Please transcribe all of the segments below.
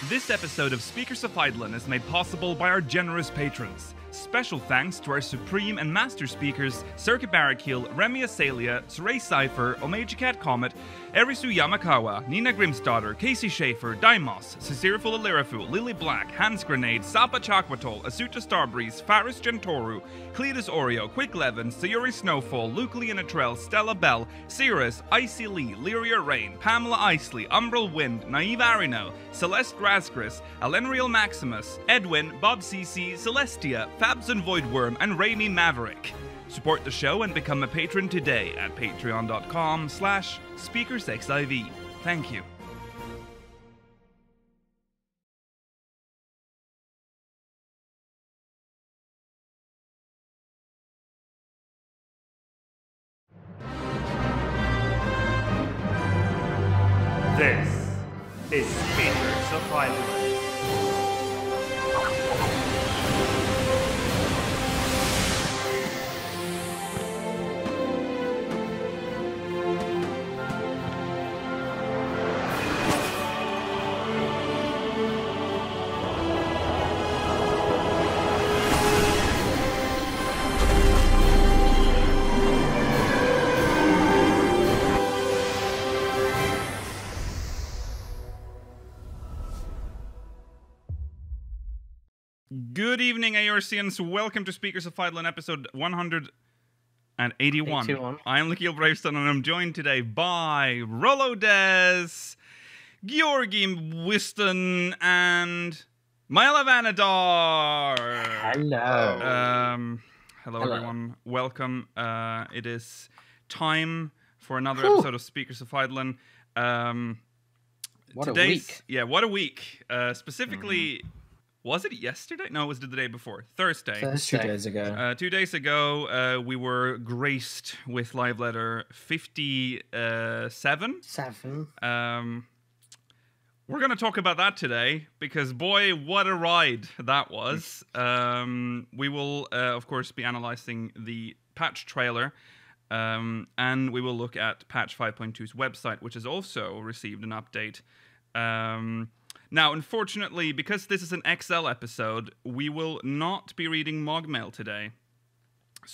This episode of Speakers of Eidolon is made possible by our generous patrons. Special thanks to our supreme and master speakers, Circuit Barrakill, Remy Asalia, Saray Cypher, Omega Cat Comet, Erisu Yamakawa, Nina Grimsdottir, Casey Schaefer, Daimos, Ciciriful Alirafu, Lily Black, Hans Grenade, Sapa Chakwatol, Asuta Starbreeze, Faris Gentoru, Cletus Oreo, Quick Levin, Sayuri Snowfall, Luke Leonatrell, Stella Bell, Cirrus, Icy Lee, Lyria Rain, Pamela Isley, Umbral Wind, Naive Arino, Celeste Grasgris, Alenriel Maximus, Edwin, Bob CC, Celestia, Fabs and Voidworm, and Raimi Maverick. Support the show and become a patron today at patreon.com/SpeakersXIV. Thank you. This is Speakers of Eidolon. Good evening, Aorcians. Welcome to Speakers of Eidolon, episode 181. 81. I am Lakil Bravestone, and I'm joined today by Rollo Des, Georgi Wiston, and Myla Vanadar. Hello. Hello, everyone. Welcome. It is time for another episode of Speakers of Eidolon. What a week. Yeah, what a week. Specifically... Was it yesterday? No, it was the day before. Thursday. 2 days ago. 2 days ago, we were graced with live letter 57. We're going to talk about that today, because boy, what a ride that was. We will, of course, be analyzing the patch trailer, and we will look at patch 5.2's website, which has also received an update. Now, unfortunately, because this is an XL episode, we will not be reading Mogmail today.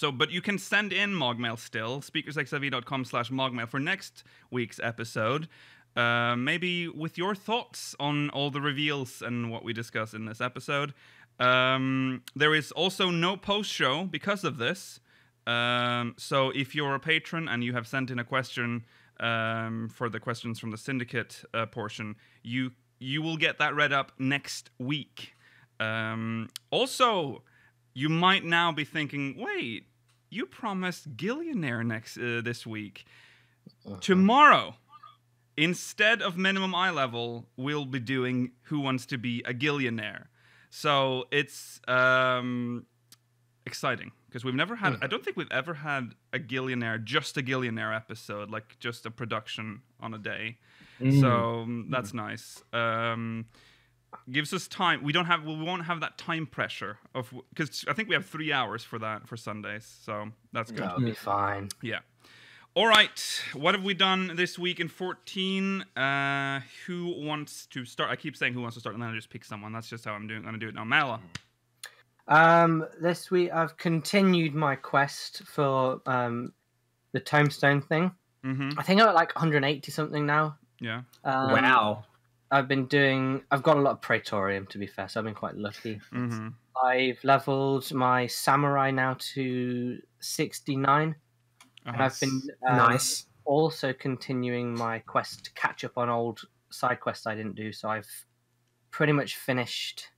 But you can send in Mogmail still, speakersxiv.com/Mogmail for next week's episode. Maybe with your thoughts on all the reveals and what we discuss in this episode. There is also no post-show because of this. So if you're a patron and you have sent in a question for the questions from the Syndicate portion, you will get that read up next week. Also, you might now be thinking, wait, you promised Gillionaire this week. Tomorrow, instead of minimum eye level, we'll be doing Who Wants to Be a Gillionaire. So it's exciting, because we've never had, I don't think we've ever had just a Gillionaire episode, like just a production on a day. So that's nice. Gives us time. We won't have that time pressure because I think we have 3 hours for that for Sundays. So that's good. That'll be fine. Yeah. All right. What have we done this week in 14? Who wants to start? I keep saying who wants to start, and then I just pick someone. That's just how I'm going to do it now. Mala. This week I've continued my quest for the tombstone thing. I think I'm at like 180 something now. Yeah. Wow. I've got a lot of Praetorium, to be fair, so I've been quite lucky. I've leveled my Samurai now to 69. And I've been also continuing my quest to catch up on old side quests I didn't do, so I've pretty much finished...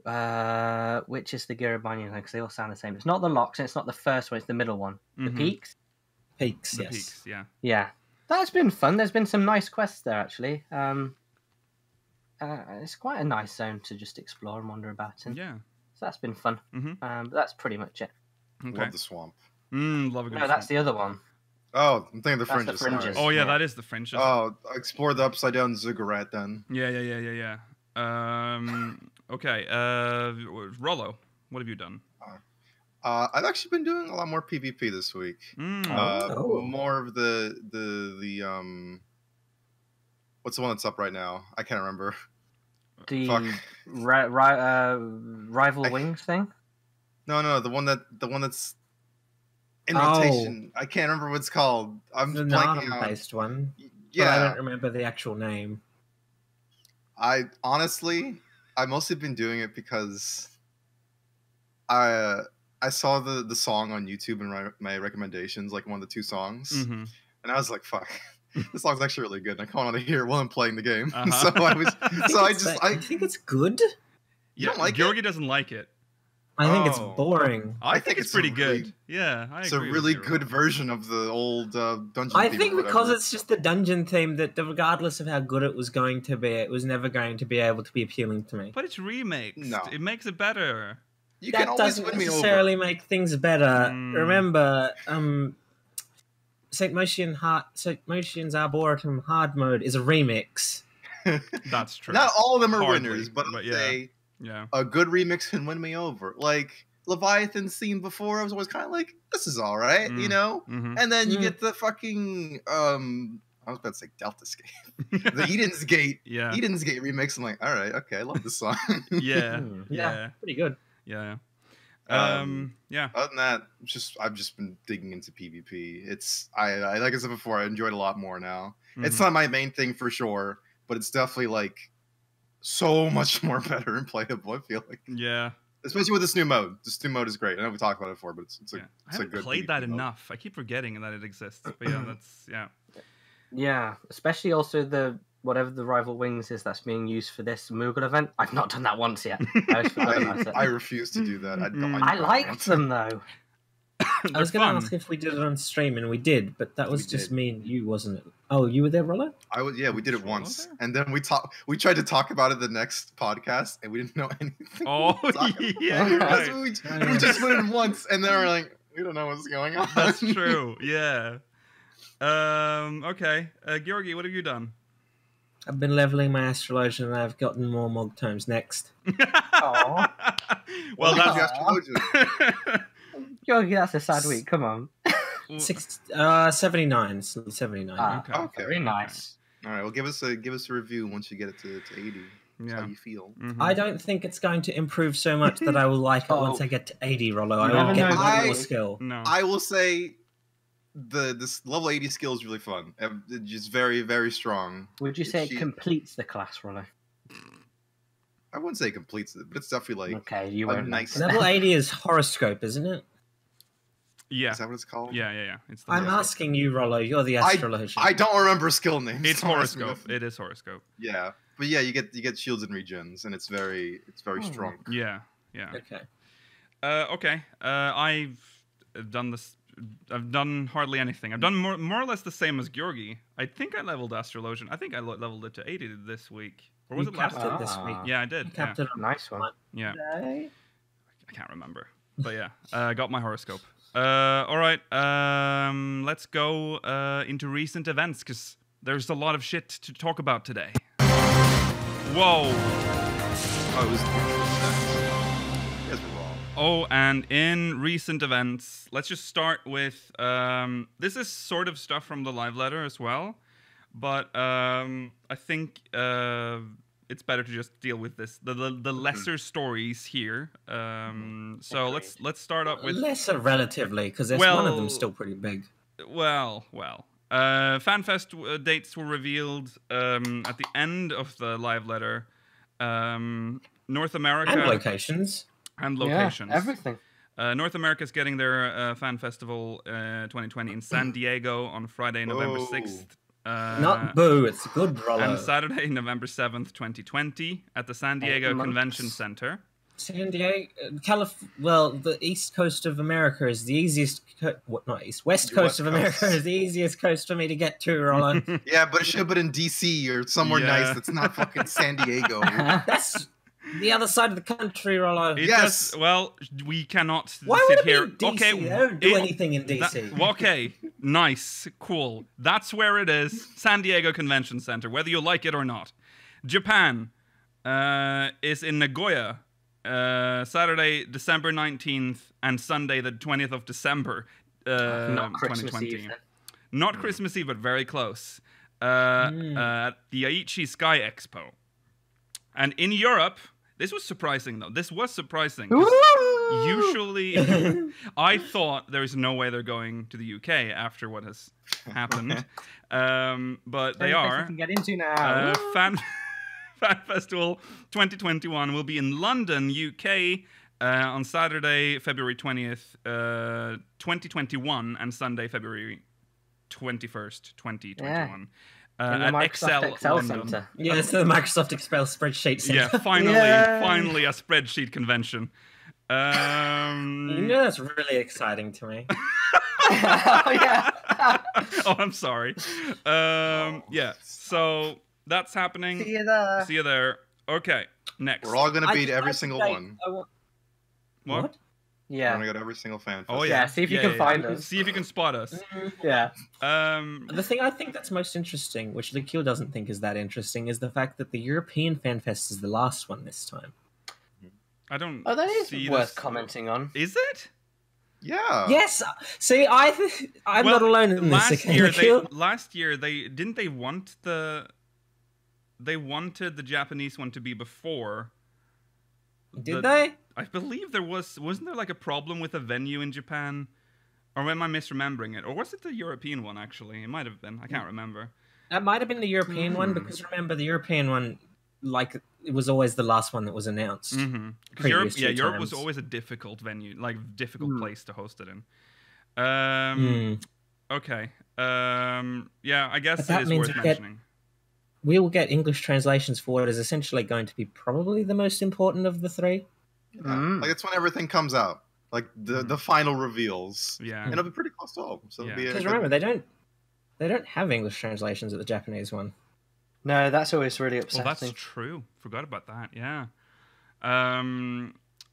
which is the Giribanian one, because they all sound the same. It's not the locks, and it's not the first one, it's the middle one. The peaks? Peaks, yes. Peaks, yeah. Yeah. That's been fun. There's been some nice quests there, actually. It's quite a nice zone to just explore and wander about in. Yeah. So that's been fun. But that's pretty much it. Okay. Love the swamp. Love a good No, that's the other one. Oh, I'm thinking the That's fringes. the fringes. Sorry. Oh, yeah, Yeah. that is the fringes. Oh, explore the upside down ziggurat then. Yeah. Okay. Rollo, what have you done? I've actually been doing a lot more PvP this week. More of the What's the one that's up right now? I can't remember. The Fuck. rival wings thing. No, the one that's in rotation. I can't remember what it's called. I'm The blanking out. based one. Yeah, But I don't remember the actual name. I've mostly been doing it because I saw the song on YouTube in my recommendations, like one of the 2 songs, and I was like, "Fuck, this song's actually really good." And I kind of want to hear it while I'm playing the game. So I think it's good. You don't like Georgie it? doesn't like it. I think it's Oh. boring. I think it's pretty a really- good. Yeah, I It's a agree with really you. good version of the old dungeon. I theme think or because whatever. it's just the dungeon theme that regardless of how good it was going to be, it was never going to be able to be appealing to me. But it's remixed. No. It makes it better. You can That always doesn't win me necessarily over. make things better. Mm. Remember, St. Motion's Arboretum Hard Mode is a remix. That's true. Not all of them are Hardly, winners, but but I'd yeah. say Yeah. a good remix can win me over. Like Leviathan's theme before, I was always kind of like, "This is all right," you know. Mhm. And then you Mm. get the fucking I was about to say Delta Scape, the Eden's Gate Yeah. Eden's Gate remix. I'm like, all right, okay, I love this song. Yeah. Yeah, Yeah. pretty good. Yeah. Yeah. Other than that, I've just been digging into PvP. It's I like I said before, I enjoy it a lot more now. It's Mhm. not my main thing for sure, but it's definitely like so much more better and playable. I feel like, Yeah. especially with this new mode. This new mode is great. I know we talked about it before, but it's Yeah. I a haven't good played that PvP mode. enough. I keep forgetting that it exists. But yeah, that's yeah. Yeah, especially also the whatever the rival wings is that's being used for this Moogle event. I've not done that once yet. I always forgot about it. I refuse to do that. I don't. I liked them though. I was going to ask if we did it on stream, and we did, but that was We just did. me and you, wasn't it? Oh, you were there, Rollo? Yeah, we did it Sure, once, was there? and then we tried to talk about it the next podcast, and we didn't know anything. Oh we were talking about. yeah, you're Because right. we just went in once, and then we're like, we don't know what's going on. That's true. Yeah. Okay. Georgi, what have you done? I've been leveling my astrology, and I've gotten more Mog tomes next. Well, Well, that's Astrologian. Yogi, that's a sad week. Come on. 79. 79. Ah, Okay. Okay. Very nice. All right, well, give us a review once you get it to 80. That's Yeah. how you feel. Mhm. I don't think it's going to improve so much that I will like it once I get to 80, Rollo. I You will never get know. one more skill. No. I will say, this level 80 skill is really fun. It's just very, very strong. Would you say She- it completes the class, Rollo? I wouldn't say it completes it, but it's definitely like Okay, you a won't. nice. Level 80 is horoscope, isn't it? Yeah. Is that what it's called? Yeah. It's the I'm horoscope. asking you, Rollo. You're the astrologer. I don't remember skill names. It's Don't ask me horoscope. that. It is horoscope. Yeah, but yeah, you get shields and regens, and it's very strong. Yeah. Okay. Okay. I've done this. I've done hardly anything. I've done more or less the same as Georgi. I think I leveled Astrologian. I think I leveled it to 80 this week. Or was You it last capped week? it this week. Yeah, I did. You Yeah. capped it on Nice one. Yeah. Today? I can't remember. But yeah, I got my horoscope. All right. Let's go into recent events because there's a lot of shit to talk about today. Whoa. Oh, it was. You guys were wrong. Oh, and in recent events, let's just start with this is sort of stuff from the live letter as well, but I think it's better to just deal with this the lesser stories here. So let's start up with Lesser relatively, because there's one of them Well- still pretty big. well. FanFest dates were revealed at the end of the live letter. North America And locations. and locations. Yeah, everything. North America is getting their fan festival 2020 in San Diego on Friday, November Oh. 6th. Not boo, it's good, Rollo. And Saturday, November 7th, 2020 at the San Diego months. Convention Center. San Diego, well, the east coast of America is the easiest. West coast West of America coast. is the easiest coast for me to get to, Rollo. Yeah, but it should have been in DC or somewhere Yeah. nice that's not fucking San Diego. That's the other side of the country, Rollo. It Yes. does- well, we cannot Why sit would it here. be DC? Okay, They don't do it- anything in DC. Okay, nice, cool. That's where it is. San Diego Convention Center, whether you like it or not. Japan is in Nagoya, Saturday, December 19th, and Sunday, the 20th of December, Not Christmas 2020. Eve. Then. Not Christmas Eve, but very close. at the Aichi Sky Expo. And in Europe, this was surprising though. This was surprising. 'Cause usually, I thought there is no way they're going to the UK after what has happened. But they are. We can get into now. Fan Festival 2021 will be in London, UK, on Saturday, February 20th, 2021, and Sunday, February 21st, 2021. In the At Microsoft Excel London. Center. Yeah, it's the Microsoft Excel spreadsheet center. Yeah, finally, Yay. finally a spreadsheet convention. You know, that's really exciting to me. Oh, yeah. Oh, I'm sorry. Yeah, so that's happening. See you there. See you there. Okay, next. We're all gonna beat I every single one. What? We're Yeah. gonna get every single fan. Oh fest. yeah. Yeah, see if you can find us. See if you can spot us. Yeah. The thing I think that's most interesting, which Liqueur doesn't think is that interesting, is the fact that the European Fan Fest is the last one this time. I don't. Oh, that is see worth this. commenting on. Is it? Yeah. Yes. See, I'm Well, not alone in this. Last Okay, year, Liqueur? they want the. They wanted the Japanese one to be before. Did they? I believe wasn't there like a problem with a venue in Japan, or am I misremembering it, or was it the European one actually? It might have been. I can't remember. That might have been the European one, because remember, the European one, like, it was always the last one that was announced. Mm-hmm. Previous two Europe was times. always a difficult venue, like difficult place to host it in. Okay. Yeah, I guess But that it is means worth we get- mentioning. We will get English translations for what is essentially going to be probably the most important of the three. Yeah. Like it's when everything comes out, like the final reveals. Yeah. And it'll be pretty close to home. So Yeah. it'll be a Because good- remember, they don't have English translations at the Japanese one. No, that's always really Well, upsetting. that's true. Forgot about that. Yeah.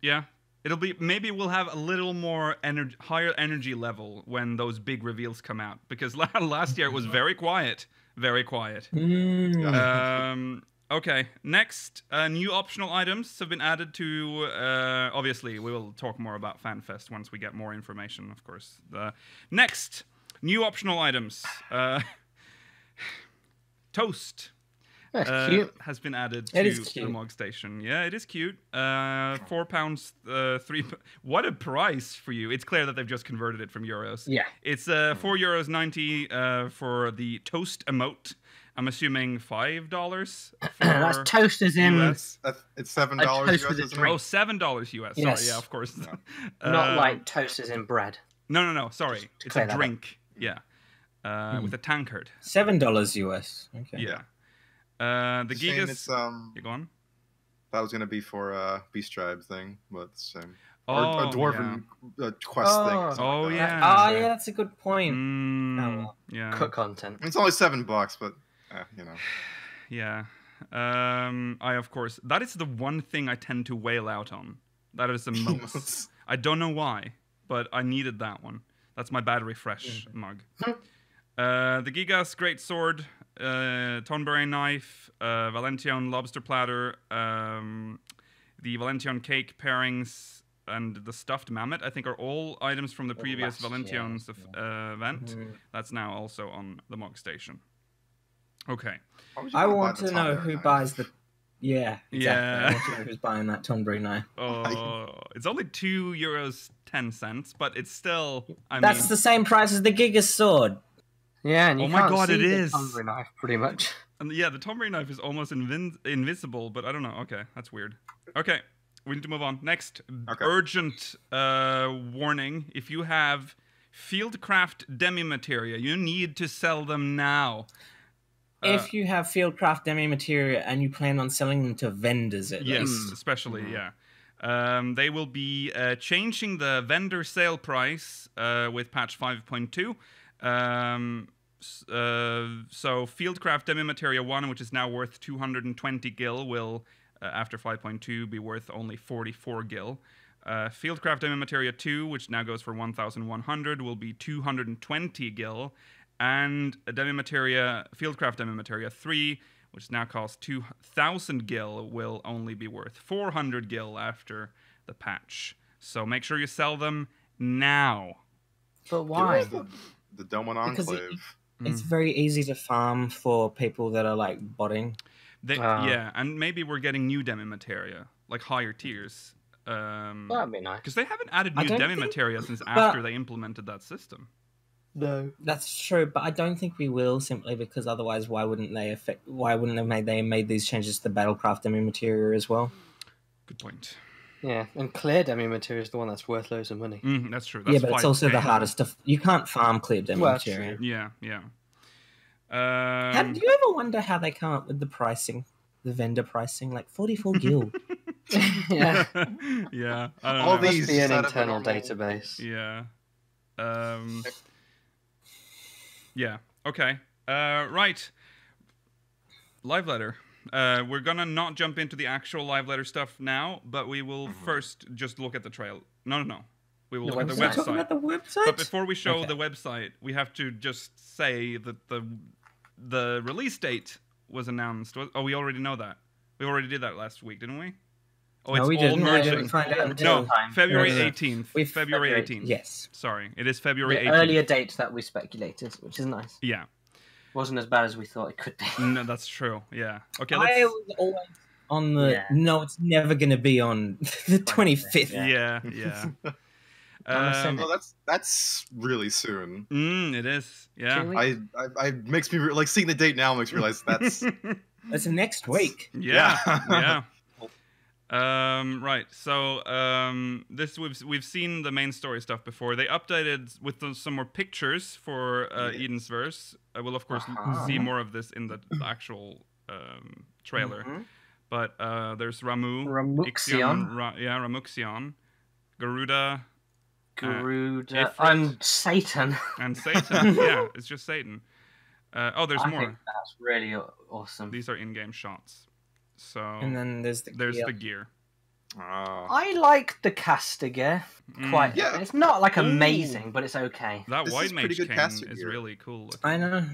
Yeah. It'll be, maybe we'll have a little more higher energy level when those big reveals come out, because last year it was very quiet. Very quiet. Okay, next, new optional items have been added to. Obviously, we will talk more about FanFest once we get more information, of course. Next, new optional items. Toast That's cute. has been added It to is the cute. Mog Station. Yeah, it is cute. £4, 3. What a price for you! It's clear that they've just converted it from euros. Yeah. It's €4.90 for the toast emote. I'm assuming $5 for That's toast as in US. It's $7 A toast US, with a isn't it? drink. Oh, $7 US. Sorry, Yes. yeah, of course. not like toast as in bread. No. Sorry, it's clear a that up. drink. Yeah, with a tankard. $7 US. Okay. Yeah. The It's a shame Gigas. it's, You go on. that was gonna be for Beast Tribe thing, but it's the same. Oh, Or a dwarven quest thing. Oh. something Oh, like that. yeah. Oh, yeah, that's a good point. well. Yeah. Cook content. It's only $7, but you know. Yeah. I of course, that is the one thing I tend to wail out on. That is the most. I don't know why, but I needed that one. That's my battery fresh mug. The Gigas Great Sword, Tonberry Knife, Valention Lobster Platter, the Valention Cake Pairings, and the Stuffed Mammoth, I think, are all items from the previous last Valention's event. That's now also on the Mog Station. Okay. Why would you I wanna buy want the to know Tonberry who knife? buys the. Yeah, exactly. Yeah. I want to know who's buying that Tonberry knife. Oh, it's only €2.10, but it's still. I That's mean, the same price as the Gigas sword. Yeah, and you Oh my can't God, see it the is. Tonberry knife pretty much. and yeah, the Tonberry knife is almost invisible, but I don't know. Okay, that's weird. Okay, we need to move on. Next, Okay. urgent warning: if you have Fieldcraft demi materia, you need to sell them now. If you have Fieldcraft demi materia and you plan on selling them to vendors at Yes, least. especially, yeah. They will be changing the vendor sale price with patch 5.2. So Fieldcraft Demi Materia 1, which is now worth 220 gil, will, after 5.2, be worth only 44 gil. Fieldcraft Demi Materia 2, which now goes for 1,100, will be 220 gil. And Fieldcraft Demi Materia 3, which now costs 2,000 gil, will only be worth 400 gil after the patch. So make sure you sell them now. But why? The Doman Because Enclave. It's very easy to farm for people that are like botting. Yeah, and maybe we're getting new demi materia, like higher tiers. That'd be nice. Because they haven't added I new don't demi think- materia since but- after they implemented that system. No. That's true, but I don't think we will, simply because otherwise, why wouldn't they have made these changes to the Battlecraft demi materia as well? Good point. Yeah, and clear demi materia is the one that's worth loads of money. That's true. That's Yeah, but it's also the 5K. hardest to. You can't farm clear demi Well, materia. Yeah, yeah. Do you ever wonder how they come up with the pricing, the vendor pricing, like 44 gil? Yeah. Yeah. I don't All know. these Must be an just out of internal normal- database. Yeah. Yeah. Okay. Right. Live letter. We're gonna not jump into the actual live letter stuff now, but we will first just look at the trail. No. We will look at the We're talking website. about the website. But before we show Okay. the website, we have to just say that the release date was announced. Oh, we already know that. We already did that last week, didn't we? Oh, No, it's we all didn't. We merging. didn't find out No, until February No. 18th. We- February February 18th. Yes. Sorry, it is February The 18th. earlier date that we speculated, which is nice. Yeah. Wasn't as bad as we thought it could be. No, that's true. Yeah. Okay, I let's... was always on the Yeah. no. It's never going to be on the 25th. Yeah, yeah. Oh, that's really soon. It is. Yeah. 2 weeks? I makes me like seeing the date now makes me realize that's It's next week. Yeah, Yeah. yeah. Right. So this we've seen the main story stuff before. They updated with some more pictures for Eden's Verse. We'll of course see more of this in the actual trailer. Mhm. But there's Ramu, Ramuxion. Ixion, Ramuxion, Garuda, Garuda, Ifrit. and Satan. and Satan. Yeah, it's just Satan. Oh, there's I more. think that's really awesome. These are in-game shots. So And then there's the there's gear. the gear. Oh. I like the caster gear quite. Yeah. It's not like amazing, but it's okay. That This white is pretty mage good cane caster is gear. really cool. Looking. I know.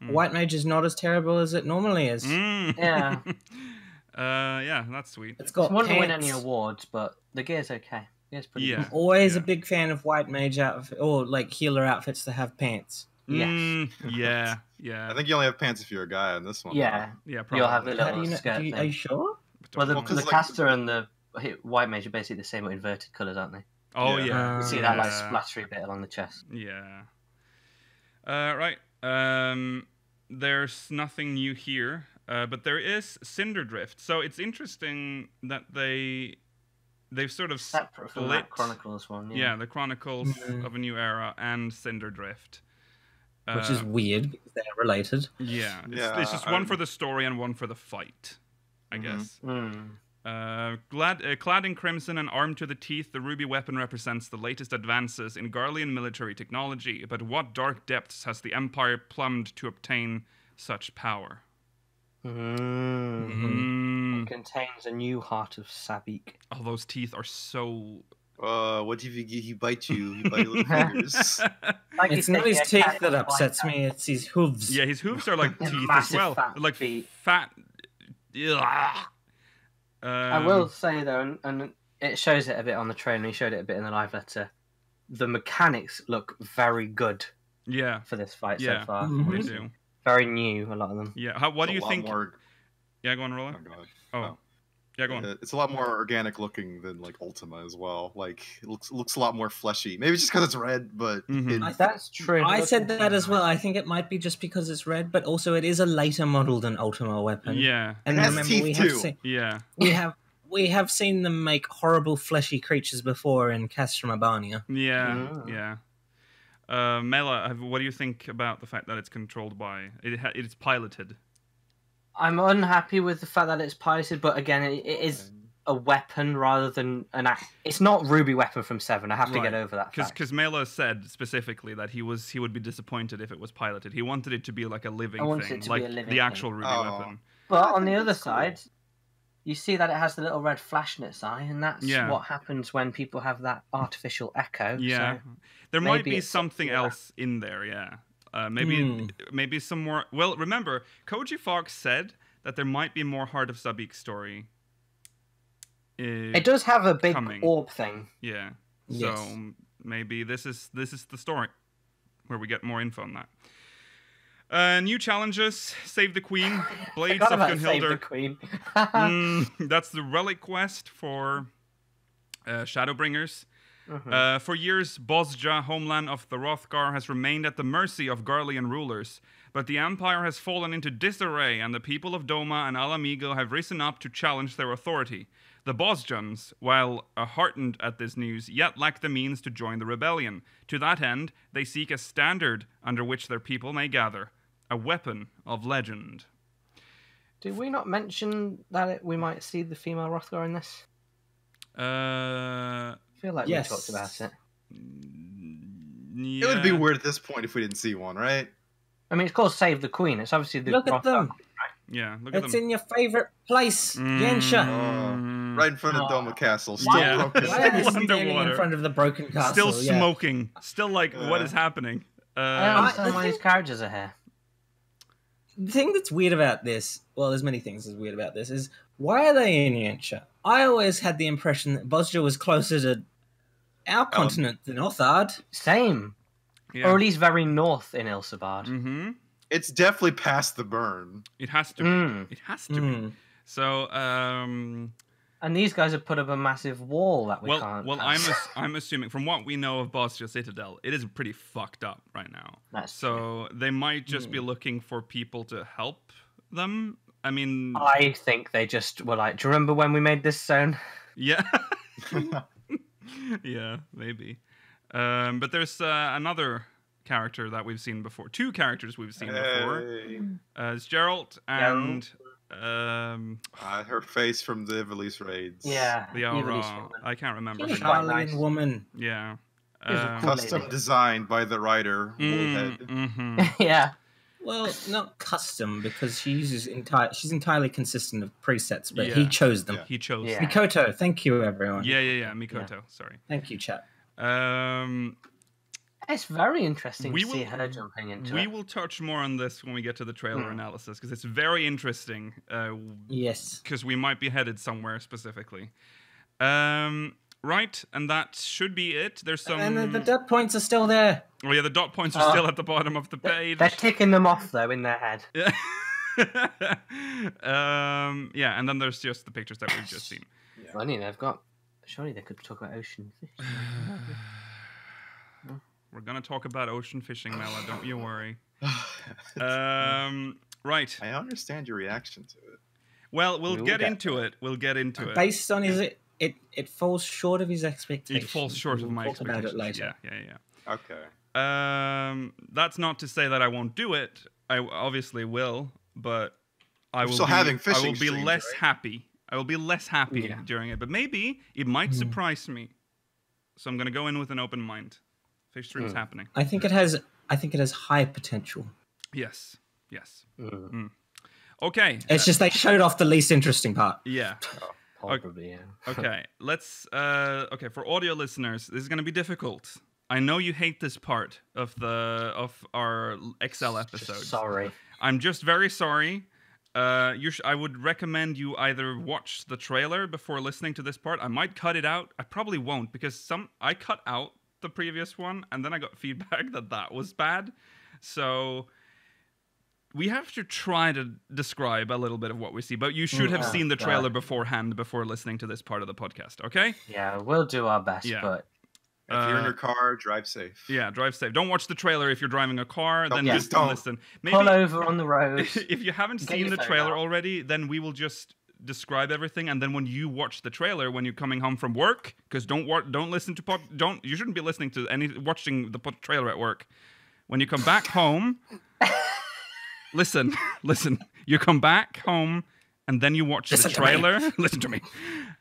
White mage is not as terrible as it normally is. Yeah. Yeah, that's sweet. It's It got won't win pants. any awards, but the gear's okay. It's pretty Yeah. good. Always Yeah. a big fan of white mage outfit or like healer outfits that have pants. Yes. Yeah, yeah, I think you only have pants if you're a guy on this one. Yeah. yeah. Probably. You'll have the How little do you know? skirt Are you thing. sure? Well, the, Well, 'cause, the like, caster and the white mage are basically the same with inverted colours, aren't they? Oh Yeah. yeah. You see yeah. that like splattery bit along the chest. Yeah. Right. There's nothing new here, but there is Cinderdrift. So it's interesting that they've sort of Separate from split. that Chronicles one. Yeah, the Chronicles Mhm. of a New Era and Cinderdrift. Which is weird because they're related. Yeah, Yeah, it's just one for the story and one for the fight, I Mhm. guess. Mm. Clad in crimson and armed to the teeth, the ruby weapon represents the latest advances in Garlean military technology. But what dark depths has the Empire plumbed to obtain such power? It contains a new heart of Sabik. Oh, those teeth are so... What if he bites you? He bites your little fingers. Like It's you not said, his yeah, teeth cat that and upsets white me, it's his hooves. Yeah, his hooves are like And teeth as massive well. fat They're like feet. fat... Ugh. I will say though, and it shows it a bit on the trailer. He showed it a bit in the live letter. The mechanics look very good Yeah, for this fight yeah, so far. Mhm. they do. Very new, a lot of them. Yeah, what do It's you a lot think? More, Yeah, go on, Rolla. oh, God. Oh, yeah, go on. It's a lot more organic looking than like Ultima as well. Like it looks a lot more fleshy. Maybe just because it's red, but Mhm. That's true. I said that as well. I think it might be just because it's red, but also it is a later model than Ultima weapon. Yeah, And It has remember, teeth we too. have seen yeah. we have seen them make horrible fleshy creatures before in Castrum Urbania. Yeah, Ah. yeah. Mela, what do you think about the fact that it's controlled by it's piloted? I'm unhappy with the fact that it's piloted, but again, it is a weapon rather than it's not Ruby weapon from 7. I have to Right. get over that fact. Because Mela said specifically that he would be disappointed if it was piloted. He wanted it to be like a living I wanted thing, it to like be a living the thing. actual Ruby Oh. weapon. But I on the think other that's cool. side, you see that it has the little red flash in its eye, and that's Yeah. what happens when people have that artificial echo. Yeah, So there might maybe be it's something something like else in there. Yeah, maybe some more. Well, remember, Koji Fox said that there might be more Heart of Sabik story. it does have a big coming. orb thing. Yeah. Yes. So maybe this is the story where we get more info on that. New challenges: Save the Queen, Blades Forgot of about Save the Gunhildr. Queen. That's the relic quest for Shadowbringers. For years, Bosja, homeland of the Hrothgar, has remained at the mercy of Garlean rulers. But the Empire has fallen into disarray, and the people of Doma and Alamigo have risen up to challenge their authority. The Bosjans, while heartened at this news, yet lack the means to join the rebellion. To that end, they seek a standard under which their people may gather. A weapon of legend. Did we not mention that we might see the female Hrothgar in this? I feel like Yes. we talked about it. Yeah. It would be weird at this point if we didn't see one, right? I mean, it's called Save the Queen. It's obviously the Look at Hrothgar. them. Yeah, look at It's them. in your favorite place, Yensha. Right in front of Doma Castle. Still Yeah. broken. Why are they standing Underwater. in front of the broken castle? Still Yeah. smoking. Still like, what is happening? I don't understand I why think- these characters are here. The thing that's weird about this, well, there's many things that's weird about this, is why are they in Yensha? I always had the impression that Bosja was closer to our continent than Othard. Same. Yeah. Or at least very north in Ilsabard. Mm-hmm. It's definitely past the burn. It has to be. Mm. It has to be. So, And these guys have put up a massive wall that we can't pass. I'm assuming from what we know of Bosja Citadel, it is pretty fucked up right now. That's So they might just be looking for people to help them. I mean, I think they just were like, do you remember when we made this zone? yeah, yeah, maybe. But there's another character that we've seen before. Two characters we've seen before. Hey. It's Geralt and Her face from the Ivalice raids. Yeah. the Ivalice Aura. Woman. I can't remember her She's name. quite Italian nice. woman. Yeah. She's a cool Custom lady. designed by the writer, Woolhead. Mm-hmm. Yeah. Well, not custom, because she's entirely consistent of presets, but he Yeah. chose them. Yeah. He chose. Yeah. Mikoto, thank you, everyone. Yeah. Mikoto. Sorry. Thank you, chat. It's very interesting We to see will- her jumping into We it. will touch more on this when we get to the trailer analysis because it's very interesting. Yes. Because we might be headed somewhere specifically. Right, and that should be it. There's some. And the dot points are still there. Oh yeah, the dot points are still at the bottom of the page. They're ticking them off, though, in their head. Yeah. Yeah, and then there's just the pictures that we've just seen. Funny, they've got... Surely they could talk about ocean fish. We're gonna talk about ocean fishing, Mela. Don't you worry. Right. I understand your reaction to it. Well, we'll We'll get get into it. We'll get into it. Based on his... It falls short of his expectations. It falls short of We'll my talk about expectations. it later. Yeah. Okay. That's not to say that I won't do it. I obviously will, but I will. still be, having I fishing will be streams, less right? happy. I will be less happy Yeah. during it, but maybe it might surprise me. So I'm going to go in with an open mind. Fish stream's happening. I think it has high potential. Yes. Okay. It's just they showed off the least interesting part. Yeah. Probably, yeah. Okay. Let's. Okay. For audio listeners, this is going to be difficult. I know you hate this part of our XL episode. Sorry. I'm just very sorry. I would recommend you either watch the trailer before listening to this part. I might cut it out. I probably won't because I cut out the previous one and then I got feedback that was bad. So we have to try to describe a little bit of what we see, but you should have seen the trailer beforehand before listening to this part of the podcast. Okay? Yeah, we'll do our best, Yeah. but... If you're in your car, drive safe. Yeah, drive safe. Don't watch the trailer if you're driving a car. Then just don't. listen. Pull over on the road. If you haven't Get seen your the phone trailer out. already, then we will just describe everything, and then when you watch the trailer when you're coming home from work, because don't listen to you shouldn't be listening to watching the trailer at work. When you come back home, listen. You come back home, and then you watch Listen the to me. trailer. Listen to me.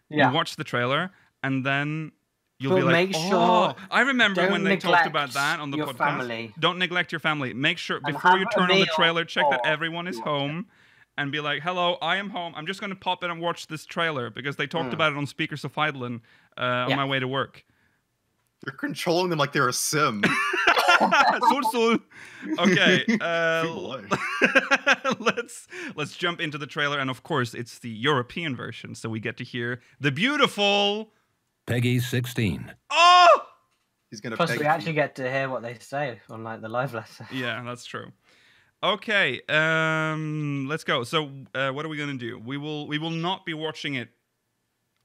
Yeah. You watch the trailer, and then. You'll But be like, make oh, sure I remember don't when they talked about neglect that on the your podcast. family. Don't neglect your family. Make sure And before have you a turn on the meal trailer, check that before everyone is you watch home and be like, hello, I am home. I'm just going to pop in and watch this trailer because they talked about it on Speakers of Eidolon on my way to work. You're controlling them like they're a sim. So. Okay. Feeble life. Let's jump into the trailer. And of course, it's the European version. So we get to hear the beautiful... Peggy 16. Oh! He's gonna Plus, peg we you. actually get to hear what they say on like the live letter. Yeah, that's true. Okay, let's go. So, what are we gonna do? We will not be watching it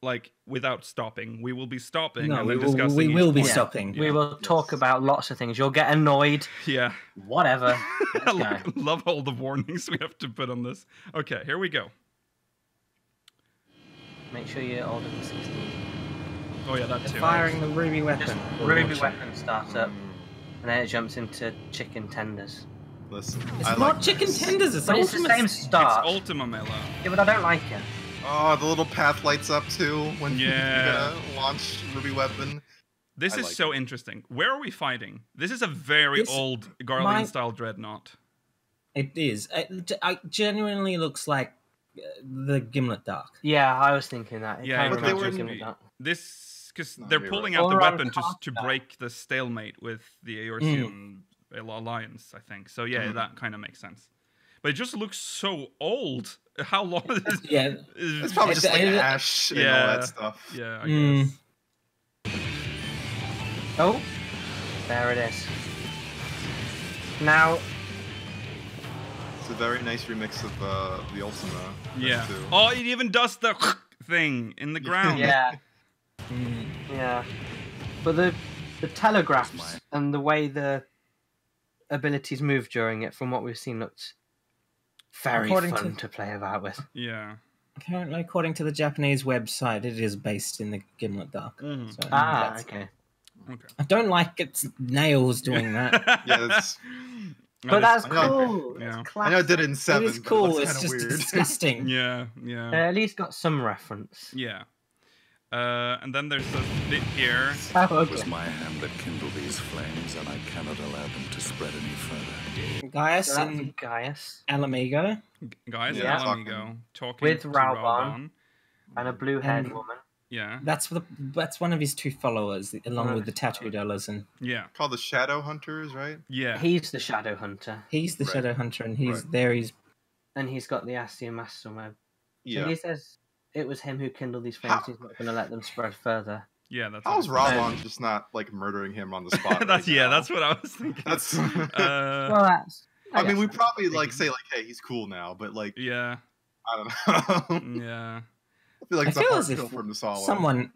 like without stopping. We will be stopping No, and we then will, discussing. we each will be point. stopping. We will talk about lots of things. You'll get annoyed. Yeah. Whatever. Let's go. Love all the warnings we have to put on this. Okay, here we go. Make sure you're older than 16. Oh yeah, that too. Firing the ruby Just weapon. ruby weapon starts up, and then it jumps into chicken tenders. Listen, It's I not like chicken this. tenders. It's But it's the ultimate. same It's start. Ultima Mela. Yeah, but I don't like it. Oh, the little path lights up too when Yeah. you launch ruby weapon. This I is like so interesting. Where are we fighting? This is a very This- old Garlean-style dreadnought. It is. It genuinely looks like the Gimlet Dark. Yeah, I was thinking that. It Yeah, kind but of they reminds me of wouldn't Gimlet be. Dark. This, because No, they're you're pulling right. out the Or weapon to Antarctica. break the stalemate with the Eorzean alliance, I think. So yeah, that kind of makes sense. But it just looks so old. How long is this? Yeah. It's probably just like ash and all Yeah. that stuff. Yeah, I Mm. guess. Oh, there it is. Now, It's a very nice remix of the Ultima. Yeah. Too. Oh, it even does the thing in the ground. yeah, Mm. yeah. But the telegraphs and the way the abilities move during it, from what we've seen, looks very According fun to- to play about with. Yeah. Apparently, according to the Japanese website, it is based in the Gimlet Dark. Mhm. So Ah, that's- okay. Okay. I don't like its nails doing that. Yeah, it's, But that's I know. cool. Yeah. It's I know it did it in It 7. is cool. But it It's looks just kinda weird. disgusting. Yeah, yeah. At least got some reference. Yeah. And then there's a bit here. Oh, It was okay. my hand that kindled these flames, and I cannot allow them to spread any further. Gaius So that's and Gaius Alamigo. Guys, Yeah. and Alamigo talking With to Raoban. Raoban. And a blue-haired And- woman. Yeah. That's one of his two followers, along with the tattoo dollars, and Yeah. Called the Shadow Hunters, right? Yeah. He's the Shadow Hunter, he's the Right. Shadow Hunter, and he's Right. there. He's and he's got the Ascian Master Web. Yeah. So he says it was him who kindled these flames. How- He's not going to let them spread further. Yeah, that's How's what Ravan just not like murdering him on the spot? that's right yeah, now? that's what I was thinking. That's. Well, that's. I mean, guess we that's probably big. like say like, "Hey, he's cool now," but like, Yeah. I don't know. Yeah. I feel like I it's a feel hard as if kill for him to swallow.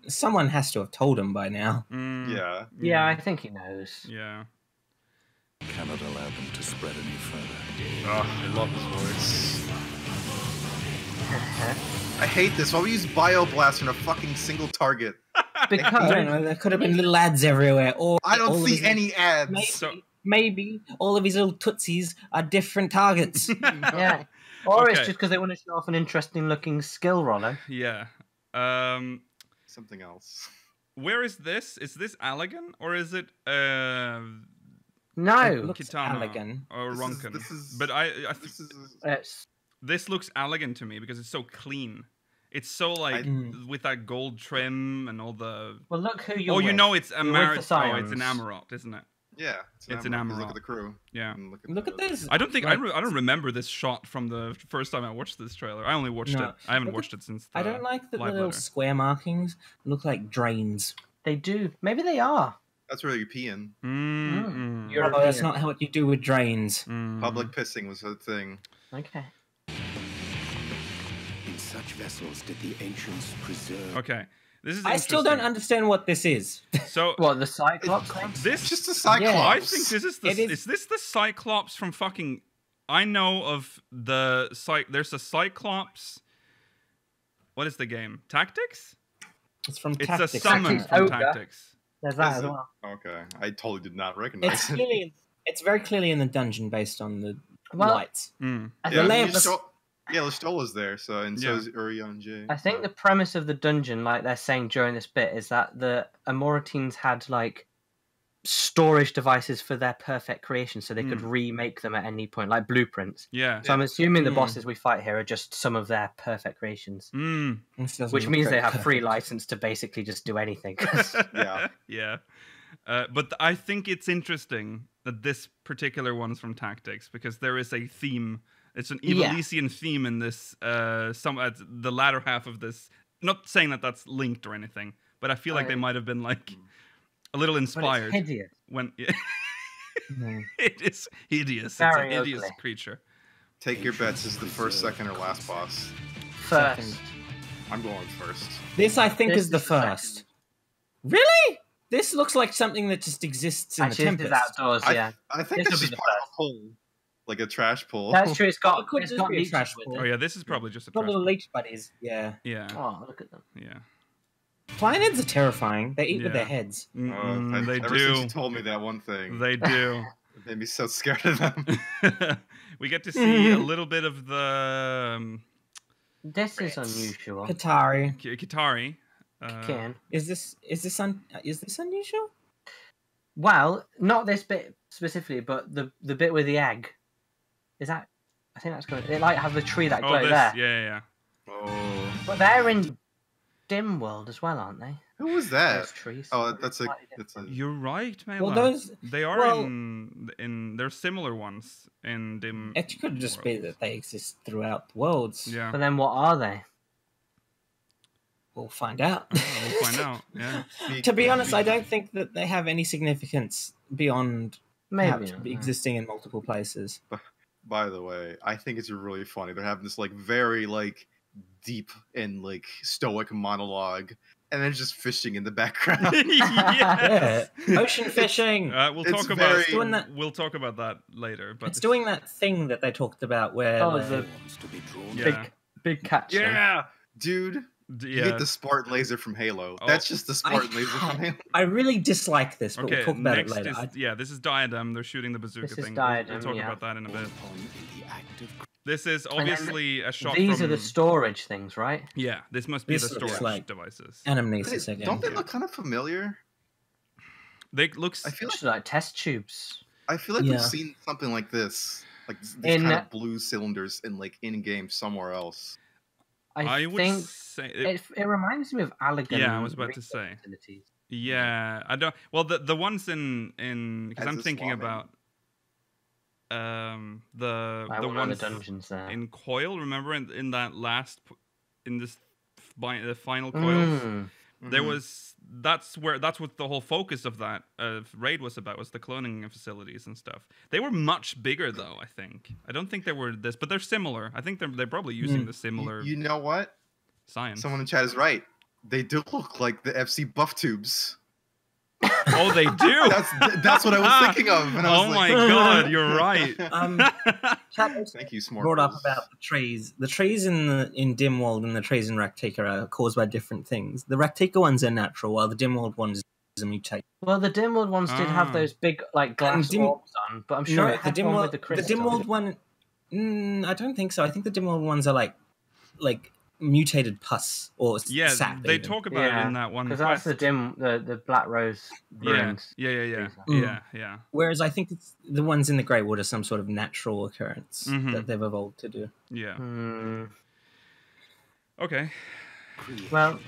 someone has to have told him by now. Mm, Yeah. Yeah, I think he knows. Yeah. Cannot allow them to spread any further. Oh, I love his voice. I hate this. Why we use Bioblast on a fucking single target? I don't Because know. There could have been little ads everywhere, or I don't all of see his- any ads. Maybe, So- maybe all of his little tootsies are different targets. yeah, or it's Okay. just because they want to show off an interesting-looking skill roller. Yeah. Something else. Where is this? Is this Allegan or is it No, It looks Kitana Allegan. or This is- Ronkin? this is- But I This is it's this looks Allegan to me because it's so clean. It's so like with that gold trim and all the. well. Look who you're. Oh, you with. know it's You're with Amar. the Oh, it's an Scions. Amarot, isn't it? yeah. It's an Amarok. Look Amarok. at the crew. Yeah. And Look at the- this. I don't think Like- I don't remember this shot from the first time I watched this trailer. I only watched No. it. I haven't Look watched it since. I don't like the live little letter. square markings. Look like drains. They do. Maybe they are. That's where you pee in. Mm-mm. You're- Oh, that's European. not what you do with drains. Mm. Public pissing was a thing. Okay. In such vessels did the ancients preserve. Okay, this is. I still don't interesting. understand what this is. So What, the Cyclops one? this It's just a Cyclops. I think this is the. It is- Is this the Cyclops from fucking? I know of the There's a Cyclops. What is the game? Tactics? It's from It's Tactics. a summon Tactics from Ogre. Tactics. There's that Is as it? well. Okay, I totally did not It's recognize it. clearly, it's very clearly in the dungeon based on the Well, lights. Mm. I Yeah, think, lamps. Listola's there, so and so Yeah. is Urion J. I think the premise of the dungeon, like they're saying during this bit, is that the Amoritines had like storage devices for their perfect creation, so they could remake them at any point, like blueprints. Yeah. So I'm assuming the Mm. bosses we fight here are just some of their perfect creations, Mm. This doesn't which look means very they have free perfect. license to basically just do anything. Yeah. Yeah. But I think it's interesting that this particular one is from Tactics because there is a theme. It's an Yeah. Evilesian theme in this. Some at the latter half of this. Not saying that that's linked or anything, but I feel like they might have been like a little But it's inspired hideous. when. It is hideous. Very it's an hideous ugly. creature. Take your bets. Is the first, second, or last boss? First. Second. I'm going first. This, I think, This is the first. second. Really? This looks like something that just exists in Actually, the this is Tempest. outdoors, yeah. I think This it's will be just the part of first. a pull, like a trash pull. That's true. It's got, it could it's just got be a leeches trash with pull. it. Oh yeah, this is probably just a Got trash. little leech buddies. Yeah. Yeah, Oh, look at them. yeah. Cyanids are terrifying. They eat with Yeah. their heads. They Ever since you do. told me that one thing, They do. it made me so scared of them. We get to see a little bit of the This is unusual. Katari. Kitari. Ken. Is this unusual? Well, not this bit specifically, but the bit with the egg. Is that? I think that's good. It like have the tree that Oh, glow this. there. Yeah. Oh, But they're in Dim World as well, aren't they? who was that? Those trees. Oh, that's a. Slightly That's a. You're right, Mela. Well, those. They are well- in. They're similar ones in Dim. It could just be World. that they exist throughout the worlds. Yeah. But then what are they? We'll find out. We'll find out. Yeah. To be honest, I don't think that they have any significance beyond Maybe perhaps not, existing in multiple places. By the way, I think it's really funny. They're having this like very like deep and like stoic monologue, and then just fishing in the background. Yes. Yeah, ocean fishing. We'll It's talk about. very- Doing that- We'll talk about that later. But It's doing that thing that they talked about where Oh, they- the Wants to be drawn Yeah. big catch. thing. Yeah, dude. You Yeah. get the Spartan laser from Halo. Oh. That's just the Spartan laser from Halo. I really dislike this, but Okay. we'll talk about Next it later. is this is Diadem. They're shooting the bazooka This is thing. Diadem, we'll talk yeah. about that in a bit. upon in the act of This is then obviously a shot These from. are the storage things, right? Yeah, this must be This the looks storage like- devices. Anamnesis again. Don't they look kind of familiar? They looks. I feel Just like test tubes. I feel like Yeah. we've seen something like this, like these In- kind of blue cylinders in like in game somewhere else. I would think say. it reminds me of Allegan. Yeah, I was about to research say. facilities. Yeah, I don't. Well, the ones in because As I'm a thinking swarming. about the Like one of ones the dungeons there. in Coil. Remember in that last in this the final Coil. Mm. There Mhm. was that's what the whole focus of that raid was about, was the cloning facilities and stuff. They were much bigger though. I don't think they were this, but they're similar. I think they're probably using the similar You know what? science. Someone in chat is right. They do look like the FC buff tubes. Oh, they do. That's what I was thinking of. And I was Oh like, my god, you're right. Chat also Thank you, Smart. brought up about the trees. The trees in Dim World and the trees in Raktika are caused by different things. The Raktika ones are natural, while the Dim World ones is a mutation. Well, the Dim World ones did have Ah. those big like glass Dim- orbs on, but I'm sure it had one with the crystal. Dim World one. I don't think so. I think the Dim World ones are like mutated pus or Yeah, sap. they even. talk about it in that one. because that's the quest. the Black Rose Yeah, ruins. yeah. Mm. Yeah. Whereas I think it's the ones in the Grey Wood are some sort of natural occurrence Mhm. that they've evolved to do. Yeah. Hmm. Okay. Well,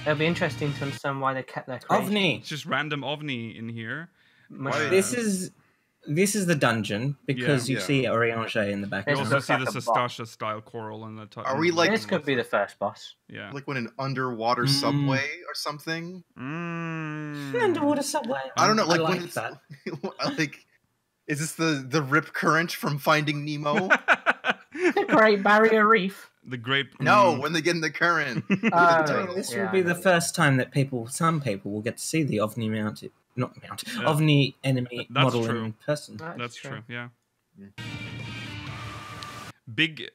it'll be interesting to understand why they kept their creation. OVNI. It's just random ovni in here. Mushroom. This is the dungeon because you Yeah. see Oriange in the We This also background. looks see like the a box. Sastasha style coral in the top. Are we, like- This could be the first boss. Yeah. like when an underwater subway or something. Underwater subway. I don't know. Like, I when like it's that. like, is this the rip current from Finding Nemo? The Great Barrier Reef. The great. No, when they get in the current. with the Oh, turtles. This Yeah, will be I the know. first time that some people will get to see the OVNI Yeah. OVNI enemy That's model true. in person. That's true. Yeah. Yeah. Big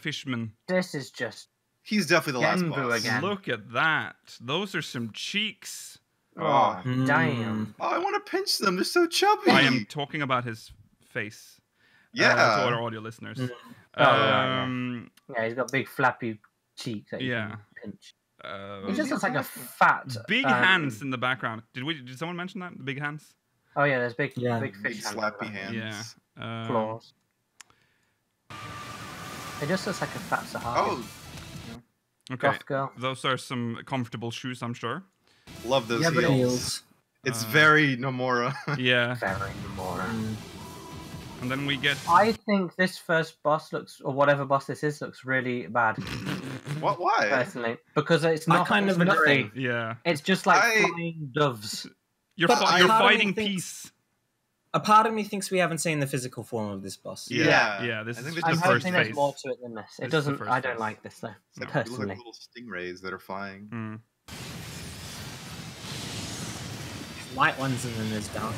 fishman. This is just. He's definitely the last Genbu boss. again. Look at that. Those are some cheeks. Oh, Mm. damn. Oh, I want to pinch them. They're so chubby. I am talking about his face. Yeah. To our audio listeners. Mm. Oh, right, Yeah. Yeah, he's got big flappy cheeks that you Yeah. can pinch. Uh, He just looks like a fat. big um, hands in the background. Did someone mention that? The big hands? Oh yeah, there's big, Yeah. big Big fish hands slappy around. hands. Yeah. Claws. It just looks like a fat Sahara. Oh, Okay. Goth girl. Those are some comfortable shoes, I'm sure. love those Yeah, but heels. heels. It's Uh, very Nomura. Yeah. Very more. And then we get. I think this first boss looks, or whatever boss this is, looks really bad. What? Why? Personally, because it's I not kind it's of agree. nothing. Yeah. It's just like I- flying doves. You're But you're part of me fighting thinks- peace. A part of me thinks we haven't seen the physical form of this boss. Yeah. This I is think just it's the I'm first hoping phase. there's more to it than this. This It is the doesn't. first I don't phase. like this though. They look Personally, like little stingrays that are flying. Mm. Light ones and then there's dark.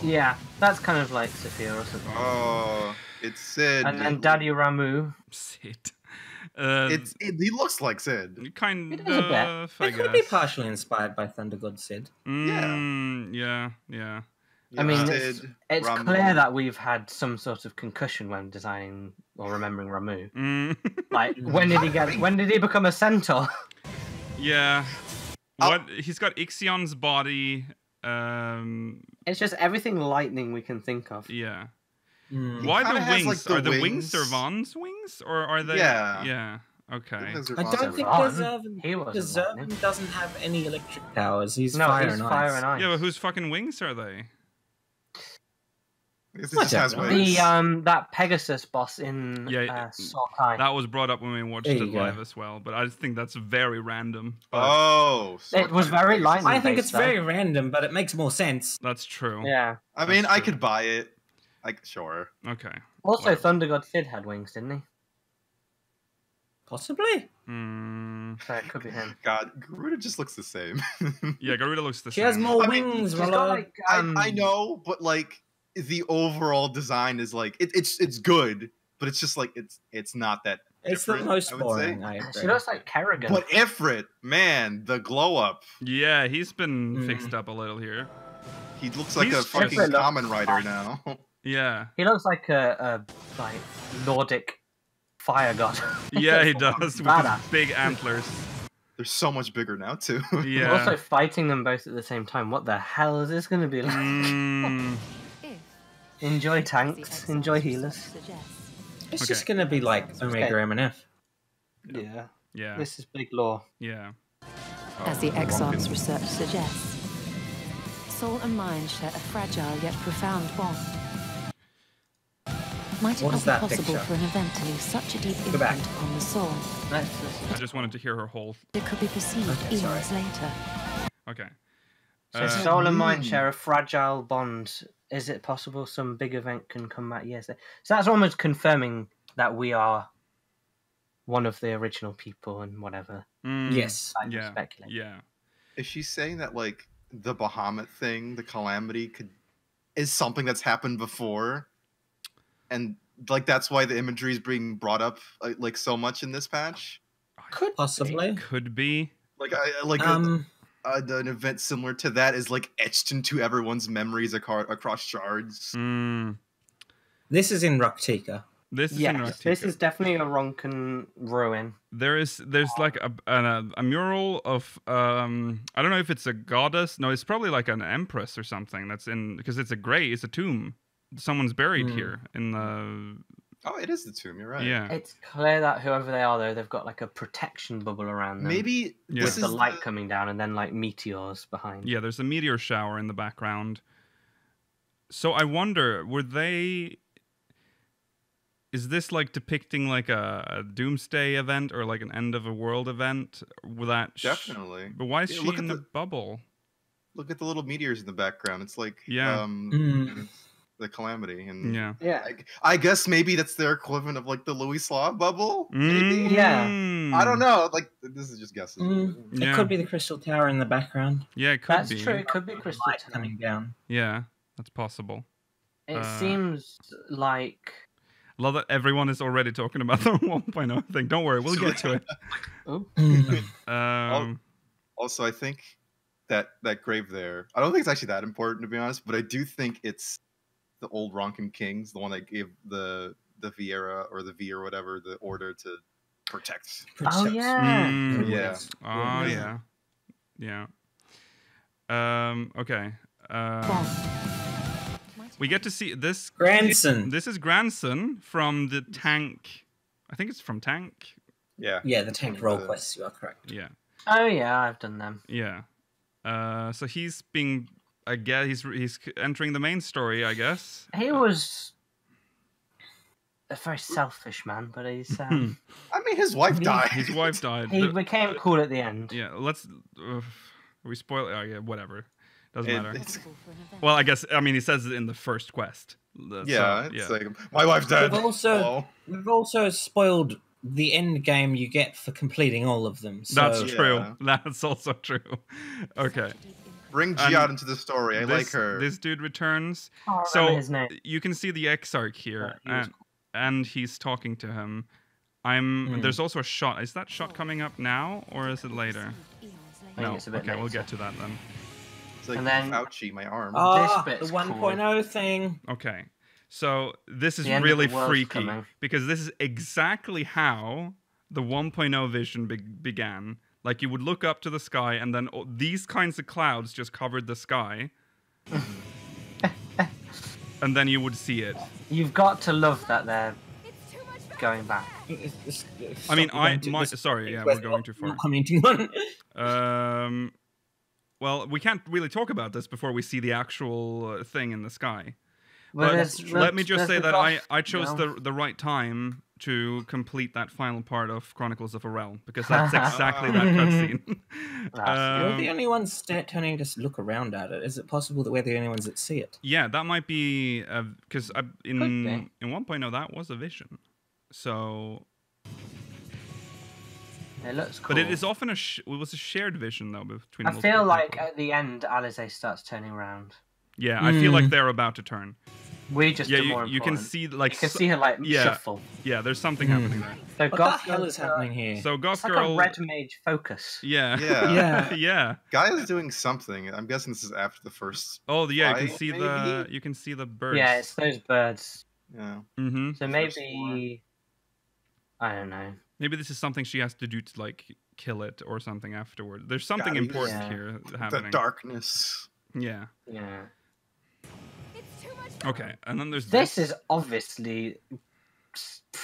yeah, that's kind of like Sophia or something. Oh, it's Sid. And then Daddy Ramu. Sid. He looks like Sid. Kind It is a bit. of. I It could be guess. partially inspired by Thunder God Sid. Yeah. I mean, Sid, it's Ramu. clear that we've had some sort of concussion when designing or remembering Ramu. Mm. Like, when did he become a centaur? Yeah. What? He's got Ixion's body. It's just everything lightning we can think of. Yeah. Mm. Why kinda the has, wings? like, the Are the wings wings. Servan's wings, or are they? Yeah. Yeah. Okay. Those are I don't awesome. think Servan. He wasn't Deservin lightning. doesn't have any electric powers. He's No, fire he's and fire ice. and ice. Yeah, but whose fucking wings are they? I guess it just has Whatever. wings. That Pegasus boss in Yeah, SoH. That was brought up when we watched There it you go. live as well, but I just think that's very random. But Oh, It was very lightning. I think it's based, though. very random, but it makes more sense. that's true. Yeah. I mean, That's I true. could buy it. Like, sure. Okay. Also, Whatever. Thunder God Sid had wings, didn't he? Possibly. Mm, So it could be him. God, Garuda just looks the same. yeah, Garuda looks the She same. has more I mean, wings, She's got Rollo. like I know, but like the overall design is like it's good, but it's just like it's not that. It's the different, most I would boring. say. I agree. She looks like Kerrigan. But Ifrit, man, the glow up. Yeah, he's been Mm. fixed up a little here. He looks like He's a fucking Ifrit looks common writer fine. now. Yeah. He looks like a like Nordic fire god. Yeah, he does with his Badass. big antlers. They're so much bigger now too. Yeah. Also fighting them both at the same time. What the hell is this going to be like? Mm, Enjoy tanks. Enjoy healers. It's Okay. just gonna be like Omega MNF. Yeah. yeah. This is big lore. Yeah. As the Oh, Exarch's Wonkin. research suggests, soul and mind share a fragile yet profound bond. Might it What not is be that possible picture? for an event to leave such a deep Go back. imprint upon the soul I just wanted to hear her whole. that could be perceived Okay, sorry. eons later? Okay. So Uh, soul and mind share a fragile bond. Is it possible some big event can come back years later? So that's almost confirming that we are one of the original people and whatever. mm, Yes. I Yeah. speculate. Yeah. Is she saying that like the Bahamut thing, the calamity, is something that's happened before, and like that's why the imagery is being brought up like so much in this patch? Could possibly. Could be. Like an event similar to that is like etched into everyone's memories across shards. Mm, This is in Raktika. this is in Yes, this Raktika. is definitely a Ronken ruin. There's like a mural of I don't know if it's a goddess. No, it's probably like an empress or something. That's in because it's a tomb. Someone's buried Mm. here in the Oh, it is the tomb. You're right. yeah. It's clear that whoever they are, though, they've got like a protection bubble around them. Maybe Yeah. this with is the light coming down and then like meteors behind. Yeah, there's a meteor shower in the background. So I wonder, is this like depicting like a doomsday event or like an end of a world event? Will that Definitely. But why is Yeah, she look in at the bubble? Look at the little meteors in the background. It's like Yeah. the calamity, and Yeah. Yeah. I guess maybe that's their equivalent of like the Louis Slav bubble. Maybe Yeah. I don't know. Like this is just guesses. It Yeah. could be the Crystal Tower in the background. Yeah, it could That's be. true. It could be Crystal Light Tower. coming down. Yeah, that's possible. It seems like. Love that everyone is already talking about the 1.0 thing. Don't worry, we'll get to it. Oh, Also, I think that grave there. I don't think it's actually that important to be honest, but I do think it's the old Ronkin Kings, the one that gave the Vieira or the V or whatever the order to protect. oh yeah. Mm. Yeah. Oh Yeah. yeah. Okay. Bond. We get to see this. Grandson. This is Grandson from the tank. I think it's from Tank. Yeah. Yeah, the tank roll quests. You are correct. Yeah. Oh yeah, I've done them. Yeah. So he's being. I guess he's entering the main story. I guess. He was a very selfish man, but he's I mean, his wife died. His wife died. he became cool at the end. Yeah. Let's. We spoil. Oh, yeah. Whatever. Doesn't matter. It's, Well, I mean, he says it in the first quest. yeah, it's like my wife's dead. We've also spoiled the end game you get for completing all of them. So, That's true. Yeah. That's also true. Okay. Bring And Giad into the story. I like her. This dude returns. Can't So remember his name. you can see the Exarch here, he was and he's talking to him. There's also a shot. Is that shot coming up now, or is it later? I think it's a bit Okay, we'll later. get to that then. It's like And then- Fauci, my arm. Ah, This bit's the 1.0 thing. Okay. So this is The end of really the world's freaky coming. because this is exactly how the 1.0 vision began. Like you would look up to the sky and then these kinds of clouds just covered the sky. And then you would see it. You've got to love that they're going back. I mean, sorry, yeah, we're going too far. Commenting on. Well, we can't really talk about this before we see the actual thing in the sky. Well, But let me just say there's the that goth- I chose no. the right time to complete that final part of Chronicles of a Realm because that's exactly that cutscene. We're the only ones turning to look around at it. Is it possible that we're the only ones that see it? Yeah, that might be because in be. 1.0 that was a vision. So, It looks cool. but it is often it was a shared vision though between. I multiple feel like people. at the end, Alize starts turning around. Yeah, I feel like they're about to turn. We just Yeah, do more you can important. see like You can see her like yeah. shuffle. Yeah, there's something happening there. So What the Goth hell Girl is happening here? So Goth It's like Girl, a red mage focus. yeah, Yeah. Yeah. yeah. Gaia's doing something. I'm guessing this is after the first. Oh, yeah, you can Fight, see maybe? the birds. Yeah, it's those birds. Yeah. Mm-hmm. So maybe I don't know. Maybe this is something she has to do to like kill it or something afterward. There's something Gotta important use here The happening. darkness. Yeah. Yeah. Okay, and then there's This is obviously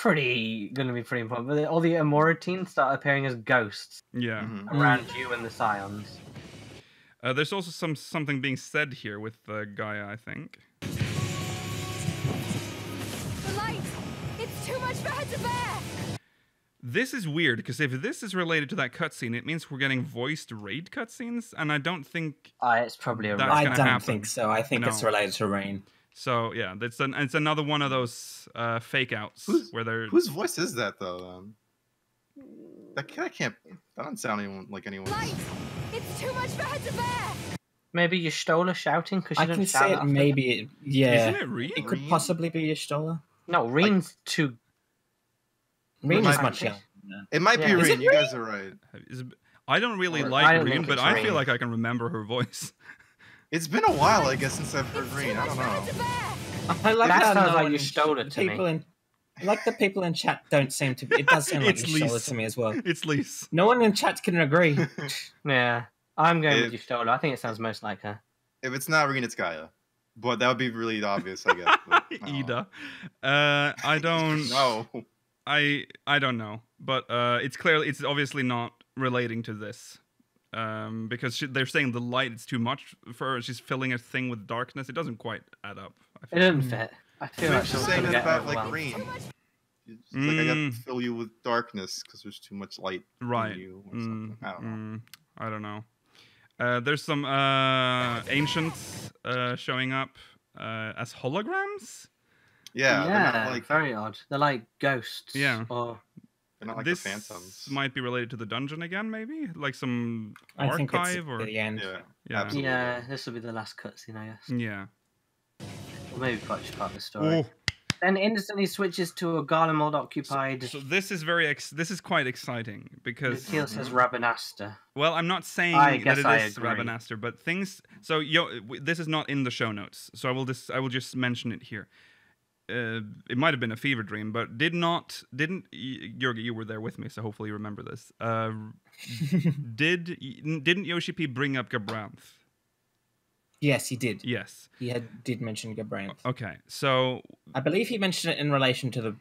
going to be pretty important. But all the Amoritines start appearing as ghosts Yeah. Mhm. around you and the Scions. There's also something being said here with Gaia, I think. The light! It's too much for her to bear! This is weird because if this is related to that cutscene, it means we're getting voiced raid cutscenes, and I don't think It's probably a That's I gonna don't happen. think so. I think it's No. related to rain. so. Yeah, it's another one of those fake outs where they're. Whose voice is that though? That can't. That doesn't sound like anyone's. Light! It's too much for her to bear! Maybe Y'shtola shouting because she I doesn't can shout see it. after. Maybe. Yeah. Isn't it Reed? It could Reen? possibly be Y'shtola. No, Reen's too. Reen might is be. much younger. It might be Yeah. Is Reen. You guys are right. I don't really I like don't Reen, think but it's I Reen. feel like I can remember her voice. It's been a while, I guess, since I've heard It's too Reen. I much don't for her know. to bear! I like That how sounds no like one- Y'shtola to me. people in, like the people in chat don't seem to be. It does sound like It's Y'shtola Lise. to me as well. It's Lise. No one in chat can agree. Yeah, I'm going It- with Y'shtola. I think it sounds most like her. If it's not Reen, it's Gaia. But that would be really obvious, I guess. But, I don't know. Ida. I don't. No. I don't know, but it's obviously not relating to this, because they're saying the light is too much for her. She's filling a thing with darkness. It doesn't quite add up. I It feel. doesn't fit. I feel like She's she's saying going that to get about like overwhelmed. Reen. It's like I got to Mm. fill you with darkness because there's too much light Right. in you or something. I don't know. I don't know. There's some ancients showing up as holograms. Yeah, they're Yeah, not like very odd. They're like ghosts. Yeah. Or they're not like This the phantoms. might be related to the dungeon again, maybe like some I think it's archive or at the end. Yeah, yeah, absolutely. yeah, this will be the last cutscene, I guess. yeah. Or maybe part of the story. Oh. Then instantly switches to a Garlemald occupied. So this is this is quite exciting because Nikhil says Rabanasta. well, I'm not saying I that guess it I is agree. Rabanastre, but things. So this is not in the show notes, so I will just mention it here. It might have been a fever dream, but didn't Jörg, you were there with me, so hopefully you remember this. Didn't Yoshi-P bring up Gabranth? Yes, he did. Yes. He did mention Gabrain. Okay. So I believe he mentioned it in relation to the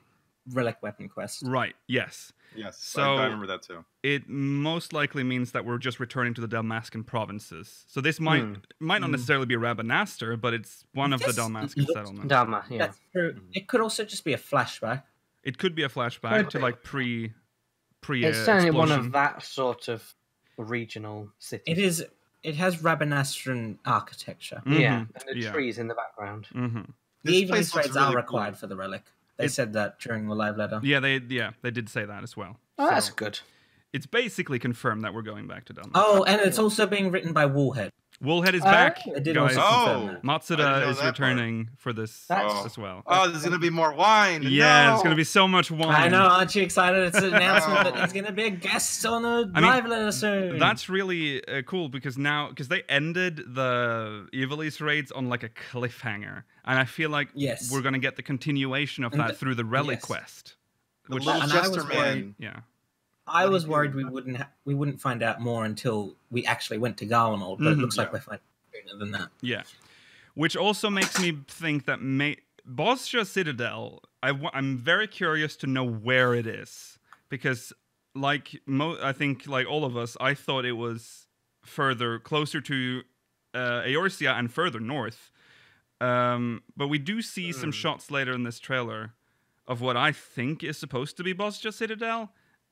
relic weapon quest. right. Yes. Yes, So- I remember that too. It most likely means that we're just returning to the Dalmascan provinces. So this might not necessarily be Rabanastre, but it's one of the This Dalmascan looks- settlements. Dharma, yeah. That's true. It could also just be a flashback. It could be a flashback Could to be. like pre. It's certainly one explosion. of that sort of regional city. It is it has Rabanastran architecture. Yeah, and the trees in the background. The evenly threads are required for the relic. They said that during the live letter. Yeah, they did say that as well. Oh, that's good. It's basically confirmed that we're going back to Dalmas. Oh, and it's also being written by Woolhead. Woolhead is back, I did guys. also confirm that. Matsuda is returning for this as well. Oh, there's gonna be more wine. Yeah, no! it's gonna be so much wine. I know, aren't you excited? It's an announcement that he's gonna be a guest on a live letter soon. That's really cool because they ended the Evilise raids on like a cliffhanger, and I feel like we're gonna get the continuation of that through the relic quest. Which Jester Man. Yeah. I was worried we wouldn't find out more until we actually went to Garlemald, but it looks like we're finding sooner than that. Yeah, which also makes me think that Bosja Citadel. I'm very curious to know where it is because, like I think, like all of us, I thought it was closer to Eorzea and further north. But we do see some shots later in this trailer of what I think is supposed to be Bosja Citadel.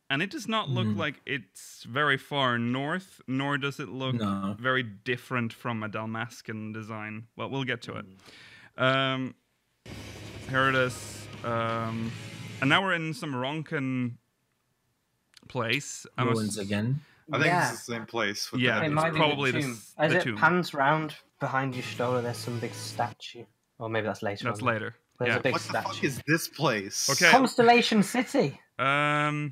And it does not look like it's very far north, nor does it look very different from a Dalmascan design. Well, we'll get to it. Here it is. And now we're in some Ronkan place. Ruins again. I think it's the same place. With it might be probably the tomb. the As it tomb. pans round behind you, Stola, there's some big statue. Or maybe that's later. That's later. There's a big What statue. the fuck is this place? Okay. Constellation City. I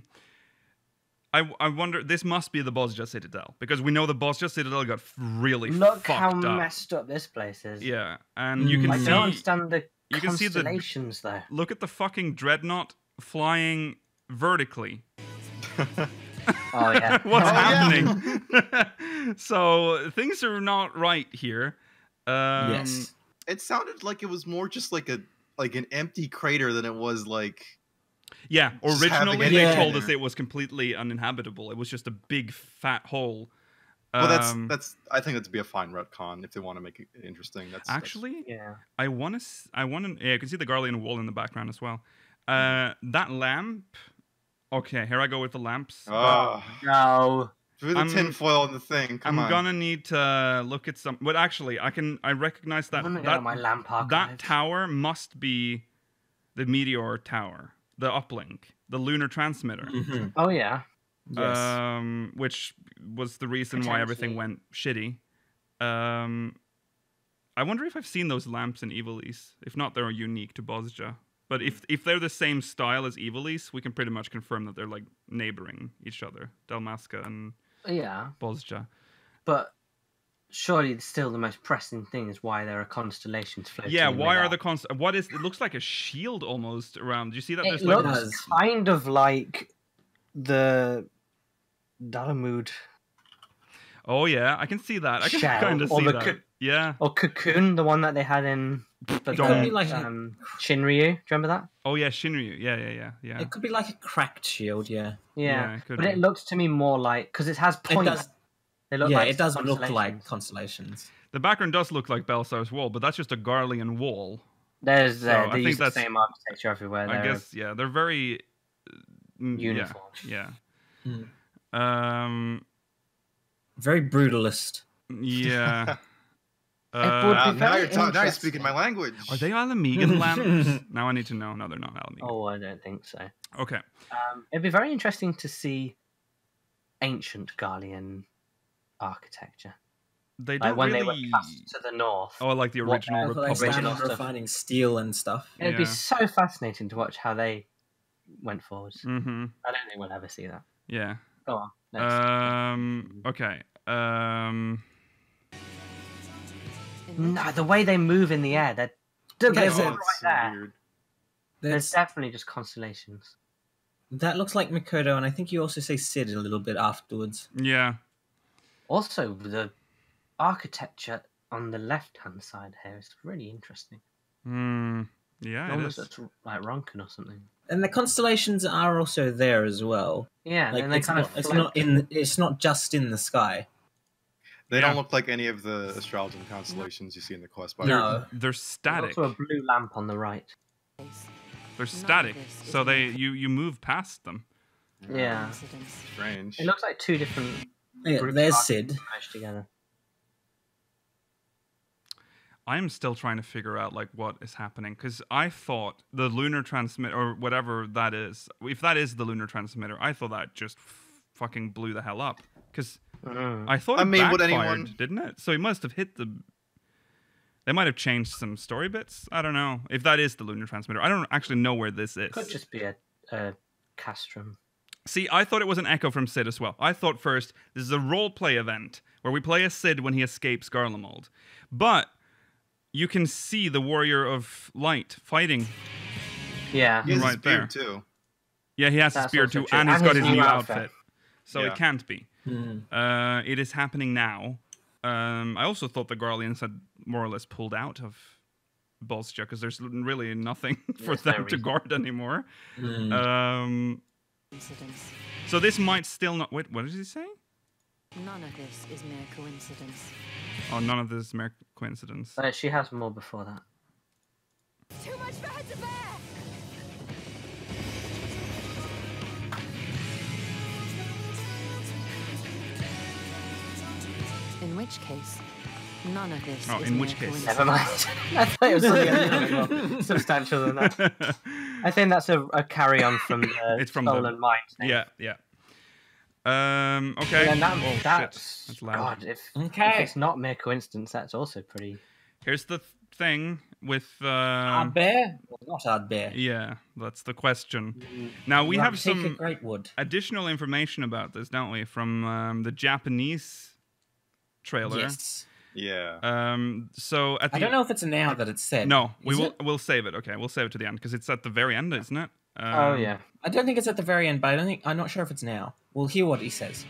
wonder, this must be the Bosja Citadel, because we know the Bosja Citadel got really Look fucked how up. messed up this place is. Yeah, and you can I see... don't understand the you can see constellations, though. Look at the fucking dreadnought flying vertically. Oh, yeah. What's happening? So, things are not right here. Yes. It sounded like it was more just like an empty crater than it was like... Yeah, Just originally having they it told there. us it was completely uninhabitable. It was just a big fat hole. Well, that's. I think that'd be a fine retcon if they want to make it interesting. Actually, yeah. I want to. Yeah, you can see the Garlean wall in the background as well. That lamp. Okay, here I go with the lamps. Oh, No. through the tinfoil and the thing. Come on. I'm gonna need to look at some. But actually, I recognize that I'm gonna go to my lamp archive. that tower must be the meteor tower, the uplink, the lunar transmitter. Oh, yeah. Yes. Which was the reason why everything went shitty. I wonder if I've seen those lamps in Evilise. If not, they're unique to Bosja. But if they're the same style as Evilise, we can pretty much confirm that they're like neighboring each other, Dalmasca and Bosja. But surely still the most pressing thing is why there are constellations floating. Yeah, in why are midair. the what is it looks like a shield almost around. Do you see that? It There's like looks kind of like the Dalamud oh yeah, I can see that. I can shell, kind of or see the that. Yeah. or cocoon, the one that they had in It could be like Shinryu. Do you remember that? Oh yeah, Shinryu. Yeah. It could be like a cracked shield, yeah. Yeah, it could but be. it looks to me more like because it has points. They look like it does look constellations. like constellations. The background does look like Belsar's wall, but that's just a Garlean wall. There's I they think use the that's- same architecture everywhere. I They're guess they're very uniform. Yeah. Very brutalist. Yeah. It would be now very you're now you're interesting. speaking my language. Are they Alamegan lamps? Now I need to know. No, they're not Alamegan. Oh, I don't think so. Okay. It'd be very interesting to see ancient Garlean architecture. They Like don't when really... they were cast to the north. Oh, like the original What- Like Republic. original standard stuff. refining steel and stuff. It'd be Yeah. so fascinating to watch how they went forwards. Mm-hmm. I don't think we'll ever see that. Yeah. Go on. Next. Okay. No, the way they move in the air, they're There's right a- there. Weird. There's definitely just constellations. That looks like Mikoto, and I think you also say Sid a little bit afterwards. Yeah. Also, the architecture on the left-hand side here is really interesting. Yeah, it Almost is. looks like Ronkan or something. And the constellations are also there as well. Yeah, Like and they it's kind not, of it's float. not in. It's not just in the sky. They Yeah. don't look like any of the astrology constellations you see in the quest. By the way. No. They're There's static. also a blue lamp on the right. They're static. So you move past them. Yeah. Strange. It looks like two different Yeah, groups there's of Sid. architects merged together. I'm still trying to figure out like what is happening because I thought the lunar transmitter or whatever that is, if that is the lunar transmitter, I thought that just fucking blew the hell up because I thought it backfired, didn't it? So he must have hit the. They might have changed some story bits. I don't know if that is the lunar transmitter. I don't actually know where this is. Could just be a castrum. See, I thought it was an echo from Sid as well. I thought first this is a role play event where we play as Sid when he escapes Garlemald, but you can see the Warrior of Light fighting. Yeah, he has right his beard there too. Yeah, he has That's his beard also too, true. and he's And got his his new new outfit. outfit. So it can't be. It is happening now. I also thought the Garleans had more or less pulled out of Bolstia because there's really nothing for them to guard anymore. Coincidence. So this might still not. Wait, what did he say? None of this is mere coincidence. Oh, none of this is mere coincidence. She has more before that. Too much for her to bear! In which case, none of this Oh, is in mere which case? coincidence. Never mind. I thought it was something a little bit more substantial than that. I think that's a carry on from the It's from Stolen Mind thing. Yeah. Okay. And then Oh, shit. that's That's loud. God. If it's not mere coincidence, that's also pretty. Here's the thing with. Hard bear? Well, not hard bear. Yeah, that's the question. Now we have some great wood. additional information about this, don't we? From the Japanese trailer. Yes. Yeah. So at the I don't know if it's now that it's said. No, Is it? we'll save it. Okay, we'll save it to the end because it's at the very end, isn't it? Oh yeah. I don't think it's at the very end, but I'm not sure if it's now. We'll hear what he says.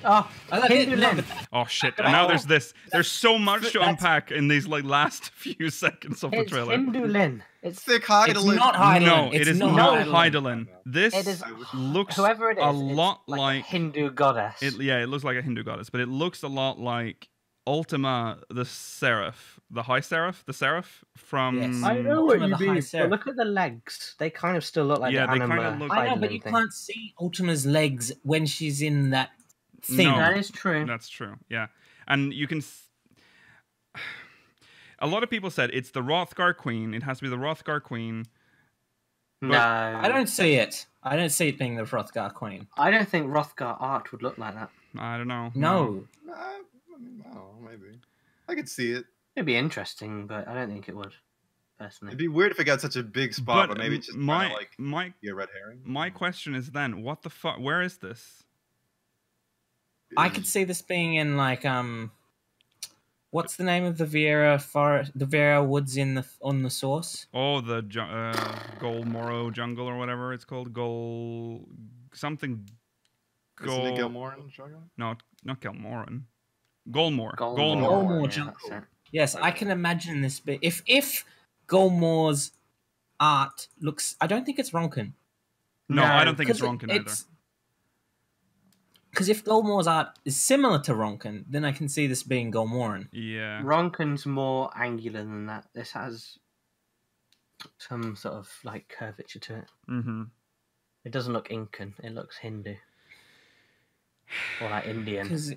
Oh, Hindu Lin. Oh shit! And now there's this. There's so much to unpack in these like last few seconds of the It's trailer. Hindu Lin. It's Thick It's Hydaelyn. not Hydaelyn. No, It's it is not not Hydaelyn. Hydaelyn. This It is looks whoever it is. a it's lot like like a Hindu goddess. it looks like a Hindu goddess, but it looks a lot like Ultima the Seraph, the High Seraph, the Seraph from. Yes. I know Ultima what you the High mean. But Seraph. look at the legs. They kind of still look like Yeah, the they anima. kinda look- I know, but Hydaelyn you thing. can't see Ultima's legs when she's in that thing. No. That is true. That's true. Yeah, and you can. A lot of people said it's the Hrothgar Queen. It has to be the Hrothgar Queen. No, I don't see it. I don't see it being the Hrothgar Queen. I don't think Hrothgar art would look like that. I don't know. No. I don't know, maybe. I could see it. It'd be interesting, but I don't think it would. Personally, It'd be weird if it got such a big spot, but maybe it's just my kinda like my be a red herring. my question is then, what the fuck? Where is this? I could see this being in like what's the name of the Vieira forest, the Vieira woods on the source? Oh, the Golmoro jungle or whatever it's called. Something. Isn't it Gilmoran jungle? No, not Gilmoran. Golmore. Golmore yeah, jungle. that's it. Yes, I can imagine this. But if Golmore's art looks, I don't think it's Ronkin. No, I don't think it's 'Cause Ronkin either. Because if Golmore's art is similar to Ronkin, then I can see this being Golmoran. Yeah. Ronkin's more angular than that. This has some sort of like curvature to it. Mm-hmm. It doesn't look Incan. It looks Hindu or like Indian. 'Cause-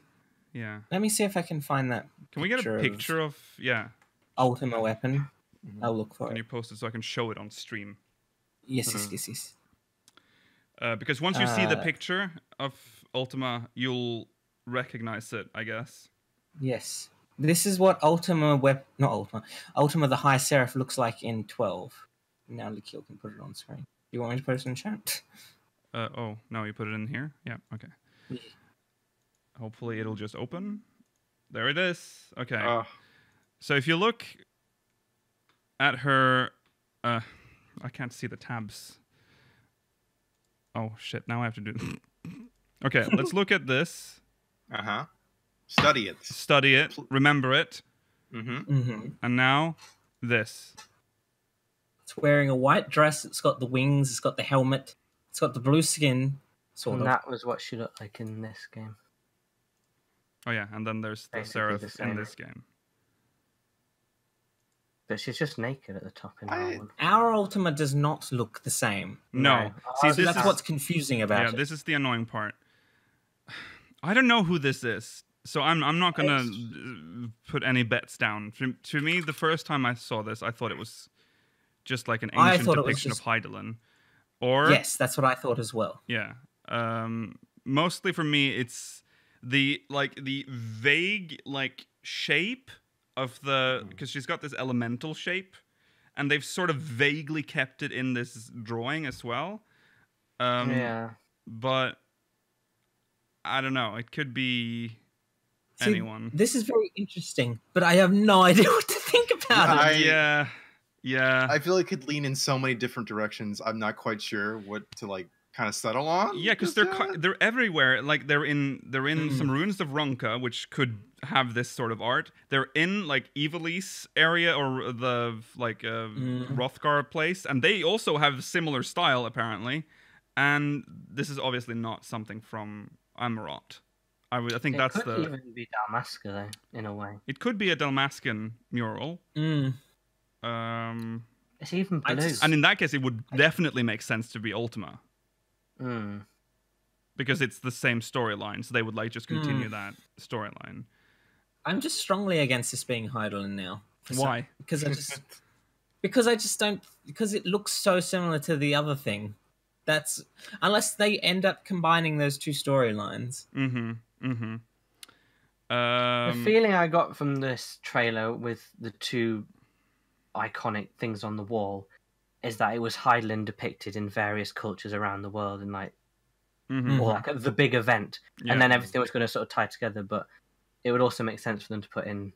Yeah. let me see if I can find that. Can we get a picture of yeah? Ultima weapon? I'll look for Can you it. post it so I can show it on stream? Yes. Because once you see the picture of Ultima, you'll recognize it, I guess. Yes. This is what Ultima Ultima the High Seraph looks like in 12. Now Likiel can put it on screen. You want me to put it in chat? Oh, no, you put it in here? Yeah, okay. Yeah. Hopefully it'll just open. There it is. Okay. So if you look at her... I can't see the tabs. Oh, shit. Now I have to do... Okay, let's look at this. Uh-huh. Study it. Study it. Remember it. Mm-hmm. And now, this. It's wearing a white dress. It's got the wings. It's got the helmet. It's got the blue skin. Sort And of. that was what she looked like in this game. Oh, yeah. And then there's the Basically Seraph the in same. this game. But she's just naked at the top in that one. Our Ultima does not look the same. No. No. See, So this That's is... what's confusing about Yeah, it. this is the annoying part. I don't know who this is. So I'm not gonna put any bets down. To me, the first time I saw this, I thought it was just like an ancient depiction of Hydaelyn. Or yes, that's what I thought as well. Yeah. Mostly for me, it's the vague shape of because she's got this elemental shape, and they've sort of vaguely kept it in this drawing as well. Yeah. But I don't know. It could be anyone. This is very interesting, but I have no idea what to think about it. Yeah. I feel like it could lean in so many different directions. I'm not quite sure what to kind of settle on. Yeah, because they're everywhere. Like they're in some ruins of Ronka, which could have this sort of art. They're in Evilise area or the Hrothgar place, and they also have similar style apparently. And this is obviously not something from Amarot. I think it that's could even be Dalmasca though, in a way. It could be a Dalmascan mural. It's even blue. And in that case, it would definitely make sense to be Ultima. Because it's the same storyline, so they would just continue that storyline. I'm just strongly against this being Hydaelyn now. Why? Because I just don't. Because it looks so similar to the other thing. That's unless they end up combining those two storylines. The feeling I got from this trailer with the two iconic things on the wall is that it was Hydaelyn depicted in various cultures around the world and or the big event, and then everything was going to sort of tie together. But it would also make sense for them to put in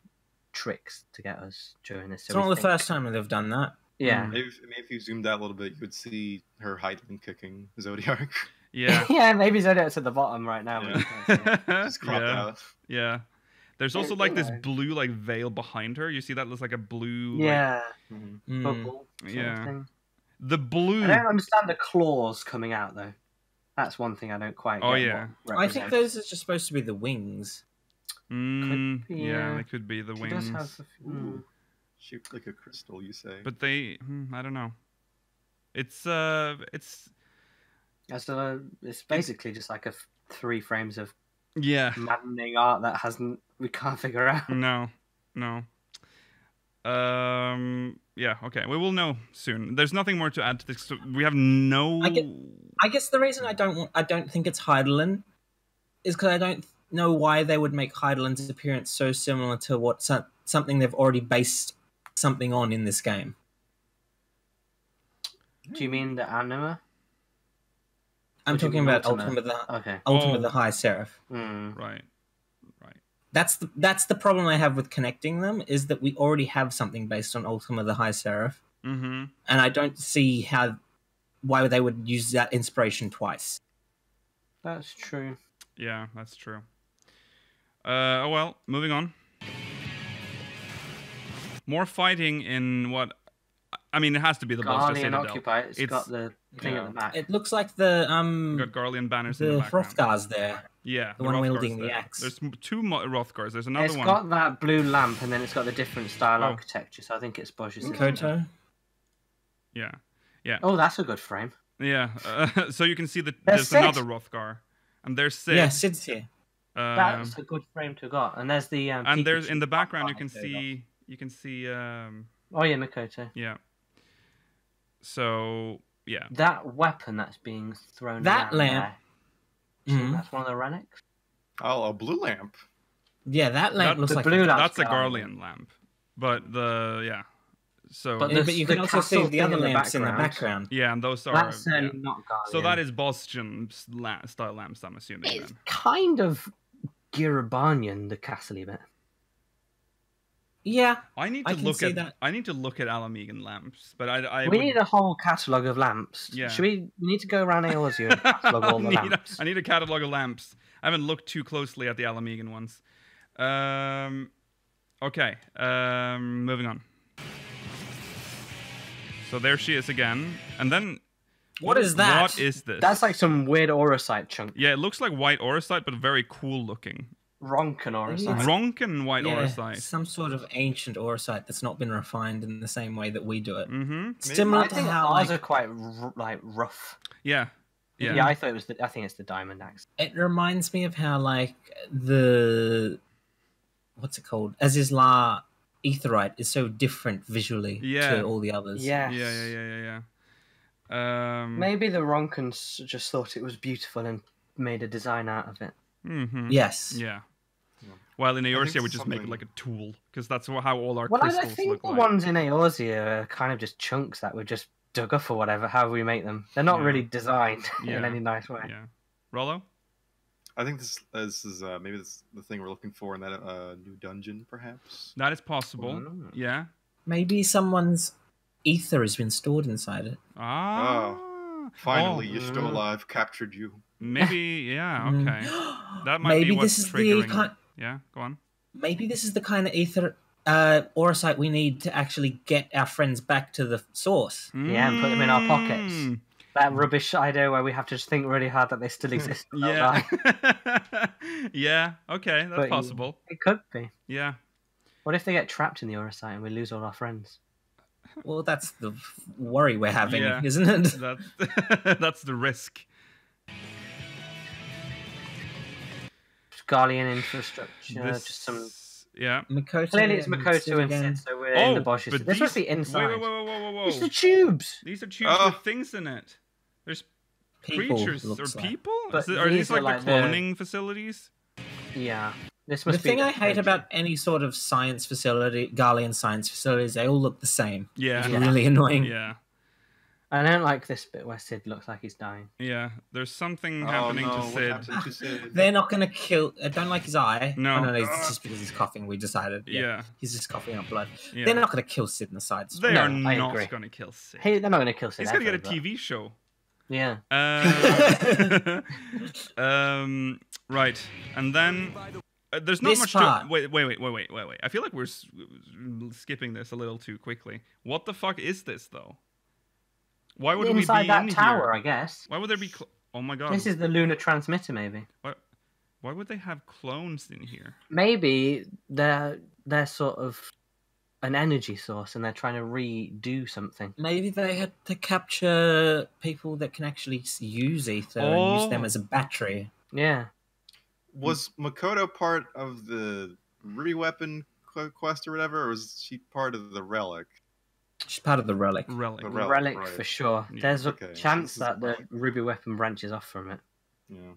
tricks to get us during this. It's not the first time that they've done that. Yeah. Maybe if you zoomed out a little bit, you would see her Hydaelyn kicking Zodiac. Yeah. Yeah, maybe Zodiac's at the bottom right now. Yeah. Just cropped out. Yeah. There's also this blue veil behind her. You see that looks like a blue bubble. Yeah. The blue. I don't understand the claws coming out though. That's one thing I don't quite get. Oh yeah. I think those are just supposed to be the wings. Yeah, they could be the wings. Does have Shaped like a crystal, you say? But they, I don't know. It's basically just like 3 frames of maddening art that we can't figure out. No. Yeah. Okay. We will know soon. There's nothing more to add to this. So we have no. I guess the reason I don't think it's Hydaelyn is because I don't know why they would make Hydaelyn's appearance so similar to what something they've already based something on in this game. Do you mean the anima? I'm talking about Ultima the High Seraph. Right. That's the problem I have with connecting them, is that we already have something based on Ultima the High Seraph. And I don't see why they would use that inspiration twice. That's true. Yeah, that's true. Well, moving on. More fighting in what... I mean, it has to be the Bosja Citadel. Occupy. It's got the thing at the back. It looks like the got Garlean banners in the background. Hrothgar's there. Yeah, the one wielding the axe. There's 2 Hrothgars. There's another one. It's got that blue lamp, and then it's got the different style architecture. So I think it's Bosja Citadel. Koto. Yeah. Oh, that's a good frame. Yeah. So you can see that there's another Hrothgar, and there's Sid. Yeah, Sid's here. That's a good frame to got. And there's the and there's in the background you can see oh yeah, Mikoto. Yeah. So yeah. That weapon that's being thrown. That lamp. That's one of the relics. Oh, a blue lamp. Yeah, that lamp looks like blue that's a Garlean lamp. But So, but you can also see the other lamps in the background. Yeah, and those are that's not Garlean. So that is Bosjan style lamps, I'm assuming. It's kind of Girabanian, the castle bit. Yeah, I need to look at Alamegan lamps, but we need a whole catalogue of lamps. Yeah. We need to go around Aosia and catalogue all the lamps. I need a catalogue of lamps. I haven't looked too closely at the Alamegan ones. Okay, moving on. So there she is again, and then what is that? What is this? That's like some weird Aurosite chunk. Yeah, it looks like white Aurosite, but very cool looking. Ronken Aurosite. Ronken white Aurosite. Some sort of ancient Aurosite that's not been refined in the same way that we do it. Mm-hmm. Similar to how ours are quite rough. Yeah. Yeah. Yeah, I thought it was. I think it's the diamond axe. It reminds me of how like the what's it called? Azizla Aetheryte is so different visually to all the others. Yes. Yeah. Maybe the Ronkans just thought it was beautiful and made a design out of it. Yes. Yeah. While in Eorzea, we just make it like a tool because that's how all our crystals I think look the like. ones in Eorzea are kind of just chunks that were just dug up or whatever. However we make them, they're not really designed in any nice way. Yeah. Rollo? I think this is maybe this the thing we're looking for in that new dungeon, perhaps. That is possible. Yeah. Maybe someone's ether has been stored inside it. Finally, you're still alive. Captured you. Maybe, yeah, okay. That might be what's triggering. Yeah, go on. Maybe this is the kind of ether Aurosite we need to actually get our friends back to the source. Yeah, and put them in our pockets. That rubbish idea where we have to just think really hard that they still exist. Yeah. Yeah, okay, that's possible. It could be. Yeah. What if they get trapped in the Aurosite and we lose all our friends? Well, that's the worry we're having, isn't it? That's the risk. Garlean infrastructure, just some... Yeah. Makoto, clearly it's Makoto and Sid, so we're in the bushes. This must be inside. Whoa. It's the tubes! These are tubes with things in it. There's creatures or people? Are these like the cloning facilities? Yeah. This must the thing I hate about any sort of science facility, Garlean science facilities, they all look the same. Yeah. It's really annoying. Yeah. I don't like this bit where Sid looks like he's dying. Yeah, there's something happening to Sid. They're not going to kill... I don't like his eye. No. Oh, no, it's just because he's coughing, we decided. Yeah. He's just coughing up blood. Yeah. They're not going to kill Sid in the sides. They are not going to kill Sid. Hey, they're not going to kill Sid. He's going to get a TV show. Yeah. Right. And then... there's not much to... Wait. I feel like we're skipping this a little too quickly. What the fuck is this, though? Why would we be inside that in tower, here? I guess. Why would there be... oh my god. This is the lunar transmitter, maybe. Why would they have clones in here? Maybe they're sort of an energy source and they're trying to redo something. Maybe they had to capture people that can actually use ether and use them as a battery. Yeah. Was Makoto part of the Ruby Weapon quest or whatever, or was she part of the Relic? She's part of the Relic. Relic right. For sure. Yeah. There's a chance that the Ruby Weapon branches off from it. Yeah.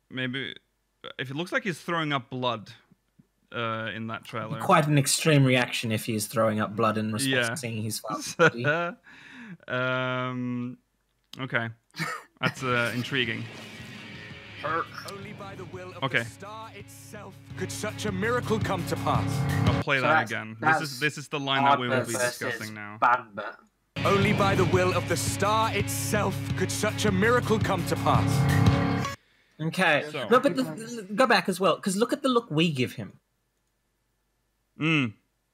Maybe... if it looks like he's throwing up blood in that trailer. Quite an extreme reaction if he's throwing up blood in response to seeing his father. Okay. That's intriguing. Only by the will of the star itself could such a miracle come to pass. I'll play that again. This is the line that we will be discussing now. Only by the will of the star itself could such a miracle come to pass. Okay. No, but go back as well, because look at the look we give him.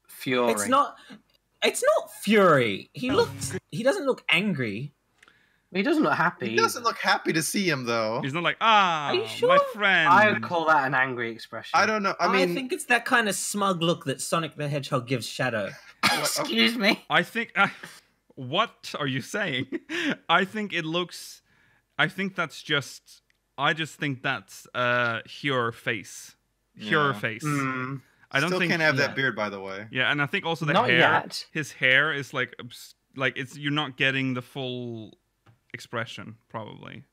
Fury. It's not fury. He doesn't look angry. He doesn't look happy. He doesn't look happy to see him, though. He's not like, Are you sure? my friend. I would call that an angry expression. I don't know. I think it's that kind of smug look that Sonic the Hedgehog gives Shadow. Excuse me? I think... what are you saying? I think it looks... I just think that's Hyor face. Hyor face. I don't think... can't have that beard, by the way. Yeah, and I think also the Not hair... yet. His hair is like it's you're not getting the full... expression, probably.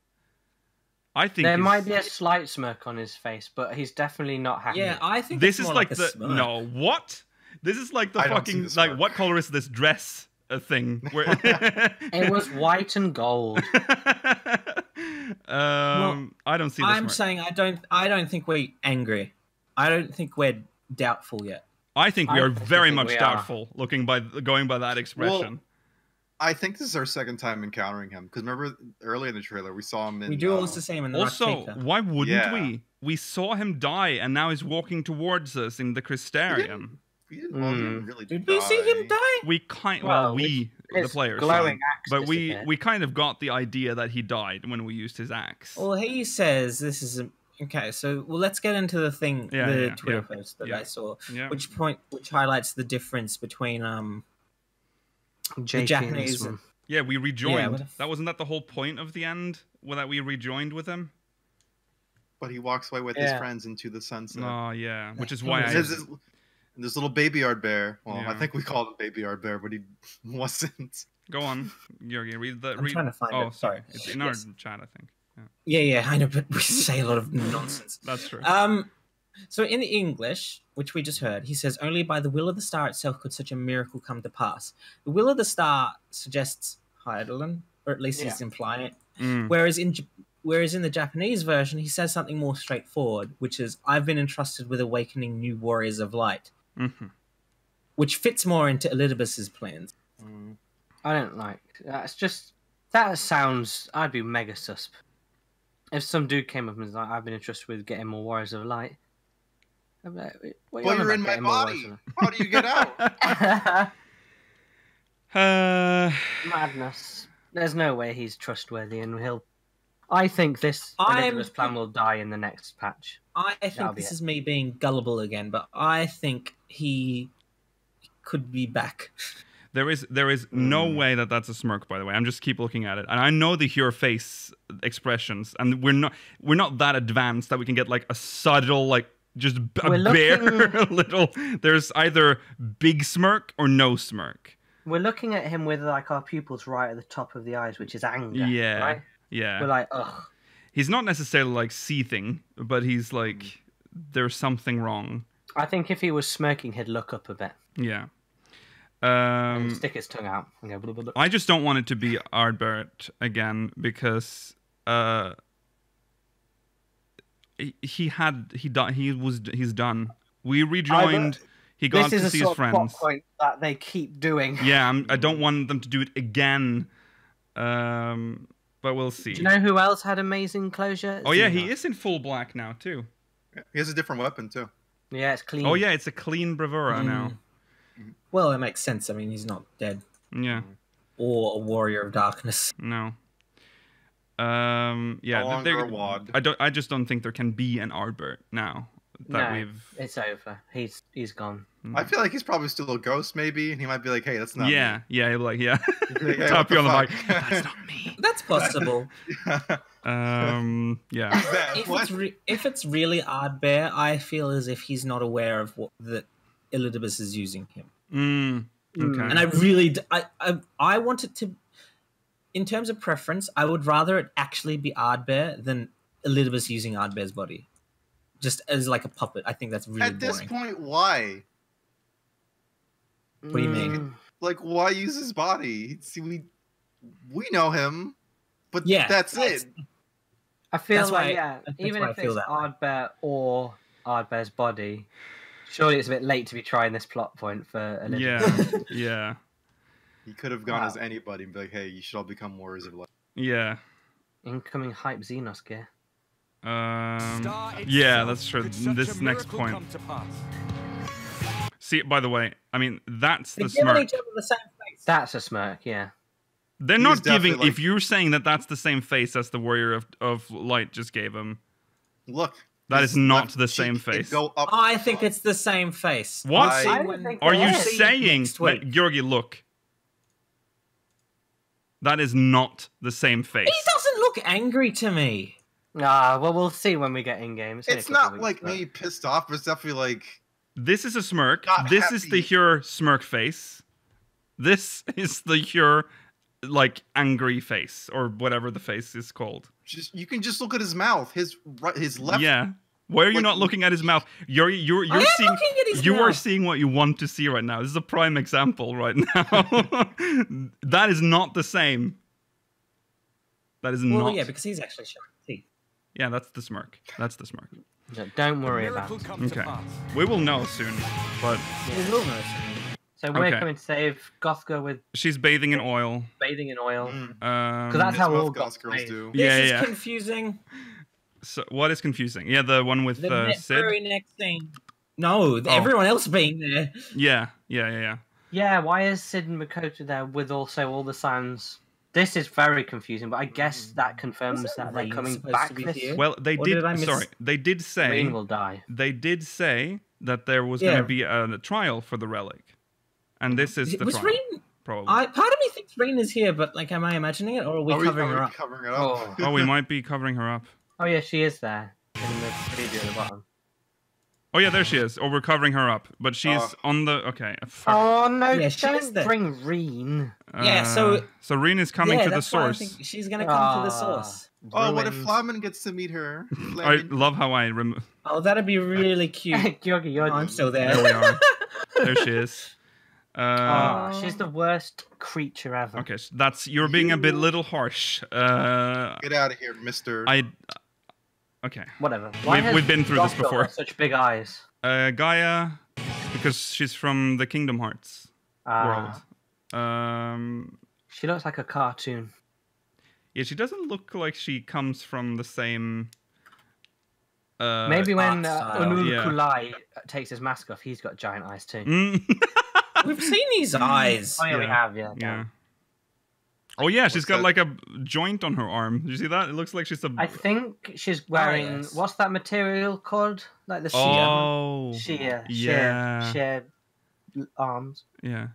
I think there might be a slight smirk on his face, but he's definitely not happy. Yeah, I think this it's is more like the smirk. no what? This is like the fucking like what color is this dress thing? Where it was white and gold. I don't see. I'm saying I don't think we're angry. I don't think we're doubtful yet. I think we are very much doubtful, going by that expression. Well, I think this is our second time encountering him, because remember earlier in the trailer we saw him in... We do also see him in the Also, why wouldn't we? We saw him die, and now he's walking towards us in the Crystarium. We didn't really Did we see him die? We the players, glowing axe but we kind of got the idea that he died when we used his axe. Well, he says this is a... Okay, so let's get into the thing, Twitter post that I saw, which highlights the difference between JP in Japanese this one. Yeah, we rejoined. what the That wasn't that the whole point of the end? That we rejoined with him? But he walks away with his friends into the sunset. Oh, yeah. Which is why This little baby yard bear. Well, Yeah. I think we called him baby yard bear, but he wasn't. Go on, Georgi. Read the. I'm trying to find oh, it. sorry. Sorry. It's in our chat, I think. Yeah, I know, but we say a lot of nonsense. That's true. So in the English, which we just heard, he says, "Only by the will of the star itself could such a miracle come to pass." The will of the star suggests Heidelin, or at least he's implying it. Whereas in the Japanese version, he says something more straightforward, which is, "I've been entrusted with awakening new warriors of light," which fits more into Elidibus's plans. I don't like that sounds. I'd be mega susp if some dude came up and was like, "I've been entrusted with getting more warriors of light." I'm like, what Well, you're in my body. How do you get out? Madness. There's no way he's trustworthy, and I think this Elidibus plan will die in the next patch. I think this is me being gullible again, but I think he could be back. There is no way that that's a smirk, by the way. I'm just keep looking at it, and I know the your face expressions, and we're not that advanced that we can get like a subtle like just a bare little. There's either big smirk or no smirk. We're looking at him with like our pupils right at the top of the eyes, which is anger. Yeah, right? Yeah. We're like, ugh. He's not necessarily like seething, but he's like, there's something wrong. I think if he was smirking, he'd look up a bit. Yeah. And stick his tongue out and go blah, blah, blah. I just don't want it to be Ardbert again because he's done. We rejoined. He got to see his friends. This is a plot point that they keep doing. Yeah, I don't want them to do it again. But we'll see. Do you know who else had amazing closure? Oh yeah, he is in full black now too. He has a different weapon too. Yeah, it's clean. Oh yeah, it's a clean bravura now. Well, it makes sense. I mean, he's not dead. Yeah. Or a warrior of darkness. No. Yeah. I just don't think there can be an Ardbert now. It's over. He's gone. I feel like he's probably still a ghost, maybe, and he might be like, "Hey, that's not." Yeah, me. Yeah. He'll be like, yeah. Hey, Tap you on the mic. That's not me. That's possible. Yeah. If it's really Ardbert, I feel as if he's not aware of that Elidibus is using him. Okay. And I really, I want it to, in terms of preference, I would rather it actually be Ardbert than Elidibus using Ardbert's body, just as like a puppet. I think that's really At boring. this point, why? What do you mean? Like, why use his body? See, we know him, but that's it. I feel like, even if it's Ardbert or Ardbert's body, surely it's a bit late to be trying this plot point for Elidibus. Yeah. He could have gone as anybody and be like, "Hey, you should all become warriors of light." Yeah. Incoming hype Xenos gear. Yeah, that's true. This next point. See, by the way, I mean, that's the smirk. That's a smirk, yeah. They're not giving... If you're saying that that's the same face as the Warrior of Light just gave him... Look. That is not the same face. I think it's the same face. What? Are you saying... Georgi, look. That is not the same face. He doesn't look angry to me. Well, we'll see when we get in-game. It's not like me pissed off, but it's definitely like... This is a smirk. This is the Hure smirk face. This is the Hure, like, angry face, or whatever the face is called. You can just look at his mouth. His left... Yeah. Why are you not looking at his mouth? You're seeing... You are seeing what you want to see right now. This is a prime example right now. That is not the same. That is not... Well, yeah, because he's actually showing teeth. Yeah, that's the smirk. That's the smirk. Don't worry about it. Okay. We will know soon, but... We will know soon. So we're coming to save Gothka with... She's bathing in oil. Bathing in oil. Because that's how all Goth girls do. This is confusing. So, what is confusing? Yeah, the one with Sid? Very next scene. No, everyone else being there. Yeah. Yeah, why is Sid and Makoto there with also all the sounds... This is very confusing, but I guess that confirms that they're coming back this year. Well, they did. Sorry, they did say. Rain will die. They did say that there was going to be a trial for the relic, and this is the trial. probably. Part of me thinks Reen is here, but like, am I imagining it, or are we covering her up? Covering it up? Oh, we might be covering her up. Oh yeah, she is there in the preview at the bottom. Oh yeah, there she is. Or we're covering her up, but she's on the. Okay. Fuck. Oh no! Yeah, she is don't there. bring Reen. Yeah, so Reen is coming to the that's why I source. think she's gonna come to the source. Oh, what if Ruined. Flamin gets to meet her? I love how I remove. Oh, that'd be really cute. Yogi, Oh, I'm still there. There we are. There she is. She's the worst creature ever. Okay, so you're being a bit little harsh. Get out of here, Mister. Okay. Whatever. We've been through this before. Such big eyes. Gaia, because she's from the Kingdom Hearts world. She looks like a cartoon. Yeah, she doesn't look like she comes from the same. Maybe when Unul Yeah. Kulai takes his mask off, he's got giant eyes too. We've seen these eyes. Oh yeah, we have. Yeah. Yeah. Oh yeah, she's got like a joint on her arm. Did you see that? It looks like she's a. I think she's wearing yes. what's that material called? Like the sheer. Oh. Sheer arms. Yeah.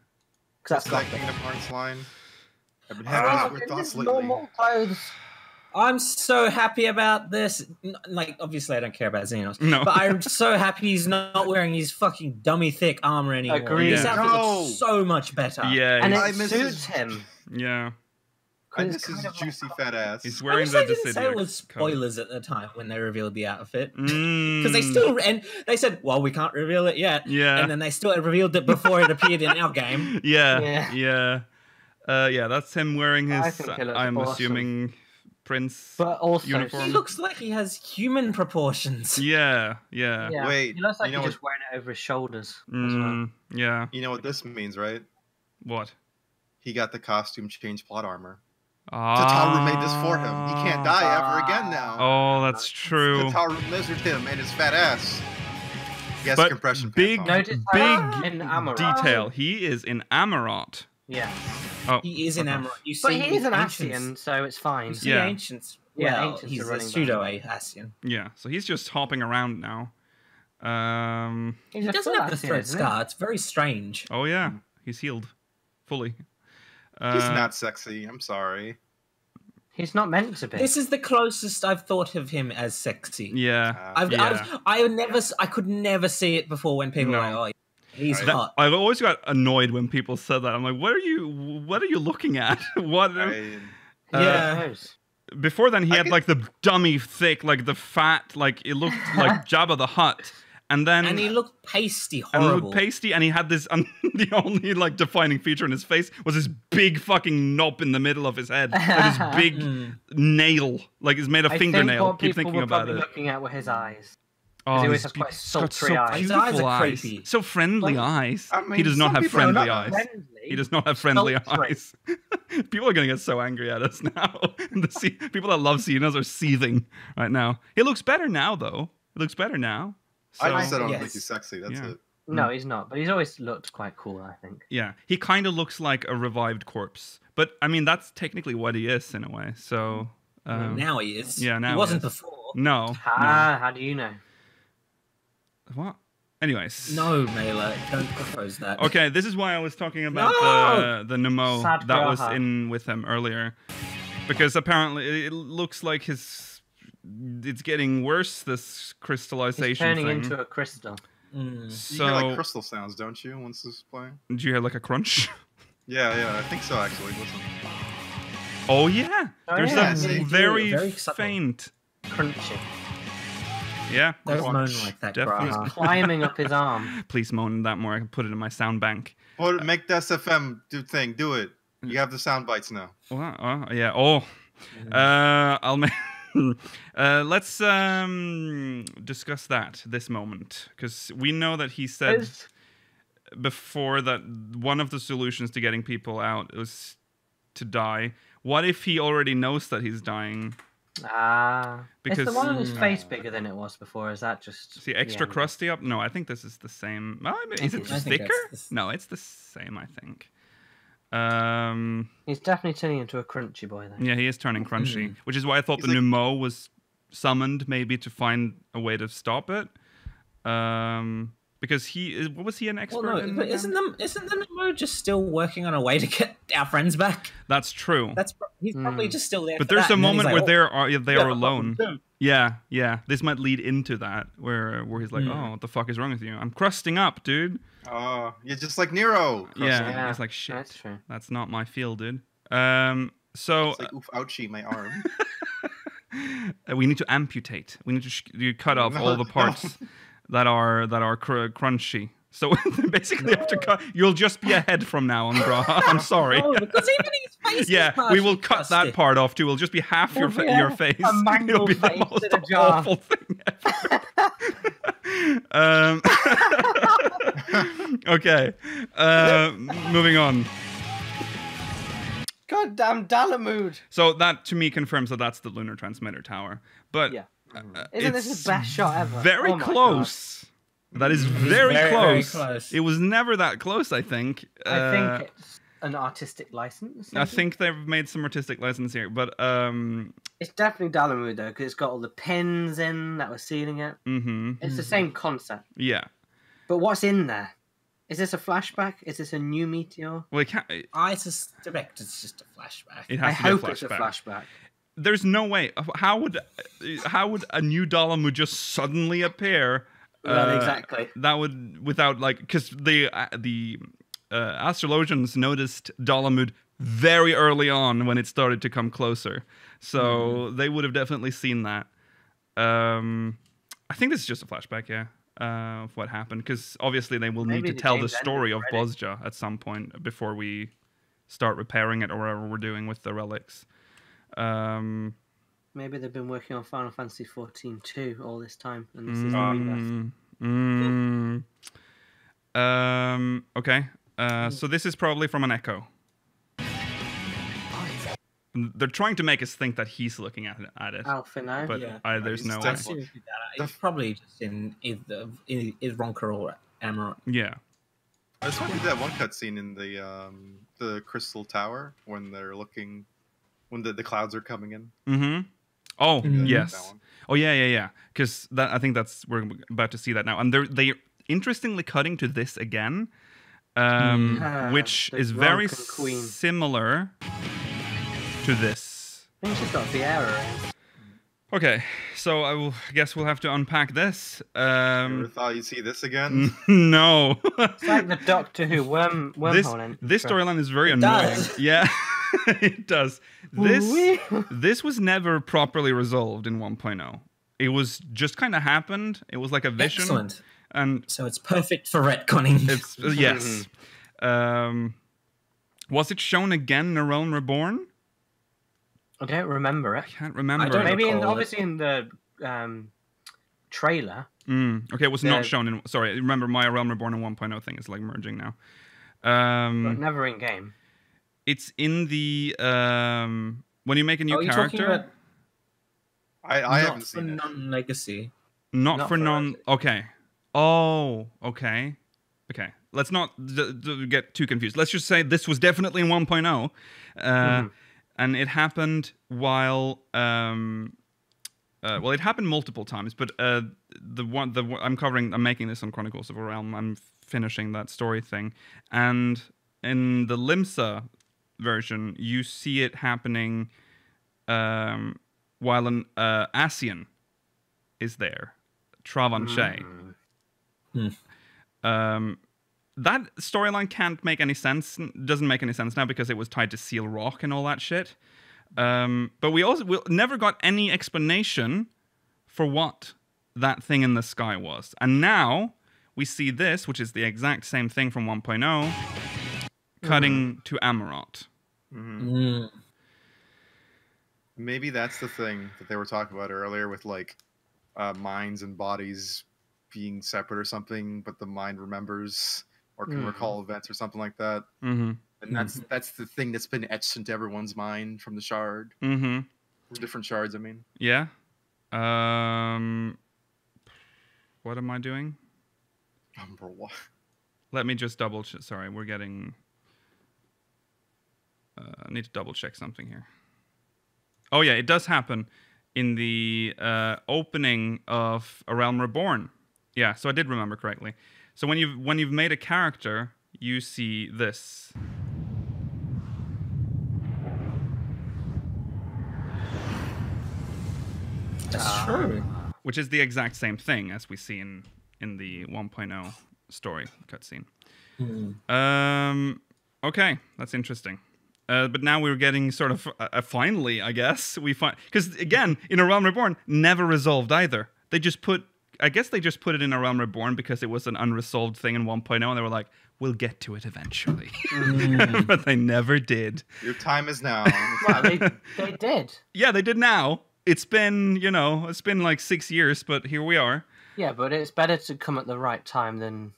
Because That's that Kingdom Hearts line. I've been having weird thoughts lately. normal clothes. I'm so happy about this. Like, obviously, I don't care about Xenos. No. But I'm so happy he's not wearing his fucking dummy thick armor anymore. Agreed. His outfit looks so much better. Yeah. And I it miss suits his- him. Yeah. I miss his juicy fat ass. He's I wearing wish the they didn't say it Dissidia was coat. spoilers at the time when they revealed the outfit. Because Mm. they still... And they said, well, we can't reveal it yet. Yeah. And then they still revealed it before it appeared in our game. Yeah. Yeah, that's him wearing I his. think he looks I'm awesome. assuming Prince. But also, uniform. He looks like he has human proportions. Yeah. yeah, Wait, he looks like you know he's just wearing it over his shoulders as well. Mm, yeah. You know what this means, right? What? He got the costume change plot armor. Ah. Tataru made this for him. He can't die ever again now. Oh, that's true. Tataru lizard him and his fat ass. He has But compression big, pants on. Notice big in Amarok. detail. He is in Amarot. Yeah, Oh, He is in fuck off. Amarok. You but see he is an Ancients- Asian, so it's fine. You see Yeah. Ancients. Yeah, Well, Ancients he's are a running pseudo-Asian. Yeah, so he's just hopping around now. He's He a doesn't full have the Asian, threat isn't he? scar. It's very strange. Oh yeah, he's healed fully. He's not sexy. I'm sorry. He's not meant to be. This is the closest I've thought of him as sexy. Yeah. I could never see it before when people No. were like, "Oh, he's Right. hot." I've always got annoyed when people said that. I'm like, what are you looking at? What? Yeah. knows? Before then, he I had could- like the dummy thick, like the fat, like it looked like Jabba the Hutt, and then And he looked pasty, and horrible. he looked pasty, and he had this. The only like defining feature in his face was this big fucking knob in the middle of his head, like this big nail, like it's made of I think fingernail. what Keep people thinking were about probably it. looking at were his eyes. Oh, he always he's has quite he's got sultry eyes. His beautiful eyes are creepy. So friendly eyes. I mean, he does not some have people are friendly not eyes. Friendly. He does not have friendly Sultry. eyes. People are going to get so angry at us now. People that love Xenos are seething right now. He looks better now, though. He looks better now. So, I just said I don't Yes. think he's sexy. That's Yeah. it. No, he's not. But he's always looked quite cool, I think. yeah, he kind of looks like a revived corpse. But, I mean, that's technically what he is in a way. So, Now he is. yeah, now he he wasn't is. before. no. How do you know? What? Anyways. No, Mela, don't propose that. Okay, this is why I was talking about No! the Nemo Sad that was Praha. in with him earlier, because apparently it looks like it's getting worse. This He's crystallization turning thing. into a crystal. You So hear like crystal sounds, don't you? Once this is playing. do you hear like a crunch? Yeah, I think so. Actually, listen. Oh yeah, Oh, there's yeah, a they do, very, very subtle. faint. Crunchy. Yeah, Don't moan crunch. like that, Definitely. Graha. Climbing up his arm. Please moan that more. I can put it in my sound bank. Well, make the SFM thing. Do it. You have the sound bites now. What? Oh yeah. Oh, I'll make. Let's discuss that this moment, because we know that he said before that one of the solutions to getting people out was to die. What if he already knows that he's dying? Is the Because- one on his face bigger than it was before? Is that just Is he extra the crusty up? No, I think this is the same. Is it I think thicker? that's No, it's the same, I think. He's definitely turning into a crunchy boy then. Yeah, he is turning crunchy, which is why I thought He's the like- Numo was summoned maybe to find a way to stop it. because what was he an expert Well, no, in? but isn't the Nemo just still working on a way to get our friends back? That's true. He's probably just still there. But for there's that, a and then he's moment like, where they are alone. too. Yeah. This might lead into that where he's like, "Oh, what the fuck is wrong with you? I'm crusting up, dude." Oh, you're just like Nero. Yeah. He's like, "Shit, That's true. that's not my field, dude." So It's like, oof, ouchie, my arm. we need to amputate. We need to cut off all the parts that are crunchy. So basically, have to cut. You'll just be a head from now on, bro. I'm sorry. Oh, because even his face. Yeah, is we will partially cut that crusted. part off too. It'll just be half your Yeah, face. a mangled It'll be the face most in a jar. awful thing ever. Okay, moving on. Goddamn Dalamud. So that to me confirms that that's the lunar transmitter tower. But Yeah. Isn't this the best shot ever? Very Oh my close. That is very, very close. close. It was never that close, I think. I think it's an artistic license. I think they've made some artistic license here, but It's definitely Dalamud though, because it's got all the pins in that were sealing it. It's the same concept. yeah. But what's in there? Is this a flashback? Is this a new meteor? Well, it can't. I suspect it's just a flashback. It I has to be hope a it's a flashback. flashback. There's no way. How would a new Dalamud just suddenly appear? Well, exactly. That would without because the astrologians noticed Dalamud very early on when it started to come closer, so they would have definitely seen that. I think this is just a flashback, yeah, of what happened, because obviously they will Maybe need to the tell the game's story ended of already. Bozja at some point before we start repairing it or whatever we're doing with the relics. Maybe they've been working on Final Fantasy 14 too all this time, and this is the rebirth. Okay. So this is probably from an echo. They're trying to make us think that he's looking at it, Alpha now. but Yeah. there's no. That's It's probably just in either Ronker or Amarant. Yeah. I just want to do that one cutscene in the Crystal Tower when they're looking, when the clouds are coming in. Mm-hmm. Oh That yes. one. Oh yeah. Because I think we're about to see that now, and they interestingly cutting to this again, which the is very drunken queen. similar to this. I think she's got Viera in. Okay, so I guess we'll have to unpack this. Ever thought you'd see this again? No. It's like the Doctor Who wormhole. This storyline is very annoying. does. Yeah, it does. This was never properly resolved in 1.0. It was just kind of happened. It was like a vision. Excellent. And So it's perfect for retconning. it's yes. Was it shown again in A Realm Reborn? I don't remember it. I can't remember. I don't Maybe recall it. obviously in the trailer. Okay, it was not shown in. Sorry, remember my A Realm Reborn and 1.0 thing is like merging now. But never in game. It's in the when you make a new Are you talking character. about I haven't not for seen it. non-legacy? Not for for non. Okay. Oh, okay. Okay. Let's not get too confused. Let's just say this was definitely in 1.0. And it happened while. Well, it happened multiple times, but I'm making this on Chronicles of a Realm. I'm finishing that story thing. And in the Limsa version, you see it happening while an Ascian is there. Travanche. That storyline can't make any sense. Doesn't make any sense now because it was tied to Seal Rock and all that shit. But we never got any explanation for what that thing in the sky was. And now we see this, which is the exact same thing from 1.0, cutting to Amarant. Maybe that's the thing that they were talking about earlier with like minds and bodies being separate or something, but the mind remembers or can recall events or something like that. And that's the thing that's been etched into everyone's mind from the shard. From different shards, I mean. Yeah. What am I doing? Number one. Let me just double check. Sorry, we're getting. I need to double check something here. Oh yeah, it does happen in the opening of A Realm Reborn. Yeah, so I did remember correctly. So when you've made a character, you see this. That's true. Which is the exact same thing as we see in the 1.0 story cutscene. Okay, that's interesting. But now we're getting sort of finally, I guess we find, because again, in A Realm Reborn, never resolved either. They just put it in A Realm Reborn because it was an unresolved thing in 1.0, and they were like, we'll get to it eventually. But they never did. Your time is now. Well, they did. Yeah, they did now. It's been, like 6 years, but here we are. Yeah, but it's better to come at the right time than...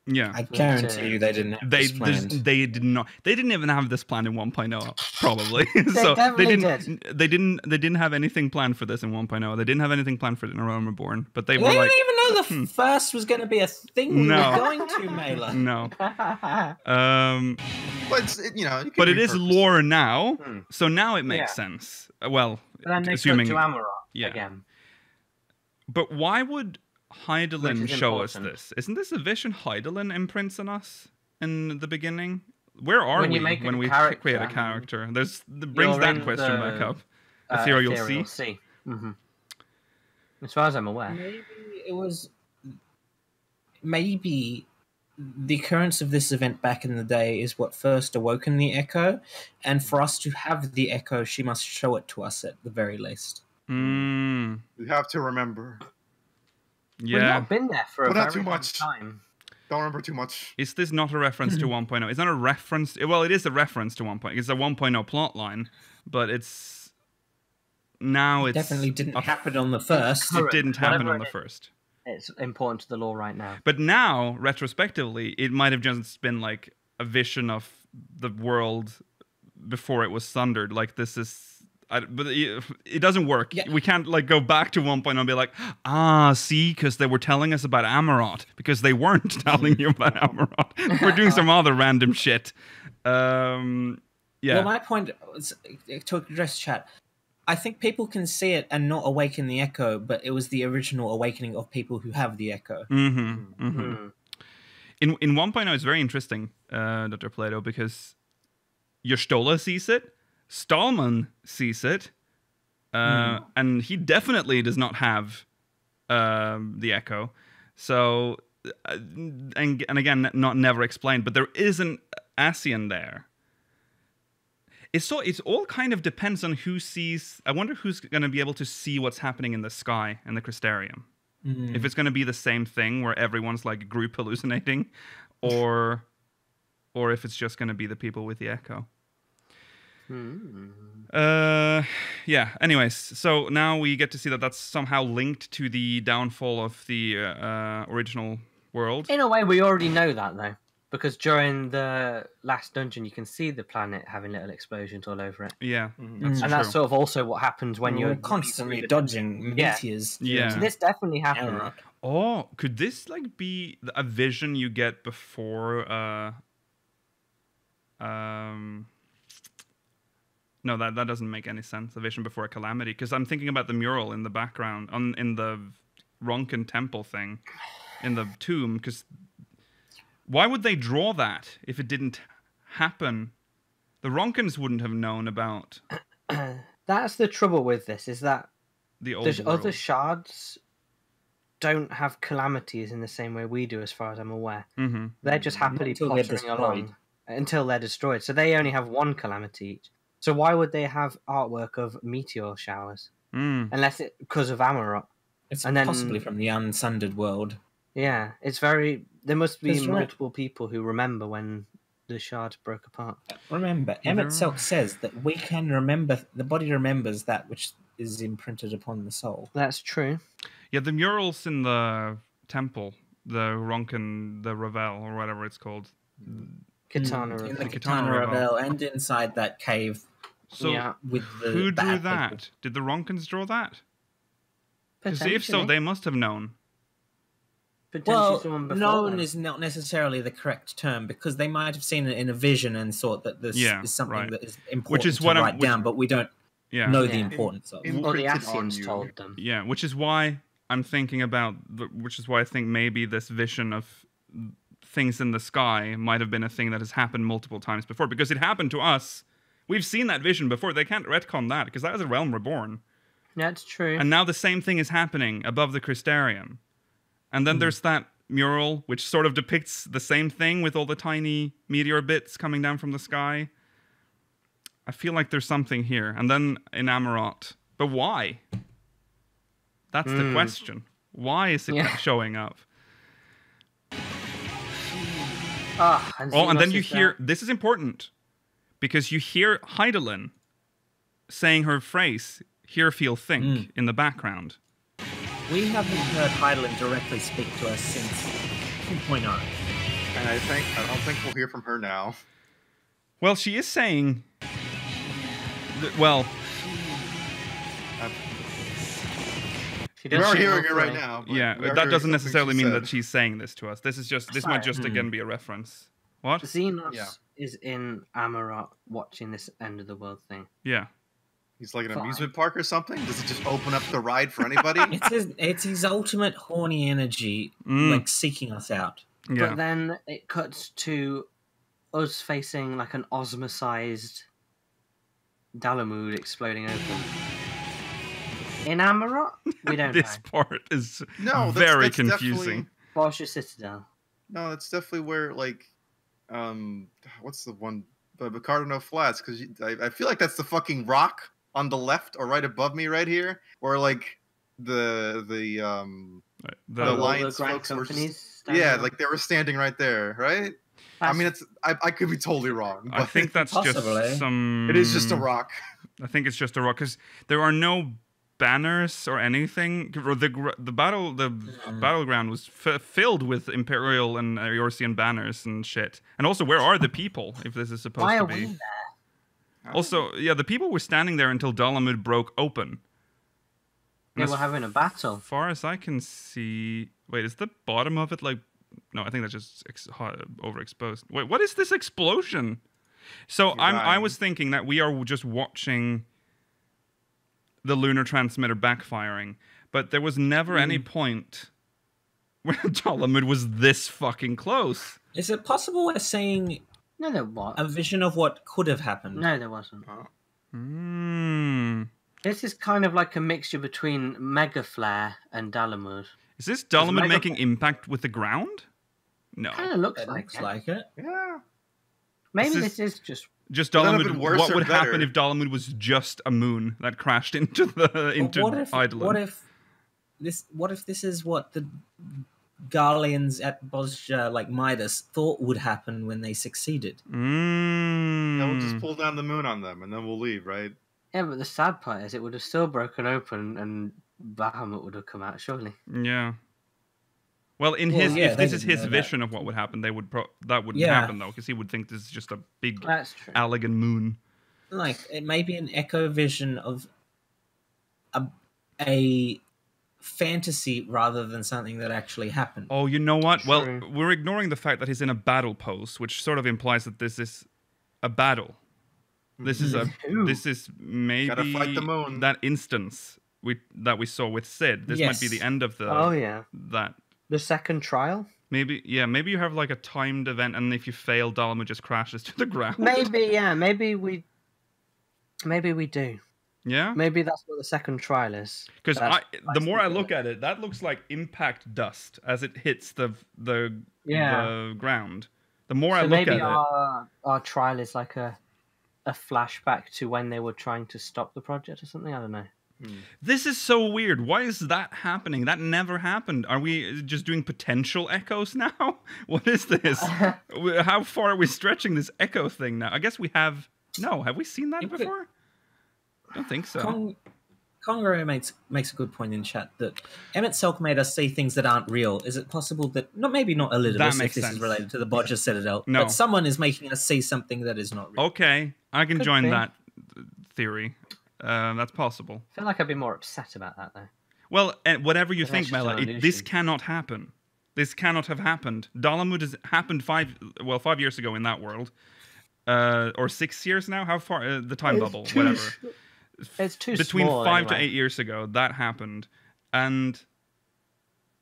Yeah. I guarantee you they didn't have this planned. They did not. They didn't even have this planned in 1.0, probably. They didn't have anything planned for this in 1.0. They didn't have anything planned for it in A Realm Reborn, but they were like... They didn't even know the first was going to be a thing we were going to, Mela. No. But but it is lore now, so now it makes sense. Well, but then they assuming to Amarok again. But why would Hydaelyn show us this? Isn't this a vision Hydaelyn imprints on us in the beginning? Where are we when we create a character? That brings that question back up. Ethereal Sea. As far as I'm aware. Maybe the occurrence of this event back in the day is what first awoken the Echo, and for us to have the Echo, she must show it to us at the very least. We have to remember. Yeah. We've not been there for a very too long much time. Don't remember too much. Is this not a reference to 1.0? It's not a reference. Well, it is a reference to 1.0. It's a 1.0 plot line, but it's definitely didn't happen on the first. It didn't happen on the first. It's important to the lore right now. But now, retrospectively, it might have just been like a vision of the world before it was sundered. Like this is. But it doesn't work. Yeah. We can't go back to 1.0 and be like, see, because they were telling us about Amarot, because they weren't telling you about Amarot. We're doing some other random shit. Yeah. Well, my point was, to address chat, I think people can see it and not awaken the Echo, but it was the original awakening of people who have the Echo. In 1.0, it's very interesting, Dr. Plato, because Y'shtola sees it, Stallman sees it, and he definitely does not have the Echo. So, and again, not never explained, but there is an Ascian there. It all kind of depends on who sees. I wonder who's going to be able to see what's happening in the sky in the Crystarium. If it's going to be the same thing where everyone's like group hallucinating, or if it's just going to be the people with the Echo. Yeah. Anyways, so now we get to see that that's somehow linked to the downfall of the original world. In a way, we already know that though, because during the last dungeon, you can see the planet having little explosions all over it. Yeah, that's sort of also what happens when you're constantly dodging meteors. Yeah. So this definitely happened. Oh, could this be a vision you get before? No, that doesn't make any sense. A vision before a calamity, because I'm thinking about the mural in the background in the Ronkin temple thing, in the tomb. Because why would they draw that if it didn't happen? The Ronkins wouldn't have known about. That's the trouble with this, is that the other shards don't have calamities in the same way we do, as far as I'm aware. They're just happily pottering along until they're destroyed. So they only have one calamity each. So why would they have artwork of meteor showers? Unless it's because of Amarok. It's possibly from the unsundered world. Yeah, it's very... There must be multiple people who remember when the shards broke apart. Remember, Emmett Selk says that we can remember... The body remembers that which is imprinted upon the soul. That's true. Yeah, the murals in the temple, the Ronkin, the Ravel, or whatever it's called. Katana in the Katana Ravel, and inside that cave. So, with who drew that? People. Did the Ronkins draw that? Because if so, they must have known. Well, known is not necessarily the correct term, because they might have seen it in a vision and thought that this is something that is important to write down, but we don't know the importance of it. Or the Ascians told them. Yeah, which is why I'm thinking about, which is why I think maybe this vision of things in the sky might have been a thing that has happened multiple times before, because it happened to us. We've seen that vision before. They can't retcon that, because that was a realm reborn. That's true. And now the same thing is happening above the Crystarium. And then there's that mural, which sort of depicts the same thing with all the tiny meteor bits coming down from the sky. I feel like there's something here. And then in Amarot. But why? That's the question. Why is it showing up? And then you hear... This is important. Because you hear Heidelin saying her phrase, hear, feel, think, in the background. We haven't heard Heidelin directly speak to us since 2.0. And I don't think we'll hear from her now. Well, she is saying... Well... We are hearing it right now. Yeah, that doesn't necessarily mean that she's saying this to us. This might just again be a reference. What? Xenos is in Amarot watching this end of the world thing. Yeah. He's like an amusement park or something? Does it just open up the ride for anybody? It's his ultimate horny energy, like seeking us out. Yeah. But then it cuts to us facing like an Ozma-sized Dalamud exploding open. In Amarot, we don't This know. part is very confusing. Borsha Citadel. No, that's definitely where, like, what's the one? Bacardino Flats, because I feel like that's the fucking rock on the left or right above me right here, where, like, the Alliance folks were like they were standing right there, right? I mean, I could be totally wrong. But I think that's just some... It is just a rock. I think it's just a rock, because there are no banners or anything. The battleground was filled with Imperial and Eorzean banners and shit. And also, where are the people, if this is supposed to be? Why are we there? Also, yeah, the people were standing there until Dalamud broke open. They were having a battle. As far as I can see... Wait, is the bottom of it like... No, I think that's just overexposed. Wait, what is this explosion? So I was thinking that we are just watching the lunar transmitter backfiring, but there was never any point where Dalamud was this fucking close. Is it possible we're seeing a vision of what could have happened? No, there wasn't. This is kind of like a mixture between Mega Flare and Dalamud. Is this Dalamud making impact with the ground? No. Kind of looks like it. Yeah. Maybe this is just Dalamud. What would happen if Dalamud was just a moon that crashed into Eidolon? What if this is what the Garleans at Bosja, like Midas, thought would happen when they succeeded? Yeah, we'll just pull down the moon on them and then we'll leave, right? Yeah, but the sad part is it would have still broken open and Bahamut would have come out, surely. Yeah. Well, if this is his vision of what would happen, that wouldn't happen, though, because he would think this is just a big Allegan moon. Like, it may be an echo vision of a fantasy rather than something that actually happened. Oh, you know what? True. Well, we're ignoring the fact that he's in a battle pose, which sort of implies that this is a battle. This is maybe gotta fight the moon. That instance that we saw with Sid. This might be the end of the... Oh, yeah. That... The second trial? Maybe you have like a timed event, and if you fail, Dalamud just crashes to the ground. Maybe we do. Yeah? Maybe that's what the second trial is. Because the more I look at it, that looks like impact dust as it hits the ground. The more I look at it... maybe our trial is like a flashback to when they were trying to stop the project or something? I don't know. This is so weird. Why is that happening? That never happened. Are we just doing potential echoes now? What is this? How far are we stretching this echo thing now? I guess we have... No, have we seen that before? I don't think so. Congo makes a good point in chat that Emmett Selk made us see things that aren't real. Is it possible that... maybe not Elidibus if this is related to the Bodger Citadel, but someone is making us see something that is not real. Okay, I can join that theory. That's possible. I feel like I'd be more upset about that, though. Well, whatever you think, Mela, this cannot happen. This cannot have happened. Dalamud has happened 5 years ago in that world. Or 6 years now? How far? The time bubble, whatever. It's too Between small, 5 to 8 years ago, that happened. And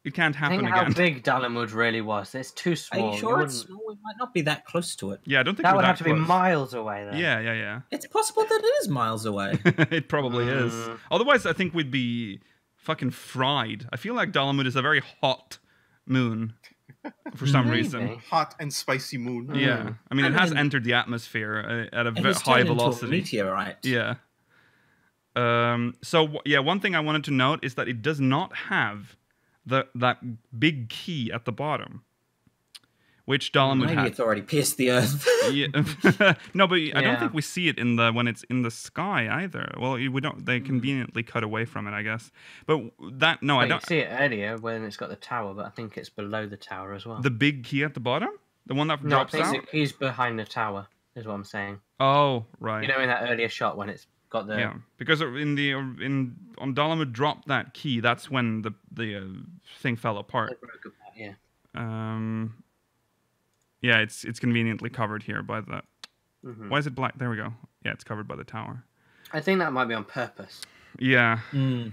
It can't happen Think again. how big Dalamud really was. It's too Are small. you sure it's small? We might not be that close to it. Yeah, I don't think That we're would that have to be close. miles away, then. Yeah. It's possible that it is miles away. It probably is. Otherwise, I think we'd be fucking fried. I feel like Dalamud is a very hot moon for some reason. Hot and spicy moon. Yeah, I mean, it has entered the atmosphere at a And very he's high turned into a velocity. meteorite. Yeah. One thing I wanted to note is that it does not have that big key at the bottom, which Dalamud Maybe had. it's already pierced the earth. Yeah. No, but I don't think we see it when it's in the sky either. Well, we don't. They conveniently cut away from it, I guess. But I don't. You see it earlier when it's got the tower, but I think it's below the tower as well. The big key at the bottom, the one that No, drops I think out. the key's behind the tower. Is what I'm saying. Oh, right. You know, in that earlier shot when it's got the because on Dalamud dropped that key. That's when the thing fell apart. Yeah. Yeah, it's conveniently covered here by the. Mm-hmm. Why is it black? There we go. Yeah, it's covered by the tower. I think that might be on purpose. Yeah. Mm.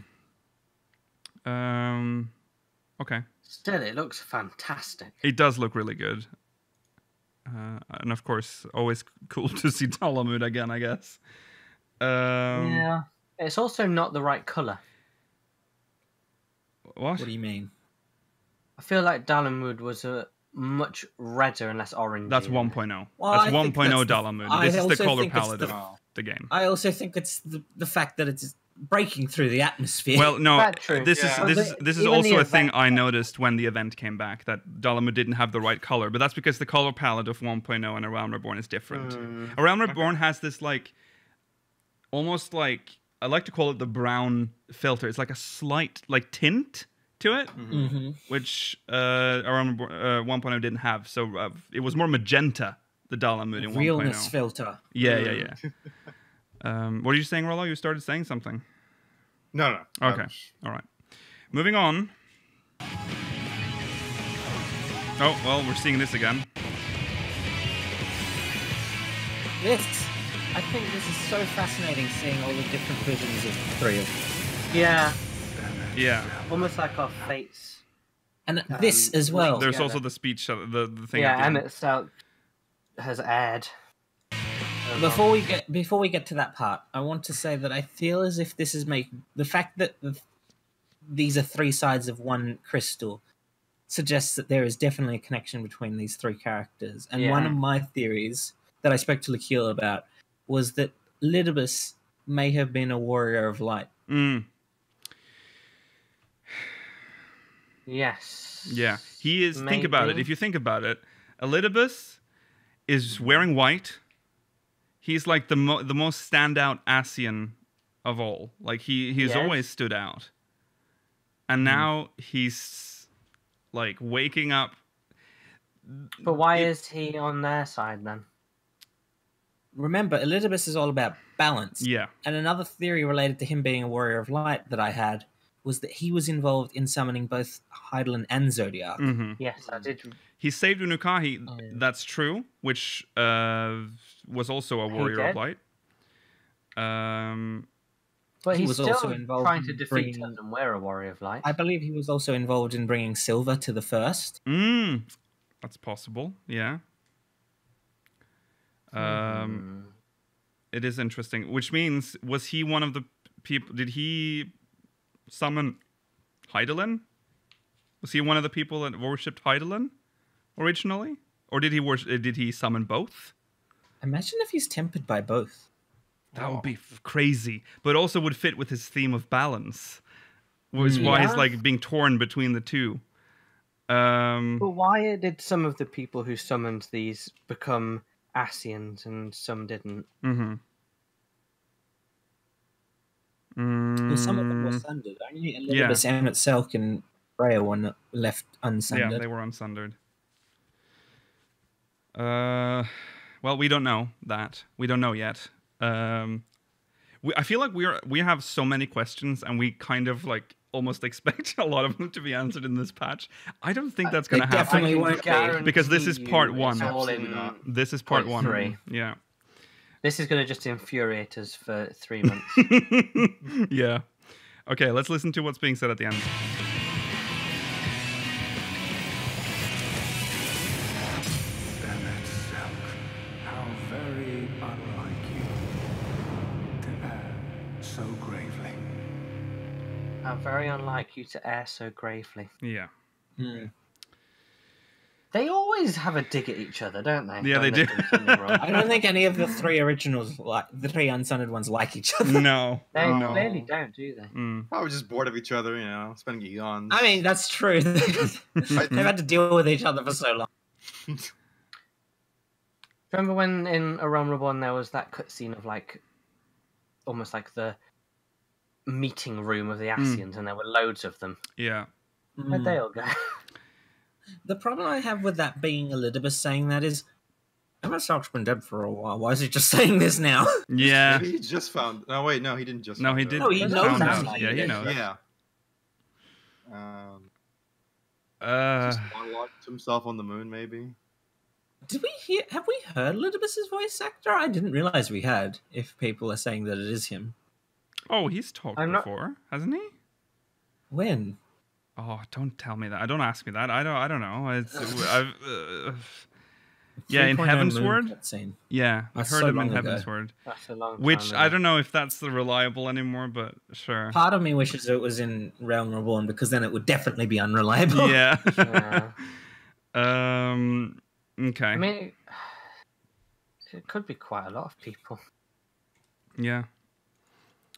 Okay. Still, it looks fantastic. It does look really good. And of course, always cool to see Dalamud again, I guess. Yeah. It's also not the right colour. What? What do you mean? I feel like Dalamud was a much redder and less orange. That's 1.0. Well, that's I think 1.0 that's Dalamud. This is the color palette of the game. I also think it's the fact that it's breaking through the atmosphere. Well, no, That's true. this Yeah. is Even also the a thing event- I noticed when the event came back, that Dalamud didn't have the right color, but that's because the color palette of 1.0 and Around Reborn is different. Around Reborn has this almost like, I like to call it the brown filter. It's like a slight tint to it, which Around 1.0 didn't have. So it was more magenta, the Dalamud in 1.0. Realness filter. Yeah. What are you saying, Rollo? You started saying something. No. Okay. All right. Moving on. Oh, well, we're seeing this again. I think this is so fascinating, seeing all the different visions of the three of them. Yeah. Yeah. Almost like our fates. And this as well. There's together. also the speech, the thing. Yeah, at the and end. itself has aired. Before we get to that part, I want to say that I feel as if this is the fact that these are three sides of one crystal suggests that there is definitely a connection between these three characters. And one of my theories that I spoke to Lakil about was that Lidibus may have been a warrior of light. Yes. Yeah, he is. Think about it. Maybe. If you think about it, Elidibus is wearing white. He's like the most standout Asian of all. Like he's always stood out, and now he's like waking up. But why is he on their side then? Remember, Elidibus is all about balance. Yeah. And another theory related to him being a warrior of light that I had was that he was involved in summoning both Heidelin and Zodiac. Mm-hmm. Yes, I did. He saved Unukahi. That's true. Which was also a warrior of light. But He he's was still also involved trying in to defeat bringing- us and we're a warrior of light. I believe he was also involved in bringing Silver to the first. That's possible. Yeah. It is interesting. Which means, was he one of the people? Did he summon Heidelin? Was he one of the people that worshipped Heidelin originally, or did he summon both? Imagine if he's tempered by both. That would be crazy, but also would fit with his theme of balance. Was why he's like being torn between the two. But why did some of the people who summoned these become Asians and some didn't? Well, some of them were sundered. Only Elidibus, Emmet, Selk, and Freya were not left unsundered. Yeah, they were unsundered. Well, we don't know that. We don't know yet. I feel like we have so many questions, and we kind of like almost expect a lot of them to be answered in this patch. I don't think that's going to happen. Definitely won't be. Because this is part one. Absolutely This is part Point 1. 3. Yeah. This is going to just infuriate us for 3 months. Yeah. Okay, let's listen to what's being said at the end. Very unlike you to err so gravely. Yeah. They always have a dig at each other, don't they? Yeah, they do. I don't think any of the three originals, like the three unsundered ones, like each other. No. They no. clearly don't, do they? Probably just bored of each other, you know, spending eons. I mean, that's true. They've had to deal with each other for so long. Remember when in A Realm Reborn there was that cutscene of like, almost like the meeting room of the Ascians, and there were loads of them. Yeah. Where'd they all go? The problem I have with that being Elidibus saying that is, Emma Stark's been dead for a while. Why is he just saying this now? Yeah. Maybe he just found. No, wait, no, he didn't just. No, find he out. did. No, he knows found that. out. Like, Yeah, he knows. Yeah. Uh, Just monologued to himself on the moon, maybe. Have we heard Elidibus's voice actor? I didn't realize we had. If people are saying that it is him, oh, he's talked before, hasn't he? when? Oh, don't tell me that. Don't ask me that. I don't know. Yeah, in 3.0 Heaven's moon Word. cutscene. Yeah, I That's heard so him in long Heaven's ago. Word. That's a long time Which ago. I don't know if that's the reliable anymore, but sure. Part of me wishes it was in Realm Reborn because then it would definitely be unreliable. Yeah. Yeah. Okay. I mean, it could be quite a lot of people. Yeah.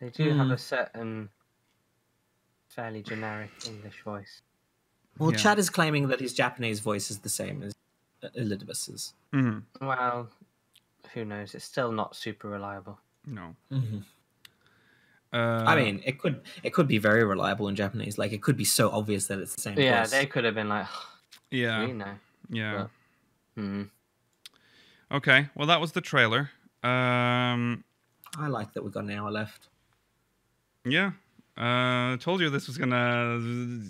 They do have a certain fairly generic English voice. Well, Yeah. Chad is claiming that his Japanese voice is the same as Elidibus's. Mm-hmm. Well, who knows? It's still not super reliable. No. I mean, it could be very reliable in Japanese. Like, it could be so obvious that it's the same Yeah, voice. they could have been like, Yeah. we know. Yeah. But, Okay. Well, that was the trailer. I like that we've got an hour left. Yeah. Told you this was gonna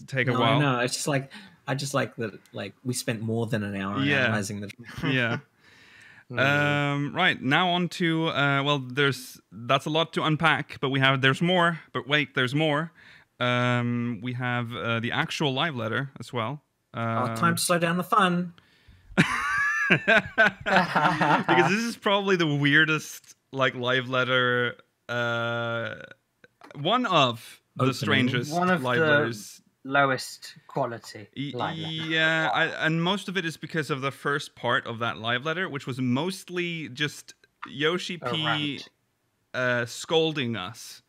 take a No, while. I know. It's just like I just like that. Like, we spent more than an hour Yeah. analyzing the. Yeah. Right now on to well, that's a lot to unpack, but there's more. But wait, there's more. We have the actual live letter as well. Time to slow down the fun. Because this is probably the weirdest like live letter. One of the Opening. strangest One of live the letters. lowest quality live letter. Yeah, and most of it is because of the first part of that live letter, which was mostly just Yoshi-P scolding us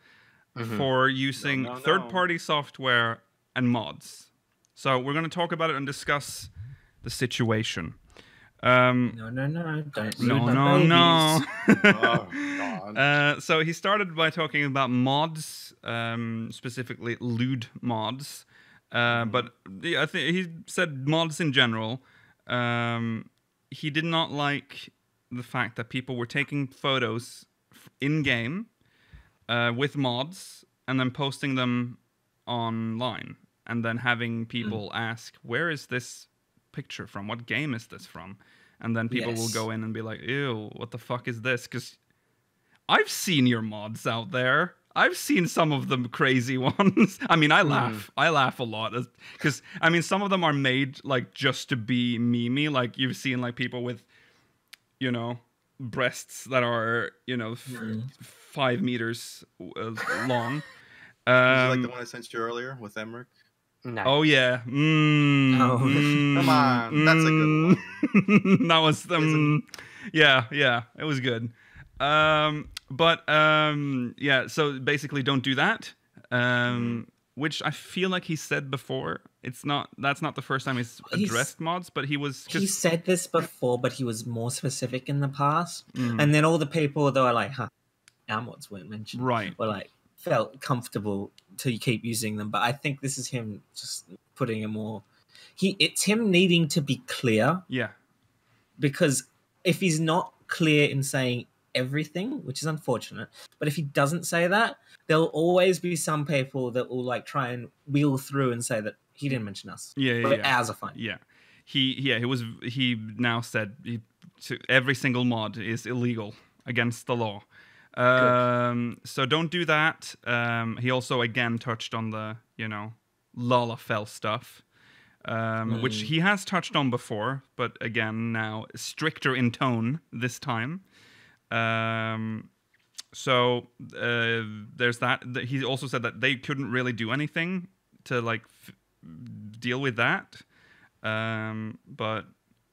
for using third-party software and mods. So we're going to talk about it and discuss the situation. No, don't. No. Oh, God. So he started by talking about mods, specifically lewd mods. But I think he said mods in general. He did not like the fact that people were taking photos in-game with mods and then posting them online. And then having people ask, where is this picture from? What game is this from? And then people will go in and be like, ew, what the fuck is this? Because I've seen your mods out there. I've seen some of them crazy ones. I mean, I laugh. I laugh a lot. Because, I mean, some of them are made, like, just to be memey. Like, you've seen, like, people with, you know, breasts that are, you know, 5 meters long. Is it like the one I sent you earlier with Emmerich? No. Oh yeah. Come on, that's a good one. That was yeah, it was good. Yeah, so basically don't do that. Which I feel like he said before. That's not the first time he's addressed mods, but he said this before, but he was more specific in the past. And then all the people that were like, our mods weren't mentioned. Right. Were like, felt comfortable to keep using them. But I think this is him just putting a more... It's him needing to be clear. Yeah. Because if he's not clear in saying everything, which is unfortunate, but if he doesn't say that, there'll always be some people that will like try and wheel through and say that he didn't mention us. But ours are fine. Yeah. He now said every single mod is illegal against the law. So don't do that. He also again touched on the, you know, Lalafell stuff, which he has touched on before, but again now stricter in tone this time. So there's that. He also said that they couldn't really do anything to like deal with that. But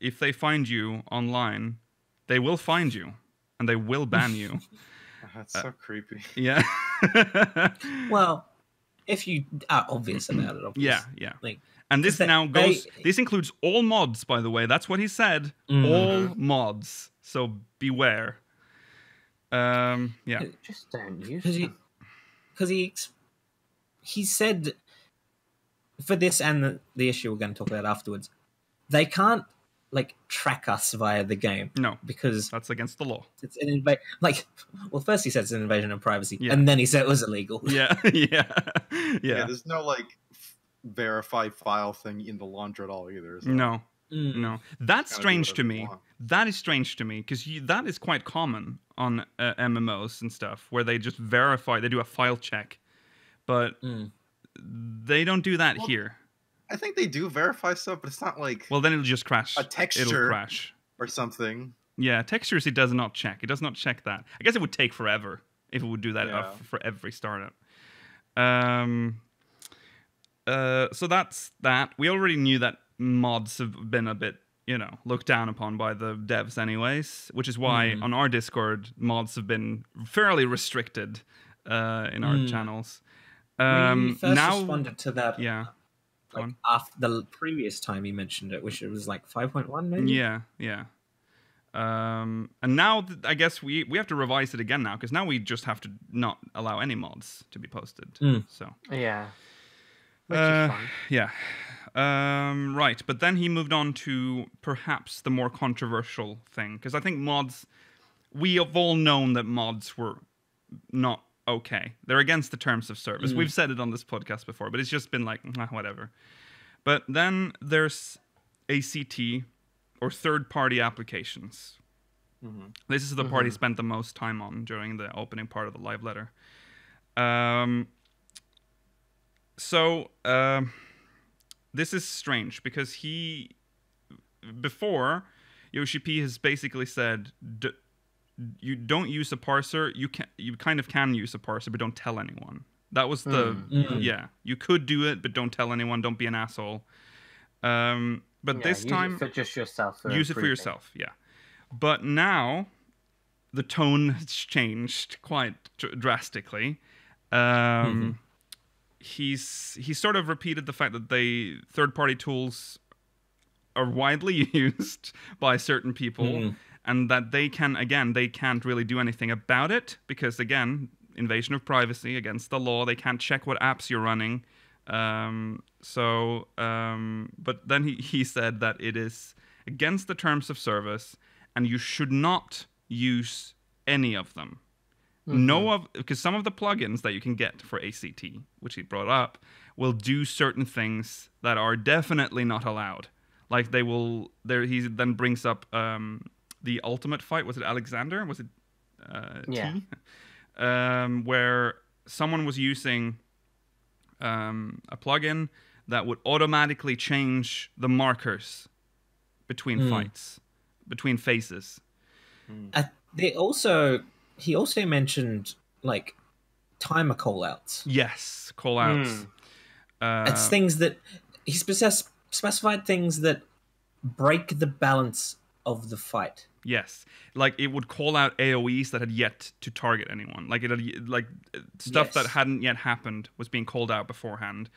if they find you online, they will find you and they will ban you. That's so creepy. Yeah. Well, if you are obvious about it, obviously. Yeah. Like, and this now goes. This includes all mods, by the way. That's what he said. All mods. So beware. Yeah. Just don't use them. Because he said for this and the issue we're going to talk about afterwards, they can't like track us via the game. No, because that's against the law. It's an well, first he said it's an invasion of privacy, and then he said it was illegal. Yeah. There's no like verify file thing in the launcher at all either. So. No. No, that's strange to me. That is strange to me because that is quite common on MMOs and stuff where they just verify, they do a file check, but they don't do that here. I think they do verify stuff, but it's not like. Well, then it'll just crash. A texture it'll crash or something. Yeah, textures it does not check. It does not check that. I guess it would take forever if it would do that for every startup. So that's that. We already knew that mods have been a bit, looked down upon by the devs anyways, which is why on our Discord, mods have been fairly restricted in our channels. We first responded to that after the previous time you mentioned it, which it was like 5.1 maybe? Yeah. And now I guess we have to revise it again now, because now we just have to not allow any mods to be posted. So yeah. Which is fun. Yeah. Right, but then he moved on to perhaps the more controversial thing, because I think mods, we have all known that mods were not okay. They're against the terms of service. We've said it on this podcast before, but it's just been like, whatever. But then there's ACT, or third-party applications. This is the part he spent the most time on during the opening part of the live letter. This is strange because before Yoshi-P has basically said, you don't use a parser. You kind of can use a parser, but don't tell anyone. That was the you could do it, but don't tell anyone. Don't be an asshole. But this time, use it for just yourself. Use it for yourself. Yeah. But now, the tone has changed quite drastically. He sort of repeated the fact that third-party tools are widely used by certain people, and that they can't really do anything about it because, again, invasion of privacy, against the law. They can't check what apps you're running. But then he said that it is against the terms of service, and you should not use any of them. Because some of the plugins that you can get for ACT, which he brought up, will do certain things that are definitely not allowed. Like they will. He then brings up the ultimate fight. Was it Alexander? Was it T? Where someone was using a plugin that would automatically change the markers between fights, between phases. He also mentioned like timer callouts. Yes, callouts. It's things that he specified things that break the balance of the fight. Yes, like it would call out AOEs that had yet to target anyone. Like stuff that hadn't yet happened was being called out beforehand.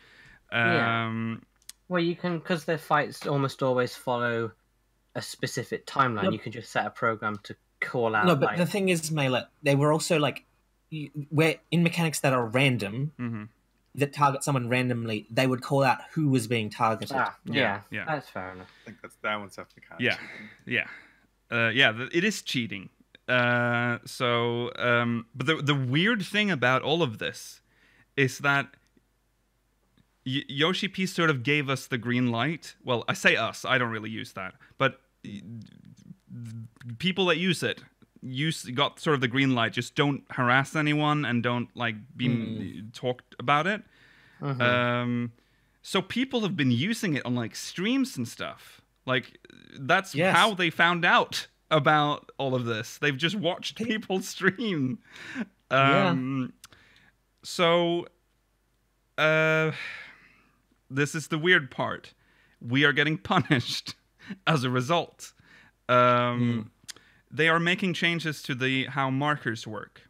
Well, you can, because their fights almost always follow a specific timeline. You can just set a program to call out. No, but the thing is, Melee, they were also like, where in mechanics that are random, that target someone randomly, they would call out who was being targeted. Yeah, that's fair enough. I think that one's definitely kind of cheating. It is cheating. But the weird thing about all of this is that Yoshi-P sort of gave us the green light. Well, I say us. I don't really use that. But people that use it got sort of the green light. Just don't harass anyone and don't be talked about it. So people have been using it on like streams and stuff. Like that's how they found out about all of this. They've just watched people stream. So, this is the weird part. We are getting punished as a result. They are making changes to how markers work.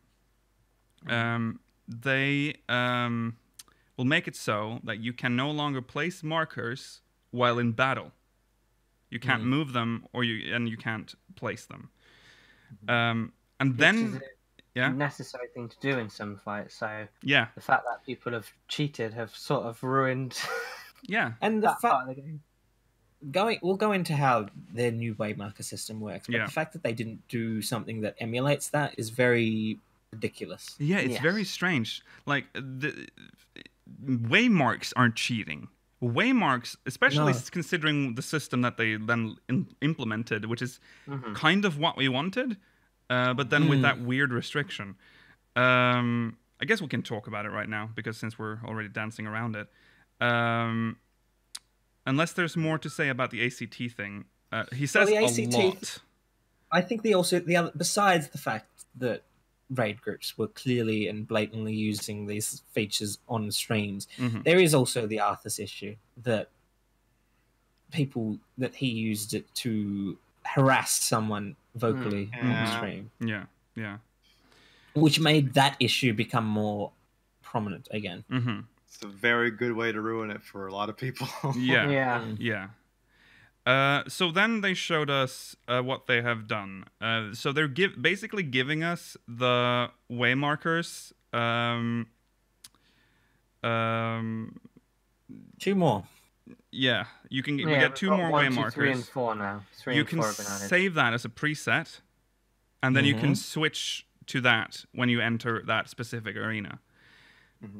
They will make it so that you can no longer place markers while in battle. You can't move them, and you can't place them. And then, necessary thing to do in some fights. So the fact that people have cheated have sort of ruined. And the part of the game. We'll go into how their new waymarker system works, but the fact that they didn't do something that emulates that is very ridiculous. Yeah, it's very strange. Like, the waymarks aren't cheating. Waymarks, especially considering the system that they then implemented, which is kind of what we wanted, but then with that weird restriction. I guess we can talk about it right now, because since we're already dancing around it. Unless there's more to say about the ACT thing. He says a lot. I think besides the fact that raid groups were clearly and blatantly using these features on streams, there is also the Arthas issue that he used it to harass someone vocally on the stream. Yeah. Which made that issue become more prominent again. It's a very good way to ruin it for a lot of people. Yeah. So then they showed us what they have done. So they're basically giving us the waymarkers. 2 more. Yeah, we get 2 more waymarkers. 3 and 4 now. 3 you and 4 can have been added. save that as a preset, and then you can switch to that when you enter that specific arena.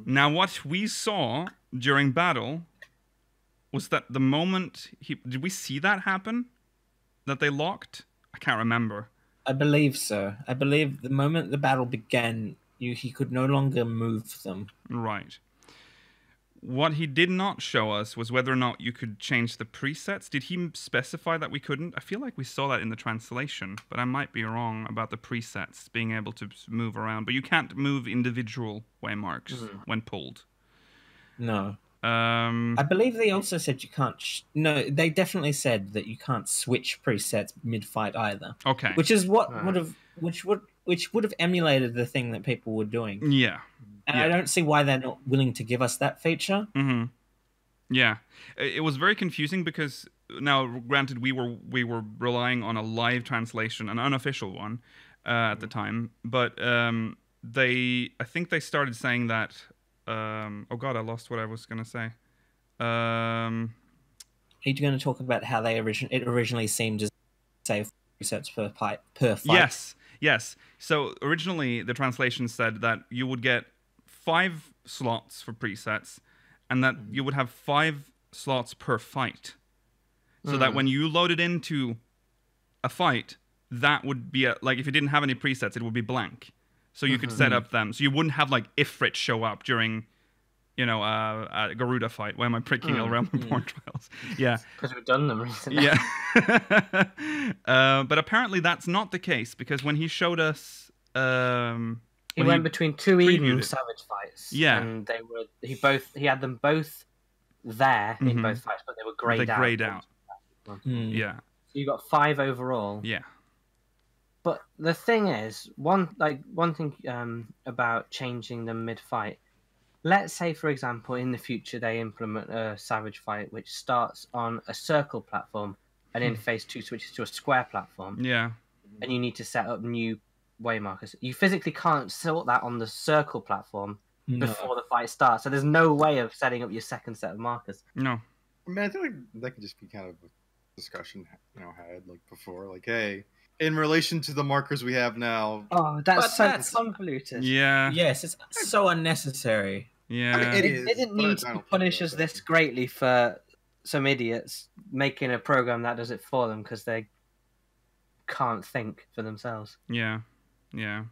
Now, what we saw during battle was that the moment did we see that happen? That they locked? I can't remember. I believe so. I believe the moment the battle began, he could no longer move them. Right. What he did not show us was whether or not you could change the presets. Did he specify that we couldn't? I feel like we saw that in the translation, but I might be wrong about the presets being able to move around. But you can't move individual waymarks when pulled. No. I believe they also said you can't. No, they definitely said that you can't switch presets mid-fight either. Okay. Which is what which would have emulated the thing that people were doing. Yeah. And I don't see why they're not willing to give us that feature. Yeah, it was very confusing because now, granted, we were relying on a live translation, an unofficial one, at the time. But I think they started saying that. Oh God, I lost what I was gonna say. Are you going to talk about how it originally seemed to say presets per fight? Yes. So originally, the translation said that you would get 5 slots for presets, and that you would have 5 slots per fight. So that when you loaded into a fight, that would be like if you didn't have any presets, it would be blank. So you could set up them. So you wouldn't have like Ifrit show up during, a Garuda fight. Why am I pricking all around my porn trials? Yeah. Because we've done them recently. Yeah. But apparently that's not the case, because when he showed us... he went between 2 Eden Savage fights. Yeah. And he had them both there in both fights, but they were grayed out. Grayed out. Yeah. So you got 5 overall. Yeah. But the thing is, one thing about changing them mid-fight. Let's say, for example, in the future they implement a Savage fight which starts on a circle platform and in phase 2 switches to a square platform. Yeah. And you need to set up new waymarkers. You physically can't sort that on the circle platform before the fight starts. So there's no way of setting up your second set of markers. No. I mean, I feel like that could just be kind of a discussion, had like before, like, hey, in relation to the markers we have now. Oh, that's convoluted. Yeah. Yes, it's so unnecessary. Yeah. I mean, it is. They didn't need to punish us this greatly for some idiots making a program that does it for them because they can't think for themselves. Yeah. You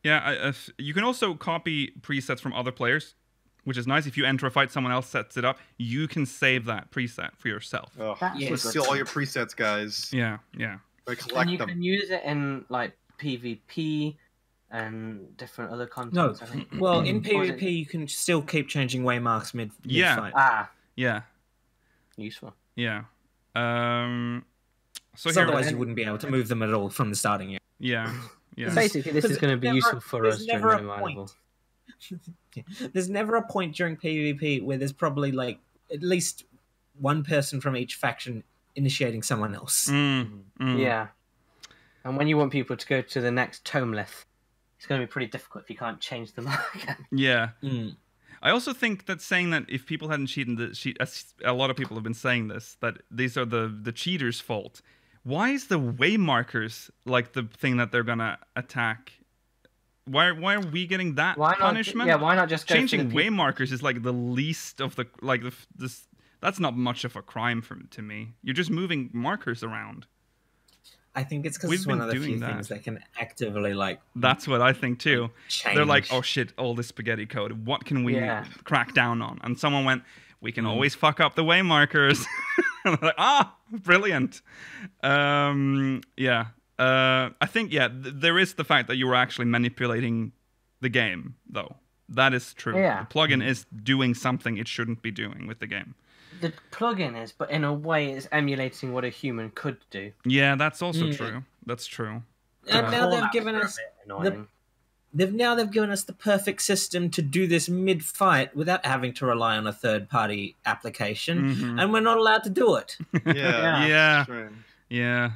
can also copy presets from other players. which is nice. If you enter a fight, someone else sets it up, you can save that preset for yourself. Oh, That's a let's good steal all thing. your presets, guys. Yeah, yeah. Like, And collect you them. can use it in like PvP and different other No, contents. I think. well, in Or is PvP you can still keep changing waymarks mid Yeah. fight. Yeah, Useful. yeah. So Because here, otherwise you wouldn't be able to move them at all from the starting area. yeah, yeah. Basically, this is going to be useful for us during never the a rival. There's never a point during PvP where there's probably like at least one person from each faction initiating someone else. Yeah. And when you want people to go to the next tomelith, it's going to be pretty difficult if you can't change them again. Yeah. Mm. I also think that saying that if people hadn't cheated, a lot of people have been saying this, that these are the cheaters' fault. Why is the way markers like the thing that they're gonna attack? Why are we getting that punishment? Yeah, why not just go changing for the way markers is like the least of the this. That's not much of a crime to me. You're just moving markers around. I think it's because We've it's one been of the doing few that. things that can actively like That's what I think too. change. They're like, oh shit, all this spaghetti code. What can we crack down on? And someone went, we can always fuck up the way markers. And I'm like, brilliant. Yeah. I think, there is the fact that you were actually manipulating the game, though. That is true. Yeah. The plugin is doing something it shouldn't be doing with the game. The plugin is, but in a way, it's emulating what a human could do. Yeah, that's also true. That's true. And now they've Formats given are a us bit annoying. they've given us the perfect system to do this mid fight without having to rely on a third party application, and we're not allowed to do it. Yeah. Yeah. Strange. Yeah.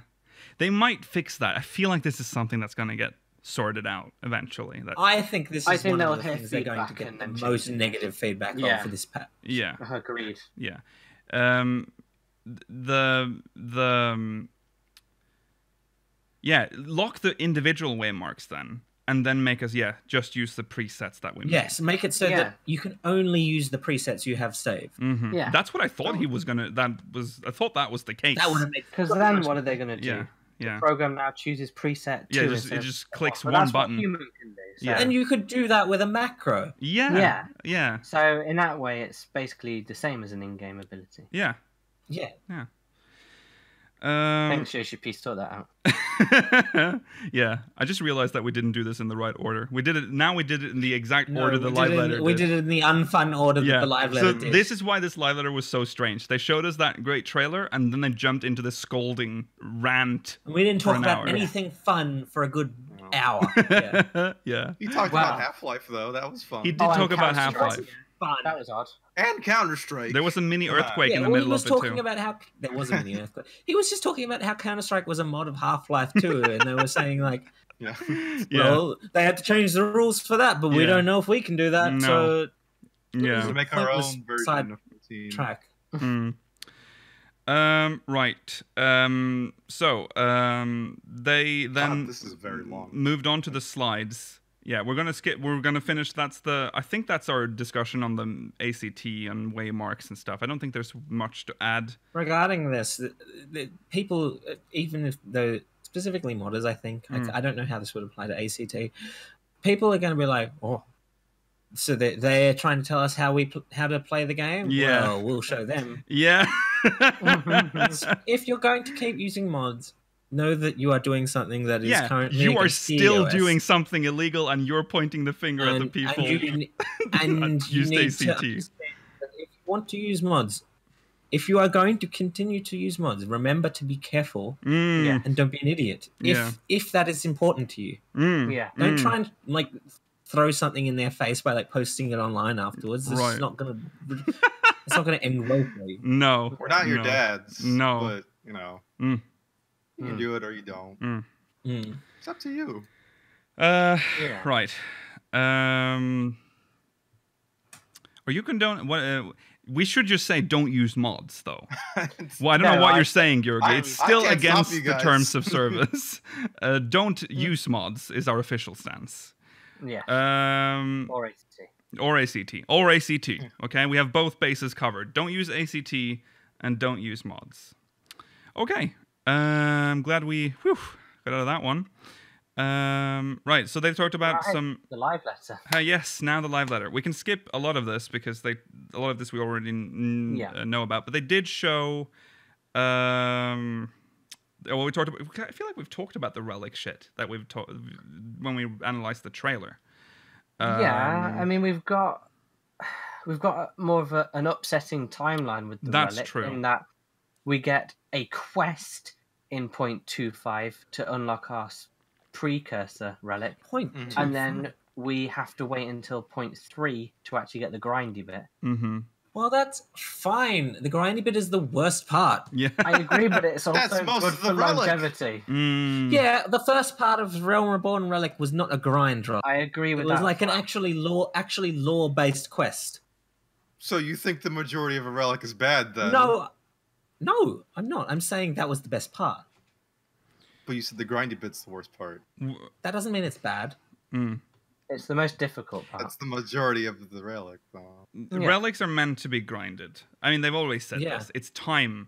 They might fix that. I feel like this is something that's going to get sorted out eventually. I think this I is think one they'll of the hear things they're going to feedback get and the then most change it. negative feedback on Yeah. for this patch. Yeah. Agreed. Yeah. Lock the individual waymarks then, and then make us just use the presets that we made. Yes, make it so Yeah. that you can only use the presets you have saved. Yeah. That's what I thought he was gonna. I thought that was the case. That would have made Because then what are they going to do? Yeah. Yeah. The program now chooses preset Yeah, 2 it instead of just clicks but one that's button. What human can do. So. Yeah. And you could do that with a macro. Yeah. Yeah. Yeah. So in that way, it's basically the same as an in-game ability. Yeah. Yeah. Yeah. Thanks, Yoshi-P, sort that out. Yeah, I just realized that we didn't do this in the right order. We did it in the exact order the live letter We did. did it in the unfun order that the live letter So did. this is why this live letter was so strange. They showed us that great trailer, and then they jumped into the scolding rant. We didn't for talk an about hour. anything fun for a good hour. Yeah. Yeah. He talked Wow. about Half-Life, though. That was fun. He did Oh, talk and about Counter-Strike. Half-Life. Fun. That was odd. And Counter-Strike. There was a mini Come on. earthquake in the well, middle he was of it talking too. about how there was a mini earthquake. He was just talking about how Counter-Strike was a mod of Half-Life 2, and they were saying like, Yeah. Yeah. well, they had to change the rules for that, but we Yeah. don't know if we can do that. No. So Yeah. To make our Pointless own version side of the team. track. Right. They then God, this is very long. moved on to the slides. Yeah, we're gonna skip. We're gonna finish. I think that's our discussion on the ACT and waymarks and stuff. I don't think there's much to add. Regarding this, the people, even if though specifically modders, I think I don't know how this would apply to ACT. People are going to be like, oh, so they're trying to tell us how to play the game. Yeah. Well, we'll show them. Yeah. If you're going to keep using mods, know that you are doing something that is currently you are against still TOS. doing something illegal, and you're pointing the finger at the people. And you Used need to ACT. understand that if you want to use mods, if you are going to continue to use mods, remember to be careful Yeah. and don't be an idiot. Yeah. If that is important to you, Yeah. don't try and like throw something in their face by like posting it online afterwards. It's Right. not gonna. It's not gonna end well for you. No. We're not your No. dads. No. But, you know, Mm. you can do it or you don't. Mm. It's up to you. Right. Or you condone what? We should just say don't use mods, though. Well, I don't know No, what I- you're saying, Georgi. It's I still can't stop against you the guys. terms of service. Don't use mods is our official stance. Yeah. Or ACT. Or ACT. Okay, we have both bases covered. Don't use ACT and don't use mods. Okay. I'm glad we got out of that one. Right, so they talked about the live letter. Yes, now the live letter. We can skip a lot of this because a lot of this we already know about. But they did show. Well, we talked about. I feel like we've talked about the relic shit that we've talked when we analyzed the trailer. I mean, we've got more of an upsetting timeline with the relic. That's true. In that we get a quest in 0.25 to unlock our precursor relic, and then we have to wait until 0.3 to actually get the grindy bit. Mm-hmm. Well, that's fine. The grindy bit is the worst part. Yeah, I agree, but it's also good for longevity. Yeah, the first part of Realm Reborn Relic was not a grind run. I agree with that. It was like an actually lore-based quest. So you think the majority of a relic is bad then? No, I'm not. I'm saying that was the best part. But you said the grindy bit's the worst part. That doesn't mean it's bad. It's the most difficult part. That's the majority of the relic. Relics are meant to be grinded. I mean, they've always said this. It's time.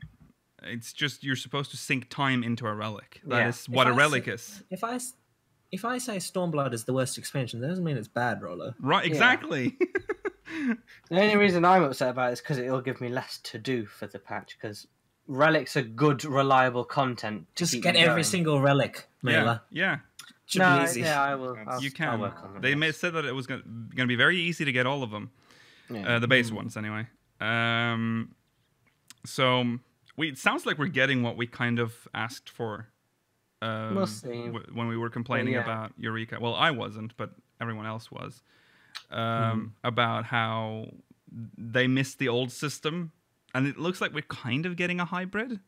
It's just you're supposed to sink time into a relic. That is what a relic is. If I say Stormblood is the worst expansion, that doesn't mean it's bad, Rollo. Right, exactly. Yeah. The only reason I'm upset about it is because it'll give me less to do for the patch, because relics are good, reliable content. Just get every single relic, Mela. Yeah. Should be easy. Yeah, I will. You can. I'll work on them. They said that it was going to be very easy to get all of them. Yeah. The base ones, anyway. So it sounds like we're getting what we kind of asked for. We'll see. When we were complaining about Eureka. Well, I wasn't, but everyone else was. About how they missed the old system. And it looks like we're kind of getting a hybrid.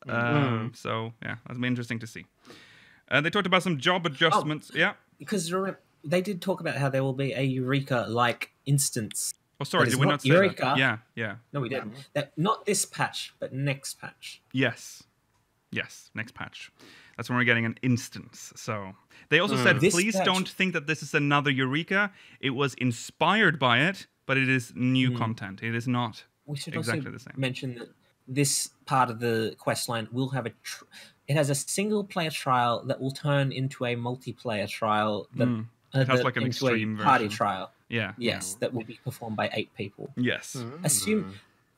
So, yeah, that'll be interesting to see. They talked about some job adjustments. Because they did talk about how there will be a Eureka-like instance. Oh, sorry, did we not say Eureka. that? Yeah. No, we didn't. Not this patch, but next patch. Yes, next patch. That's when we're getting an instance. So they also said, please don't think that this is another Eureka. It was inspired by it, but it is new content. It is not exactly the same. Mention that this part of the quest line will have it has a single player trial that will turn into a multiplayer trial that has like an extreme party version. trial. Yeah. Yes, that will be performed by 8 people. Yes.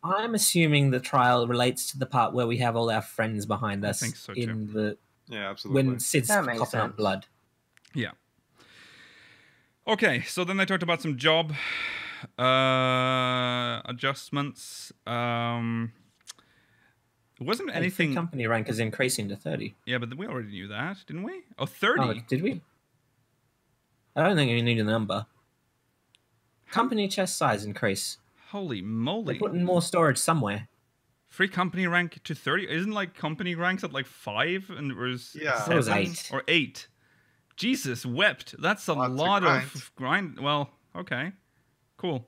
I'm assuming the trial relates to the part where we have all our friends behind us. I think so in too. Absolutely. When Sid's coughing up blood. Yeah. Okay, so then they talked about some job adjustments. It wasn't anything. Company rank is increasing to 30. Yeah, but we already knew that, didn't we? Oh, 30. Oh, did we? I don't think we need a number. Company chest size increase. Holy moly. They're putting more storage somewhere. Free company rank to 30? Isn't like company ranks at like 5 and it was 7 it was 8. Or 8. Jesus wept. That's a lot of grind. Well, okay. Cool.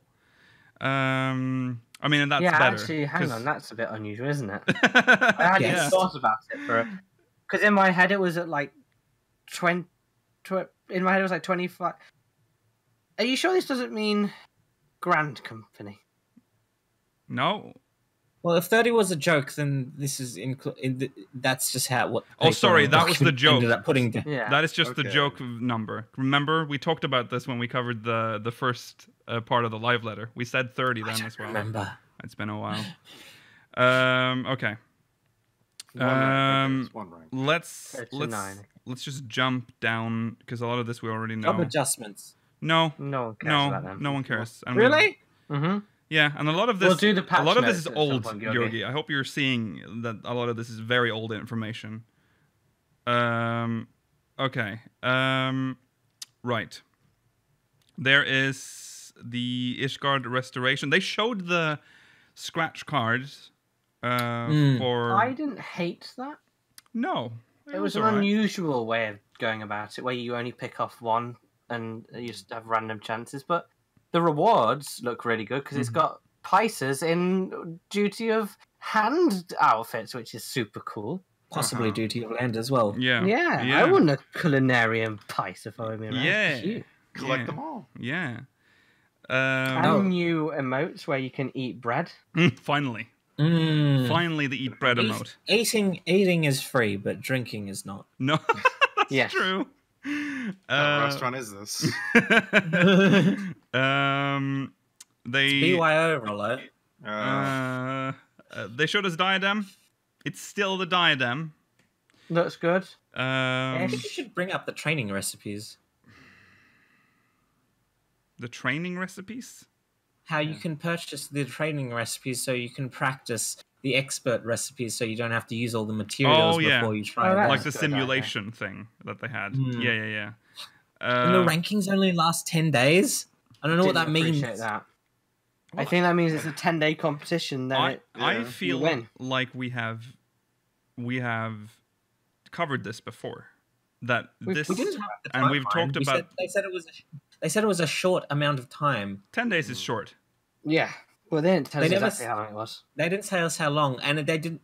I mean, and that's better. Actually, hang on, that's a bit unusual, isn't it? I hadn't thought about it because in my head it was at like 20. In my head it was like 25. Are you sure this doesn't mean Grand Company? No. Well, if 30 was a joke, then this is that's just how Oh, sorry, that was the joke. Ended up putting That is just the joke number. Remember, we talked about this when we covered the first part of the live letter. We said 30 then as well. Remember. It's been a while. Okay. Let's just jump down because a lot of this we already know. Job adjustments. No one cares about them. No one cares. Really? Yeah, and a lot of this. We'll do the patch a lot of this notes is at old, some point, Georgi. I hope you're seeing that a lot of this is very old information. Okay. Right. There is the Ishgard restoration. They showed the scratch cards for. I didn't hate that. No, it was an unusual way of going about it, where you only pick off one and you just have random chances. But the rewards look really good because it's got Pisces in Duty of Hand outfits, which is super cool. Possibly Duty of Land as well. Yeah. I want a culinarian Pice if I were me around. Yeah. Collect them all. Yeah. And new emotes where you can eat bread. Finally. Finally, the eat bread emote. Eating is free, but drinking is not. No, that's true. What restaurant is this? They BYO, Rollo. they showed us diadem. It's still the diadem. Looks good. I think you should bring up the training recipes. The training recipes? How you can purchase the training recipes so you can practice the expert recipes so you don't have to use all the materials before you try them. Like the simulation thing that they had. Yeah. And the rankings only last 10 days? I don't know what that means. That. I think that means it's a 10-day competition. Then I feel like we have covered this before. That we didn't have the and we've talked about. They said it was a short amount of time. 10 days is short. Yeah. Well, they didn't tell us exactly how long it was. They didn't tell us how long, and they didn't.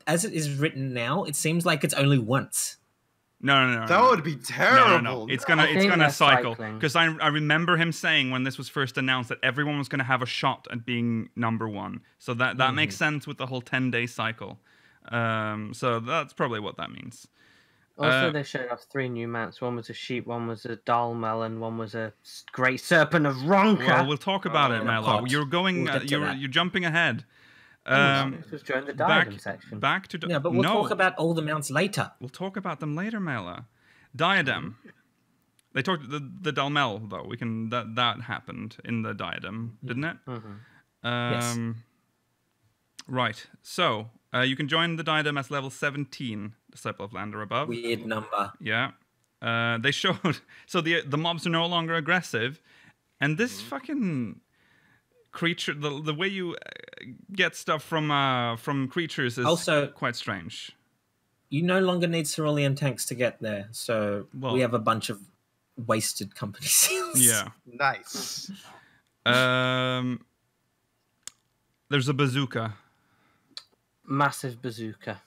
As it is written now, it seems like it's only once. No. That would be terrible. No. It's gonna cycle because I remember him saying when this was first announced that everyone was gonna have a shot at being number one. So that makes sense with the whole 10-day cycle. So that's probably what that means. Also, they showed off 3 new mounts. One was a sheep, one was a Dalmel, and one was a great serpent of Ronka. Well, we'll talk about it, Mello. You're going. You're jumping ahead. This was during the diadem section. Back to but we'll talk about all the mounts later. We'll talk about them later, Mello. Diadem. They talked the Dalmel though. We can that happened in the diadem, didn't it? Yes. Right. So you can join the diadem as level 17, Disciple of Land or above. Weird number. Yeah. They showed so the mobs are no longer aggressive, and this fucking creature, the way you get stuff from creatures is also quite strange. You no longer need cerulean tanks to get there, so we have a bunch of wasted company seals. Yeah. Nice. There's a bazooka. Massive bazooka.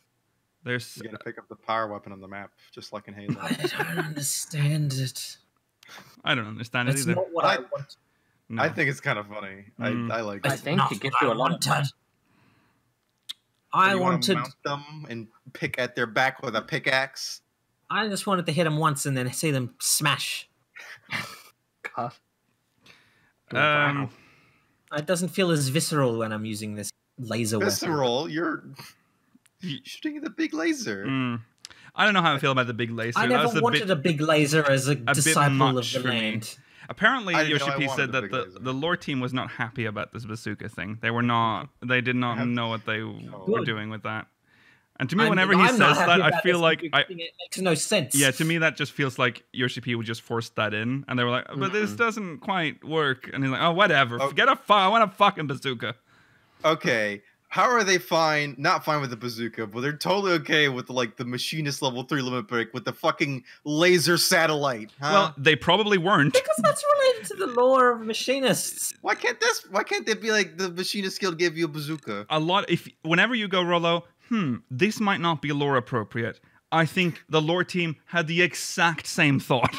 You gotta pick up the power weapon on the map, just like in Halo. I don't understand it. I don't understand it either. Not what I want. No. I think it's kind of funny. I like it. I think it gives you a lot of time. I wanted to mount them and pick at their back with a pickaxe. I just wanted to hit them once and then see them smash. God. It doesn't feel as visceral when I'm using this laser weapon. Visceral? You're shooting the big laser. I don't know how I feel about the big laser. I never wanted a big laser as a disciple of the land. Apparently, Yoshi-P said that the lore team was not happy about this bazooka thing. They were not. They did not know what they were doing with that. And to me, whenever he says that, I feel like it makes no sense. Yeah, to me that just feels like Yoshi-P would just force that in, and they were like, "But this doesn't quite work." And he's like, "Oh, whatever. Get I want a fucking bazooka." Okay. How are they not fine with the bazooka, but they're totally okay with the machinist level 3 limit break with the fucking laser satellite? Huh? Well, they probably weren't. Because that's related to the lore of machinists. Why can't they be like the machinist guild gave you a bazooka? Whenever you go, Rollo, this might not be lore appropriate. I think the lore team had the exact same thought.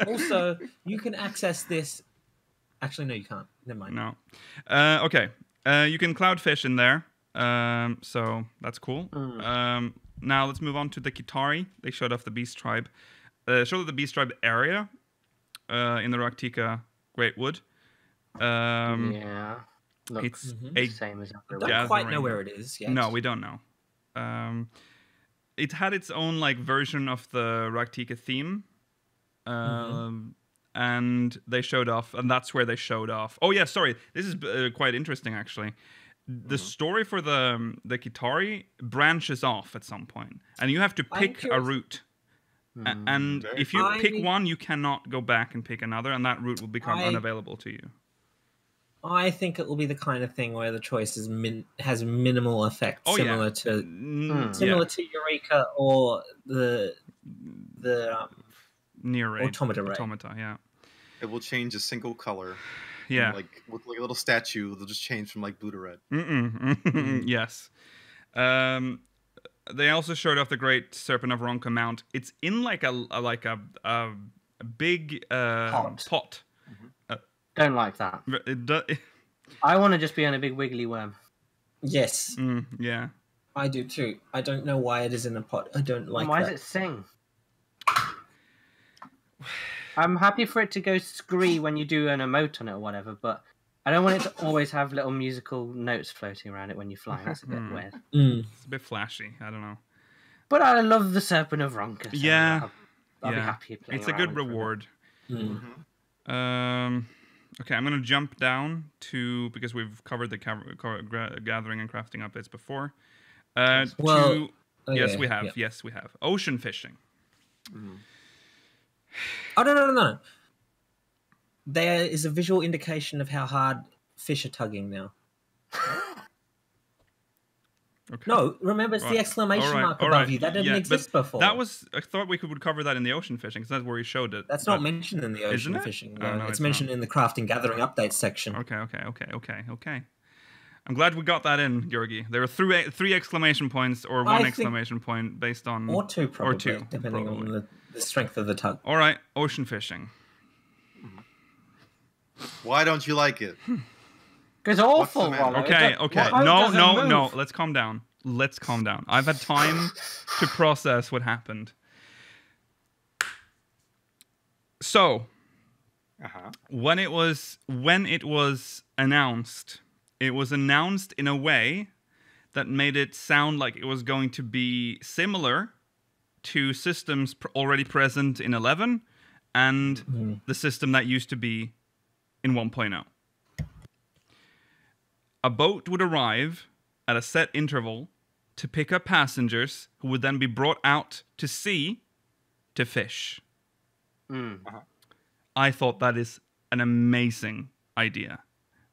Also, you can access this. Actually, no, you can't. Never mind. No. Okay. You can cloudfish in there, so that's cool. Now let's move on to the Kitari. They showed off the Beast Tribe. Showed the Beast Tribe area in the Raktika Great Wood. Yeah, looks it's same as I don't quite know where it is yet. No, we don't know. It had its own version of the Raktika theme. And they showed off, and that's where they showed off. Oh yeah, sorry. This is quite interesting, actually. The story for the Kitari branches off at some point, and you have to pick a route. And if you pick one, you cannot go back and pick another, and that route will become unavailable to you. I think it will be the kind of thing where the choice has minimal effect, similar to Eureka or the Near raid. Automata, yeah. It will change a single color. Yeah. With a little statue, they'll just change from blue to red. Yes. They also showed off the Great Serpent of Ronka mount. It's in a big pot. Don't like that. I want to just be on a big wiggly worm. Yes. Yeah. I do too. I don't know why it is in a pot. I don't like that. Why does it sing? I'm happy for it to go scree when you do an emote on it or whatever, but I don't want it to always have little musical notes floating around it when you fly. That's a bit weird. It's a bit flashy. I don't know. But I love the Serpent of Ronka. So Yeah. I'll be happy playing It's a good around with it. reward. Mm-hmm. Okay, I'm going to jump down to, because we've covered the gathering and crafting updates before. Well, yes, yeah, we have. yeah. Yes, we have. Ocean fishing. Oh, no. There is a visual indication of how hard fish are tugging now. Okay. No, remember, it's the exclamation mark above you. That didn't exist before. That was, I thought we would cover that in the ocean fishing, because that's where he showed it. That's not mentioned in the ocean Isn't it? fishing. Oh, No, no, it's it's mentioned not. in the crafting gathering updates section. Okay. I'm glad we got that in, Georgi. There are three exclamation points or one exclamation point based on... Or two, probably, depending probably. on the strength of the tug. All right, ocean fishing. Why don't you like it? It's awful, What's the matter? Rollo. Okay. No. Let's calm down. I've had time to process what happened. So, when it was announced, it was announced in a way that made it sound like it was going to be similar to systems already present in 11 and the system that used to be in 1.0. A boat would arrive at a set interval to pick up passengers who would then be brought out to sea to fish. I thought that is an amazing idea.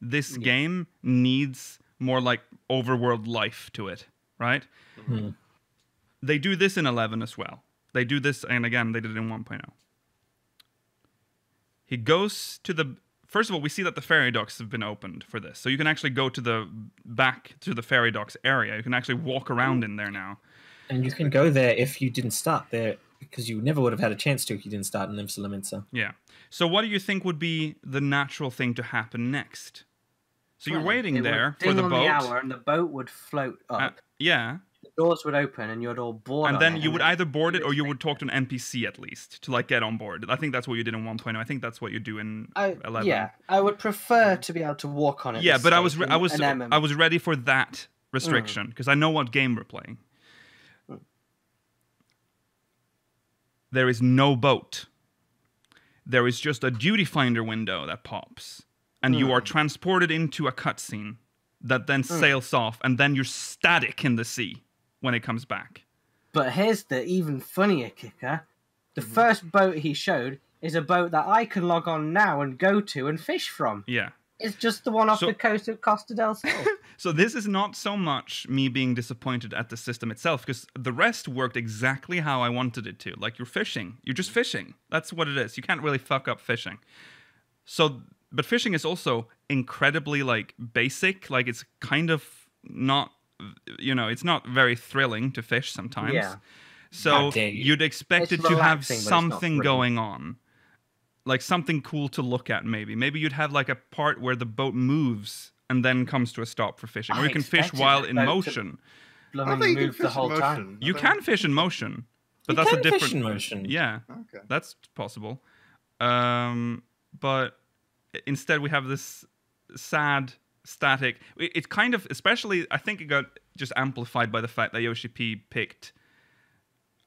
This game needs more like overworld life to it, right? They do this in 11 as well. They do this, and again, they did it in 1.0. He goes to the... First of all, we see that the Ferry Docks have been opened for this. So you can actually go to the back to the Ferry Docks area. You can actually walk around in there now. And you can go there if you didn't start there, because you never would have had a chance to if you didn't start in Limsa. Yeah. So what do you think would be the natural thing to happen next? So you're waiting there for the boat. The hour and the boat would float up. Yeah. The doors would open and you'd all board and on then it, you would either board it or you would talk to an NPC at least to like get on board. I think that's what you did in 1.0. I think that's what you do in 11. Yeah, I would prefer to be able to walk on it. Yeah, but I was ready for that restriction because I know what game we're playing. There is no boat. There is just a duty finder window that pops, and you are transported into a cutscene that then sails off, and then you're static in the sea when it comes back. But here's the even funnier kicker. The first boat he showed is a boat that I can log on now and go to and fish from. Yeah. It's just the one off the coast of Costa del Sol. So this is not so much me being disappointed at the system itself, because the rest worked exactly how I wanted it to. Like, you're fishing. You're just fishing. That's what it is. You can't really fuck up fishing. So, but fishing is also incredibly, like, basic. Like, it's kind of not, you know, it's not very thrilling to fish sometimes. Yeah. So you'd expect it to have something going on. Like something cool to look at, maybe. Maybe you'd have like a part where the boat moves and then comes to a stop for fishing. Or you can fish while in motion. I think you can fish in motion. You can fish in motion. But that's a different... fish in motion. Yeah. Okay. That's possible. But instead we have this sad, static... It's kind of... Especially, I think it got just amplified by the fact that Yoshi-P picked...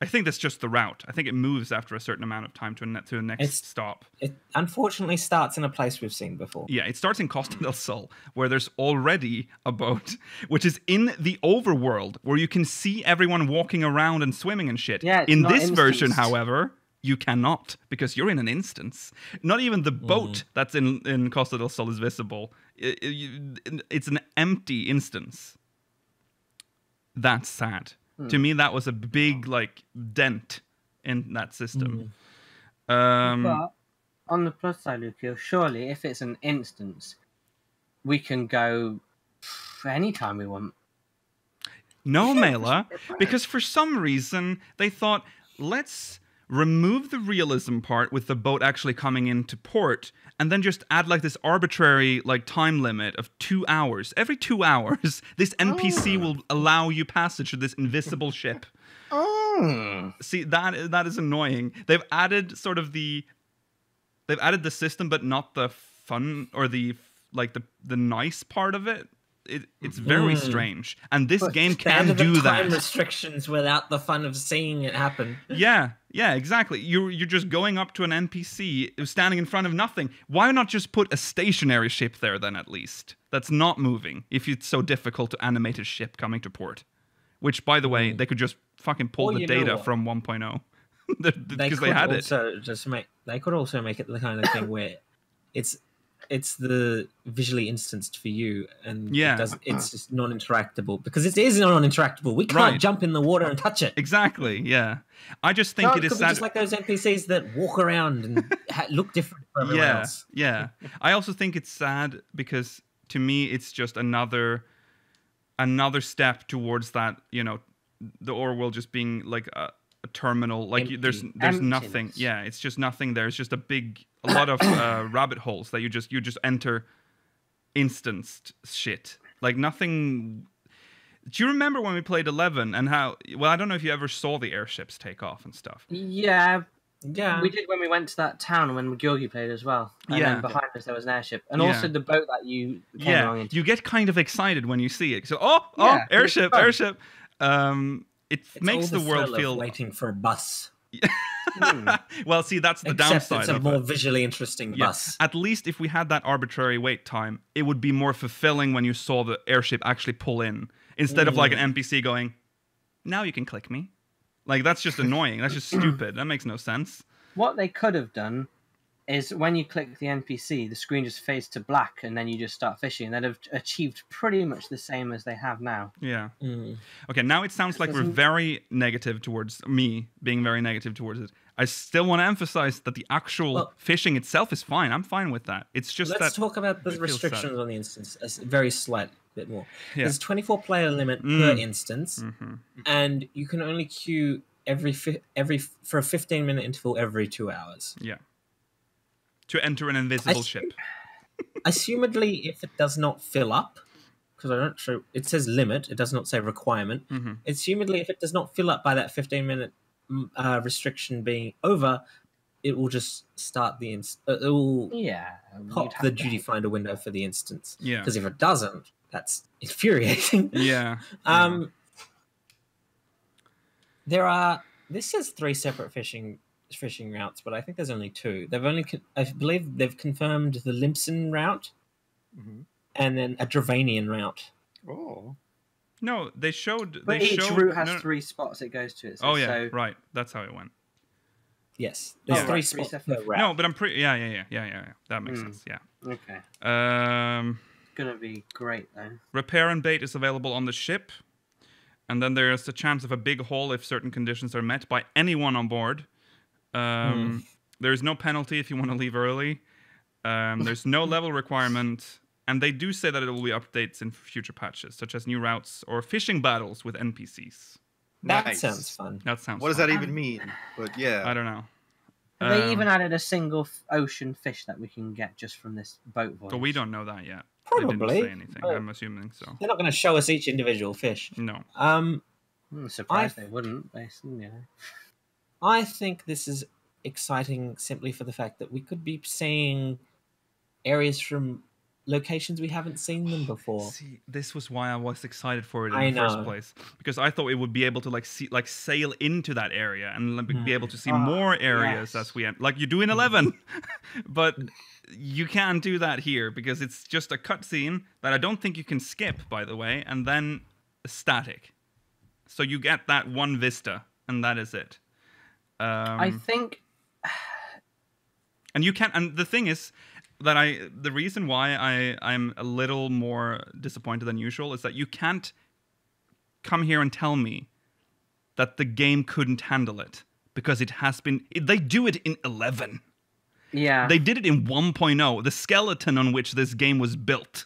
I think that's just the route. I think it moves after a certain amount of time to a next stop. It unfortunately starts in a place we've seen before. Yeah, it starts in Costa del Sol, where there's already a boat, which is in the overworld, where you can see everyone walking around and swimming and shit. Yeah, in this version, however, you cannot, because you're in an instance. Not even the boat that's in Costa del Sol is visible. It's an empty instance. That's sad. To me, that was a big, like, dent in that system. But on the plus side, Lucio, surely if it's an instance, we can go anytime we want. No, Mela, because for some reason they thought, let's remove the realism part with the boat actually coming into port and then just add like this arbitrary like time limit of 2 hours. Every 2 hours, this NPC will allow you passage to this invisible ship. See, that is annoying. They've added sort of the they've added the system, but not the fun or the nice part of it. It's very strange, and this game can do that. Time restrictions without the fun of seeing it happen. Yeah, exactly. You're just going up to an NPC who's standing in front of nothing. Why not just put a stationary ship there then, at least? That's not moving, if it's so difficult to animate a ship coming to port. Which, by the way, they could just fucking pull the data from 1.0. Because they had it. They could also make it the kind of thing where it's the visually instanced for you, and it's just non-interactable, because it is non-interactable. We can't jump in the water and touch it. Exactly. Yeah, I just think it is sad. Just like those NPCs that walk around and look different from everyone else. Yeah. I also think it's sad because to me it's just another step towards that. You know, the overworld just being like a terminal. Like there's nothing. Yeah, it's just nothing there. It's just a lot of rabbit holes that you just enter instanced shit. Like nothing. Do you remember when we played 11 and how? Well, I don't know if you ever saw the airships take off and stuff. Yeah, we did when we went to that town when Georgi played as well. And then behind us there was an airship, and also the boat that you came along into. You get kind of excited when you see it. So airship. It makes the world feel waiting for a bus. Well, see, that's the downside. It's a more visually interesting bus. At least if we had that arbitrary wait time, it would be more fulfilling when you saw the airship actually pull in, instead of like an NPC going, "Now you can click me." Like, that's just annoying. That's just stupid. That makes no sense. What they could have done is when you click the NPC, the screen just fades to black, and then you just start fishing. And they'd have achieved pretty much the same as they have now. Yeah. Okay, now it sounds like we're very negative towards me, being very negative towards it. I still want to emphasize that the actual fishing itself is fine. I'm fine with that. It's just let's talk about the restrictions on the instance a very slight bit more. There's a 24-player limit per instance, and you can only queue for a 15-minute interval every 2 hours. Yeah. To enter an invisible ship. Assumedly, if it does not fill up, because I'm not sure, it says limit, it does not say requirement. Assumedly, if it does not fill up by that 15-minute restriction being over, it will just start the it will pop the duty finder window for the instance. Yeah. Because if it doesn't, that's infuriating. Yeah. This says 3 separate fishing routes, but I think there's only 2. I believe they've confirmed the Limpson route, and then a Dravanian route. Oh. No, they showed. But each route has 3 spots it goes to. Right. That's how it went. Yes, there's 3 spots per route. No, but I'm pretty. Yeah. That makes sense. Yeah. Okay. It's gonna be great though. Repair and bait is available on the ship, and then there's a chance of a big haul if certain conditions are met by anyone on board. There's no penalty if you want to leave early. There's no level requirement, and they do say that it will be updates in future patches, such as new routes or fishing battles with NPCs. That sounds fun. What does that even mean? But yeah, I don't know. They even added a single ocean fish that we can get just from this boat voyage. But we don't know that yet. Probably. They didn't say anything. I'm assuming so. They're not going to show us each individual fish. No. I'm surprised they wouldn't. I think this is exciting simply for the fact that we could be seeing areas from locations we haven't seen them before. See, this was why I was excited for it in the first place, because I thought we would be able to sail into that area and be able to see more areas as we like you do in 11. But you can't do that here because it's just a cutscene that I don't think you can skip, by the way, and then static. So you get that one vista, and that is it. I think, and you can't. And the thing is that the reason why I'm a little more disappointed than usual is that you can't come here and tell me that the game couldn't handle it, because it has been. They do it in 11. Yeah, they did it in 1.0. The skeleton on which this game was built.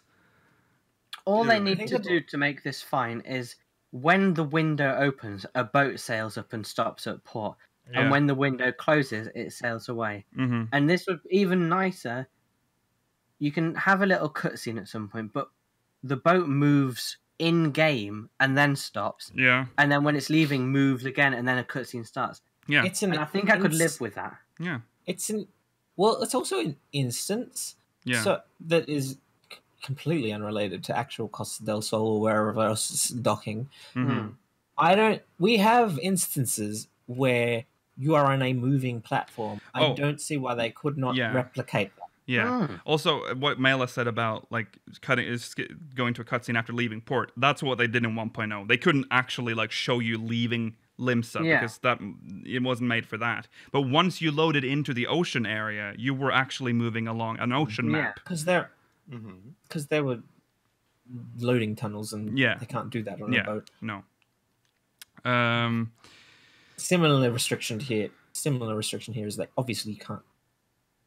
All they need to do to make this fine is when the window opens, a boat sails up and stops at port. Yeah. And when the window closes, it sails away. And this would be even nicer. You can have a little cutscene at some point, but the boat moves in-game and then stops. Yeah. And then when it's leaving, moves again, and then a cutscene starts. Yeah. And I think I could live with that. Yeah. It's an Well, it's also an instance. Yeah. So that is completely unrelated to actual Costa del Sol or wherever else it's docking. We have instances where you are on a moving platform. I don't see why they could not replicate that. Yeah. Also, what Mela said about like going to a cutscene after leaving port, that's what they did in 1.0. They couldn't actually like show you leaving Limsa because it wasn't made for that. But once you loaded into the ocean area, you were actually moving along an ocean map. Because they were loading tunnels and they can't do that on a boat. No. Similar restriction here is that obviously you can't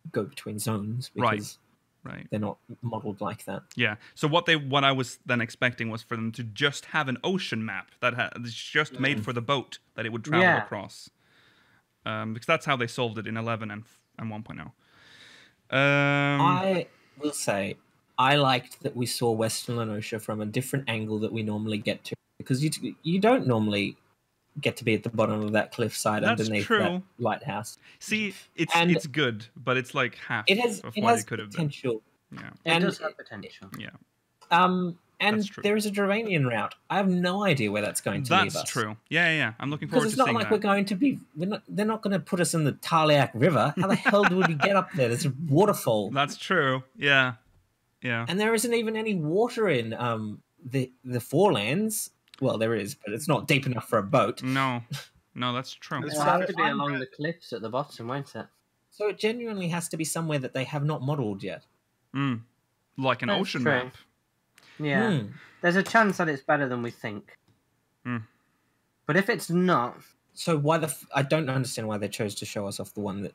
go between zones because they're not modeled like that. Yeah. So what I was then expecting was for them to just have an ocean map that is just made for the boat that it would travel across. Because that's how they solved it in 11 and 1.0. I will say I liked that we saw Western Lenosha from a different angle that we normally get to, because you don't normally get to be at the bottom of that cliffside underneath that lighthouse. See, it's good, but it's like half of what it could have been. Yeah. It does have potential. Yeah. And there is a Duranian route. I have no idea where that's going to leave us. That's true. Yeah. I'm looking forward to seeing that. Because it's not like we're going to be... they're not going to put us in the Taliac River. How the hell would we get up there? There's a waterfall. That's true. Yeah. And there isn't even any water in the Forelands. Well, there is, but it's not deep enough for a boat. No, that's true. It'll have to be along the cliffs at the bottom, won't it? So it genuinely has to be somewhere that they have not modelled yet. Like an ocean map. Yeah. There's a chance that it's better than we think. But if it's not... So why I don't understand why they chose to show us off the one that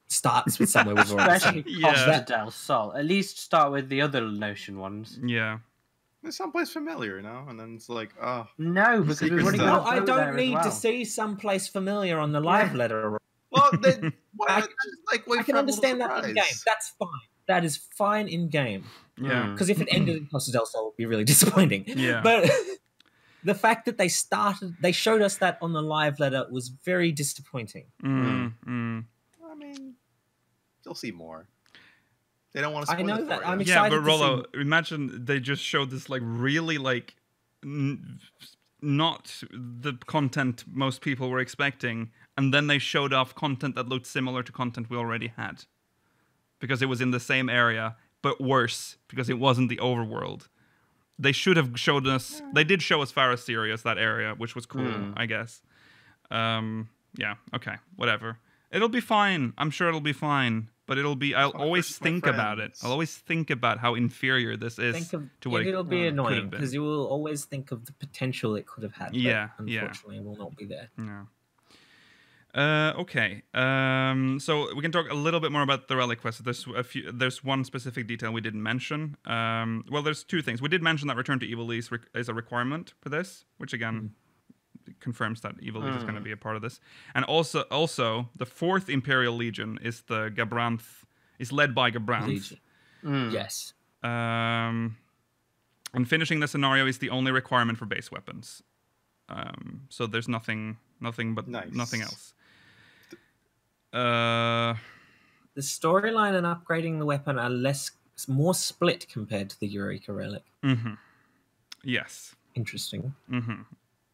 starts with somewhere we've already seen. Especially Costa del Sol. At least start with the other Notion ones. Yeah. There's someplace familiar, and then it's like, no, because we've already got. I don't need to see someplace familiar on the live letter. Well, then I can understand that in game. That's fine. That is fine in game. Yeah. Because if it ended in Costa del Sol, it would be really disappointing. Yeah. But the fact that they showed us that on the live letter was very disappointing. I mean, they'll see more. They don't want to spoil it. I'm excited. Yeah, but Rollo, imagine they just showed this like really like not the content most people were expecting, and then they showed off content that looked similar to content we already had, because it was in the same area but worse because it wasn't the overworld. They should have showed us. They did show us Farah Sirius, that area, which was cool, I guess. Yeah. Okay. Whatever. It'll be fine. I'm sure it'll be fine. But it'll be. I'll always think about it. I'll always think about how inferior this is to what it'll be annoying because you will always think of the potential it could have had. Yeah, but unfortunately, it will not be there. Yeah. Okay. So we can talk a little bit more about the relic quest. There's one specific detail we didn't mention. Well, there's two things. We did mention that Return to Evil is a requirement for this, which again. Confirms that Evil Legion is going to be a part of this, and also the 4th Imperial Legion is led by Gabranth. Yes. And finishing the scenario is the only requirement for base weapons. So there's nothing else. The storyline and upgrading the weapon are more split compared to the Eureka Relic. Yes. Interesting.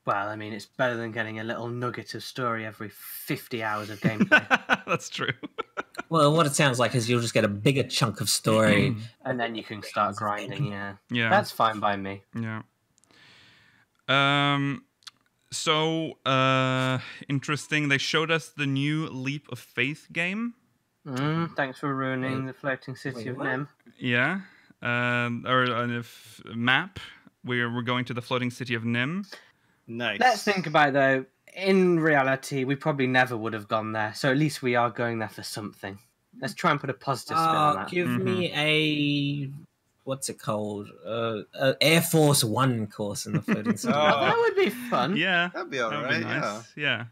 Well, I mean, it's better than getting a little nugget of story every 50 hours of gameplay. That's true. Well, what it sounds like is you'll just get a bigger chunk of story. And then you can start grinding, Yeah. That's fine by me. Yeah. So, interesting. They showed us the new Leap of Faith game. Thanks for ruining the floating city of Nim. Yeah. Or a map. We're going to the floating city of Nim. Nice. Let's think about it, though. In reality, we probably never would have gone there. So at least we are going there for something. Let's try and put a positive spin on that. Give me a... What's it called? Air Force One course in the floating city. That would be fun. Yeah. That'd be all right, nice. Yeah.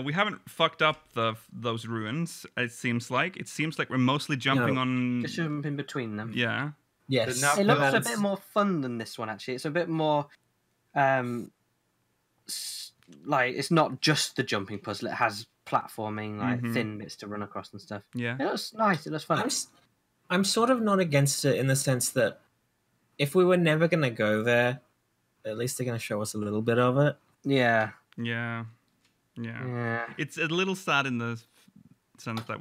We haven't fucked up those ruins, it seems like. It seems like we're mostly jumping on... Just jump in between them. Yeah. Yes. It looks a bit more fun than this one, actually. It's a bit more... like, it's not just the jumping puzzle. It has platforming, like thin bits to run across and stuff. Yeah. It looks nice. It looks fun. I'm sort of not against it in the sense that if we were never going to go there, at least they're going to show us a little bit of it. Yeah. Yeah. It's a little sad in the sense that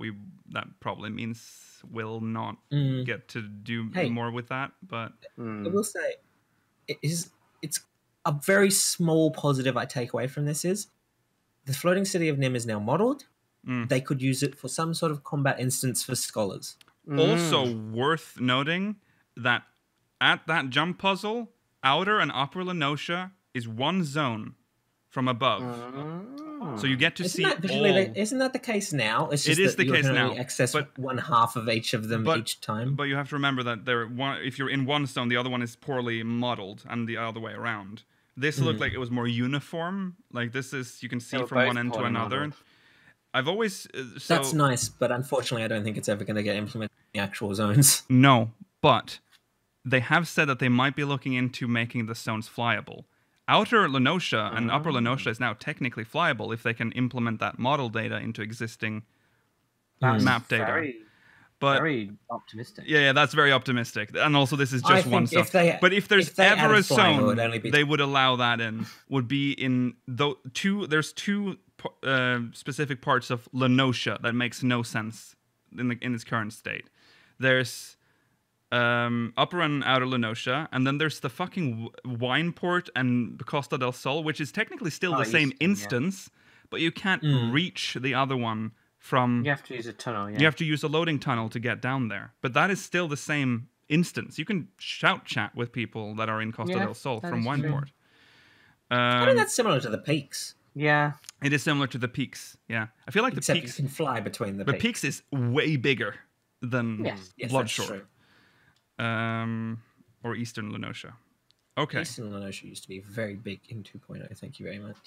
that probably means we'll not get to do more with that. But I will say, it's a very small positive I take away from this is the floating city of Nim is now modeled. They could use it for some sort of combat instance for scholars. Also worth noting that at that jump puzzle, Outer and Upper Lenosha is one zone from above. So you get to see Isn't that the case now? It's just it is that the case now. Access one half of each of them each time. But you have to remember that if you're in one zone, the other one is poorly modeled, and the other way around. This looked like it was more uniform. Like this is, you can see from one end to another. Modeled. I've always that's nice, but unfortunately, I don't think it's ever going to get implemented in the actual zones. No, but they have said that they might be looking into making the zones flyable. Outer Lenosha and Upper Lenosha is now technically flyable if they can implement that model data into existing map data. Very optimistic. Yeah, that's very optimistic. And also, this is just one zone. But if there's ever a zone they would allow that in, would be in there's two specific parts of Lenosha that makes no sense in its current state. There's Upper and Outer Lenosha, and then there's the fucking wine port and Costa del Sol, which is technically still the same instance, but you can't reach the other one from... You have to use a tunnel, You have to use a loading tunnel to get down there. But that is still the same instance. You can shout chat with people that are in Costa del Sol from Wineport. I think that's similar to the peaks. Yeah. It is similar to the peaks, yeah. I feel like the peaks... you can fly between the peaks. The peaks is way bigger than Bloodshore. Or Eastern Lenosha. Okay. Eastern Lenosha used to be very big in 2.0. Thank you very much.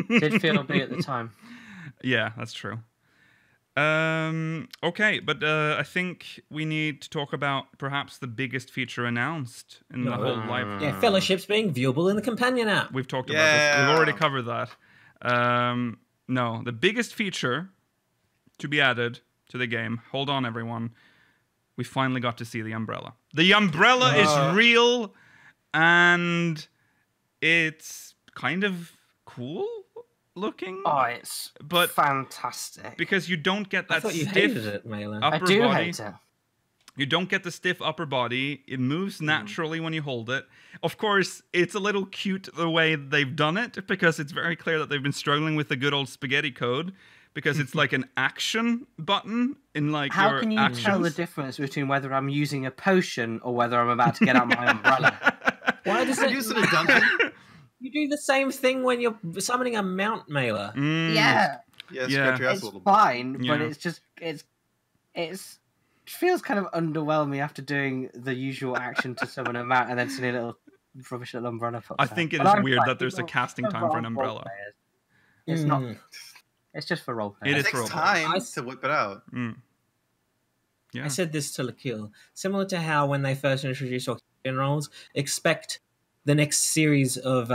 Did feel big at the time. Yeah, that's true. Okay, but I think we need to talk about perhaps the biggest feature announced in the whole live. Yeah, fellowships being viewable in the companion app. We've talked about this. We've already covered that. No, the biggest feature to be added to the game. Hold on, everyone. We finally got to see the umbrella. The umbrella is real, and it's kind of cool looking. Oh, it's fantastic. Because you don't get that stiff hated it, I do hate it. You don't get the stiff upper body. It moves naturally when you hold it. Of course, it's a little cute the way they've done it, because it's very clear that they've been struggling with the good old spaghetti code, because it's like an action button in like How your can you actions. tell the difference between whether I'm using a potion or whether I'm about to get out my umbrella? Why does it use it in a dungeon? You do the same thing when you're summoning a mount mailer. Yeah. Yeah, scratch your ass It's a little bit. fine, Yeah. but it's just it feels kind of underwhelming after doing the usual action to summon a mount and then seeing a little rubbish little umbrella pops I out. think it But is I'm weird fine. that there's a casting time for an umbrella. It's not. It's just for role players. It It is for takes a time to whip it out. Yeah. I said this to Lakil. Similar to how when they first introduced Octagon rolls, expect the next series of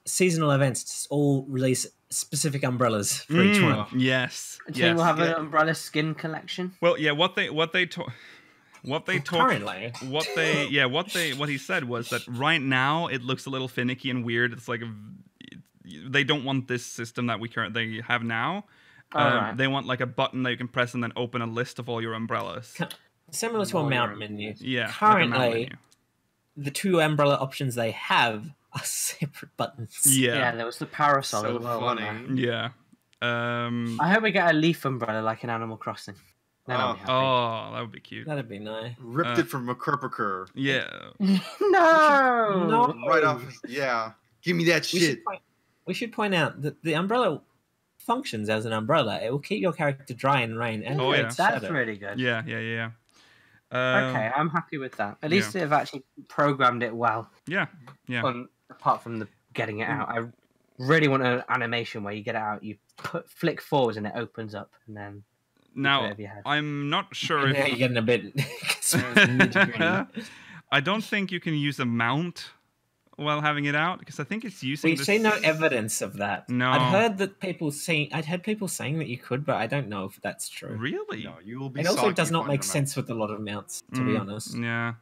seasonal events to all release specific umbrellas for each one. Yes. Do you think we'll have an umbrella skin collection? Well, yeah. What he said was that right now it looks a little finicky and weird. It's like they don't want this system that we currently have now. Right. They want like a button that you can press and then open a list of all your umbrellas. Similar to a mount menu. Yeah. Currently, like a mount menu. the two umbrella options they have are separate buttons. Yeah. There was the parasol So as well. wasn't funny. Yeah. I hope we get a leaf umbrella like in Animal Crossing. Then I'll be happy. Oh, that would be cute. That'd be nice. Ripped it from McCurpacur. Yeah. No! Right off. Yeah. Give me that shit. We should point out that the umbrella functions as an umbrella. It will keep your character dry in rain and Oh, yeah. That's shadow. really good. Yeah. Okay, I'm happy with that. At least they've actually programmed it well. Yeah. Apart from the getting it out, I really want an animation where you get it out, you flick forwards and it opens up, and then Now, I'm not sure if... Yeah, you're getting a bit... I don't think you can use a mount while having it out because I think it's using. We've seen no evidence of that. No, I'd heard people saying that you could, but I don't know if that's true. Really? No, you will be. It also soggy does not upon make your sense with a lot of mounts, to be honest. Yeah.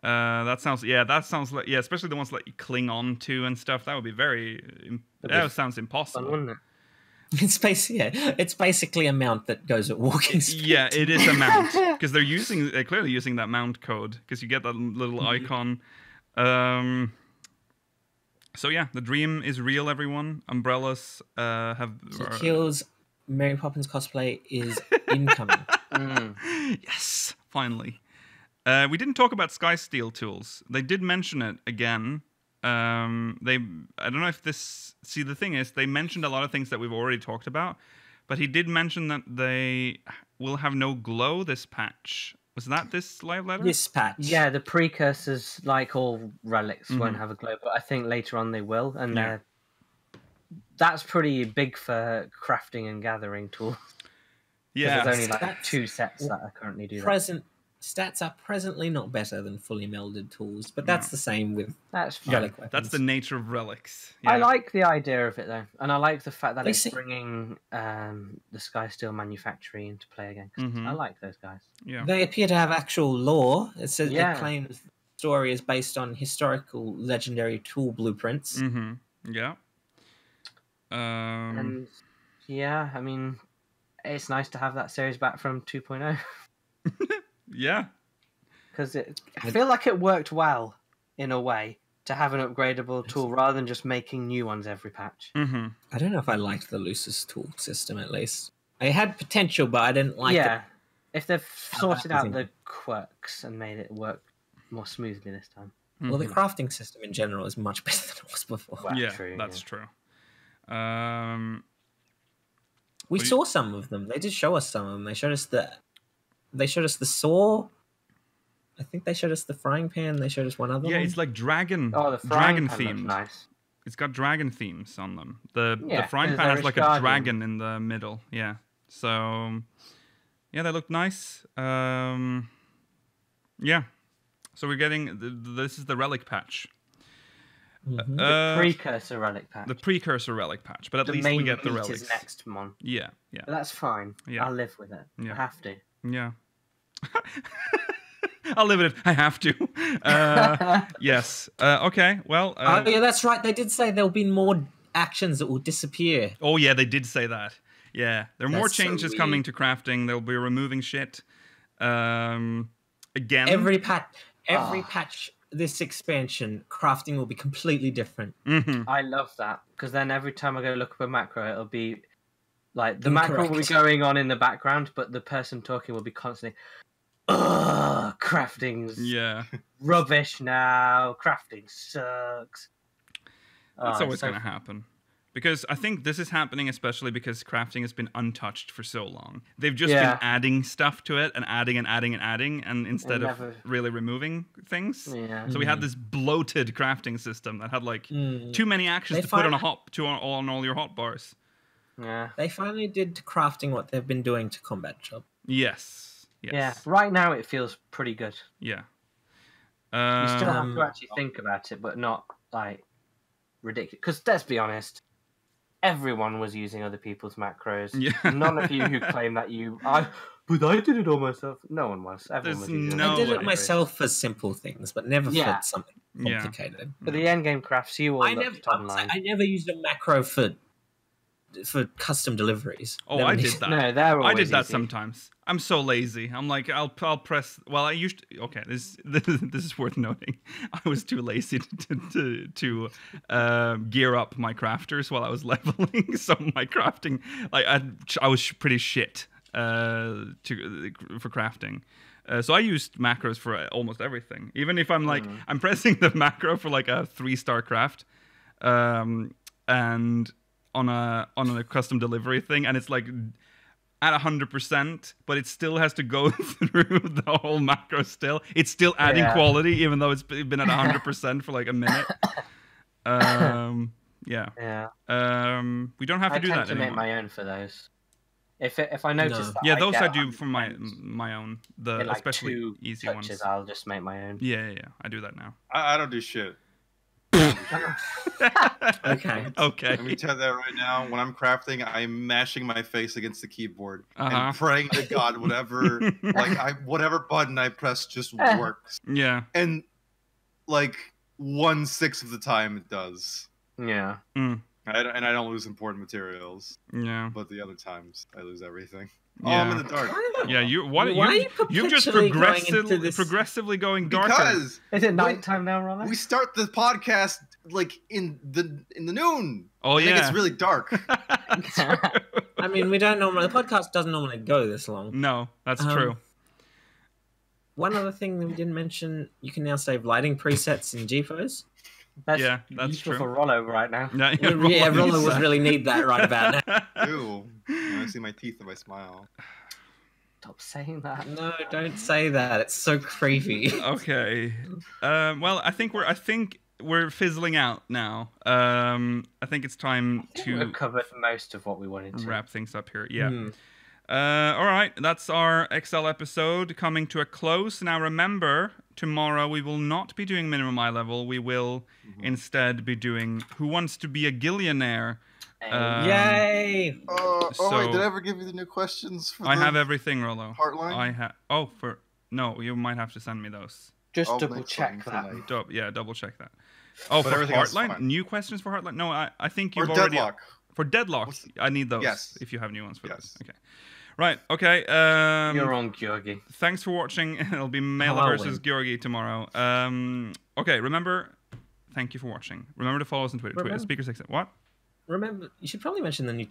That sounds like especially the ones that you cling on to and stuff. That would be that sounds impossible. Fun, wouldn't it? It's basically a mount that goes at walking speed. Yeah, it is a mount because they're clearly using that mount code because you get that little icon. So yeah, the dream is real, everyone. Umbrellas have. So Keel's Mary Poppins cosplay is incoming. Yes, finally. We didn't talk about Sky Steel tools. They did mention it again. I don't know if this. See, the thing is, they mentioned a lot of things that we've already talked about, but he did mention that they will have no glow this patch. Was that this live letter? This patch. Yeah, the precursors, like all relics, won't have a glow, but I think later on they will, and that's pretty big for crafting and gathering tools. Yeah, there's only like 2 sets that are currently do that. Stats are presently not better than fully melded tools, but that's the same with relic weapons. That's the nature of relics. Yeah. I like the idea of it though, and I like the fact that it's bringing the Sky Steel manufacturing into play again. 'Cause I like those guys. Yeah, they appear to have actual lore. It says it claims the story is based on historical legendary tool blueprints. Yeah. And yeah, I mean, it's nice to have that series back from 2.0. Yeah, because I feel like it worked well in a way to have an upgradable tool rather than just making new ones every patch. I don't know if I liked the Lucis tool system. At least it had potential, but I didn't like it. Yeah, if they've sorted out the quirks and made it work more smoothly this time. Well, the crafting system in general is much better than it was before. Well, yeah, true, that's true. We saw some of them. They did show us some of them. They showed us the saw. I think they showed us the frying pan. They showed us one other one. Yeah, it's like dragon. Oh, the frying pan themes. looks nice. It's got dragon themes on them. The frying pan has like a dragon in the middle. Yeah. So yeah, they look nice. Yeah. So we're getting this is the relic patch. The precursor relic patch. The precursor relic patch, but at least we get the relics. Is next one. Yeah, yeah. But that's fine. Yeah. I'll live with it. Yeah. I have to. Yeah. I'll live with it. I have to. Yes. Okay. Well. Oh yeah, that's right. They did say there'll be more actions that will disappear. Oh yeah, they did say that. Yeah, there are more changes coming to crafting. They'll be removing shit. Again. Every patch. This expansion, crafting will be completely different. I love that because then every time I go look up a macro, it'll be like the macro will be going on in the background, but the person talking will be constantly, crafting's rubbish now. Crafting sucks. That's always going to happen. Because I think this is happening especially because crafting has been untouched for so long. They've just been adding stuff to it and adding and adding and adding, and instead of really removing things. Yeah. So we had this bloated crafting system that had like too many actions to put on on all your hotbars. Yeah. They finally did to crafting what they've been doing to Combat Shop. Yes. Yeah. Right now it feels pretty good. Yeah. You still have to actually think about it, but not like ridiculous. Because let's be honest. Everyone was using other people's macros. Yeah. None of you who claim that but I did it all myself. No one was. Everyone was using I did it myself for simple things, but never for something complicated. For the endgame crafts, you all looked online. I never used a macro for custom deliveries. Oh, I did that. No, they're always I did that easy. sometimes. I'm so lazy. I'm like, I'll press. Well, I used. Okay, this is worth noting. I was too lazy to gear up my crafters while I was leveling. So my crafting, like I was pretty shit for crafting. So I used macros for almost everything. Even if I'm like I'm pressing the macro for like a 3-star craft, and on a custom delivery thing, and it's like at 100%, but it still has to go through the whole macro still. It's still adding quality, even though it's been at 100% for like a minute. We don't have to do that anymore. I tend to make my own for those. If I notice that those I do for my own, especially 2 easy touches, ones. I'll just make my own. Yeah, I do that now. I don't do shit. Okay. Okay. Let me tell you that right now. When I'm crafting, I'm mashing my face against the keyboard and praying to God whatever whatever button I press just works. Yeah. And like 1/6 of the time it does. Yeah. And I don't lose important materials. Yeah. But the other times I lose everything. Yeah. Oh, I'm in the dark. Yeah, you're just progressively going darker. Because is it nighttime now, Ron? We start the podcast like in the noon. Oh yeah, it's really dark. I mean, we don't normally. The podcast doesn't normally go this long. No, that's true. One other thing that we didn't mention: you can now save lighting presets in GPOs. That's true for Rollo right now. Rollo would really need that right about now. Ew. I see my teeth if I smile. Stop saying that. No, don't say that. It's so creepy. Okay. Well, I think we're fizzling out now. I think it's time to we've covered most of what we wanted to wrap things up here. Yeah. All right, that's our XL episode coming to a close. Now remember, tomorrow we will not be doing minimum eye level. We will instead be doing Who Wants to Be a Gillionaire? Yay! Wait, did I ever give you the new questions? I have everything, Rollo. Heartline? I have. No, you might have to send me those. Just double check that. Double check that. Oh, but for Heartline? New questions for Heartline? No, I think you've already... Deadlock. For Deadlock, I need those. Yes. If you have new ones for those. Okay. Right, okay. You're on, Georgi. Thanks for watching. It'll be Mela versus Georgi tomorrow. Okay, remember... Thank you for watching. Remember to follow us on Twitter. Speaker6. What? Remember, you should probably mention the new...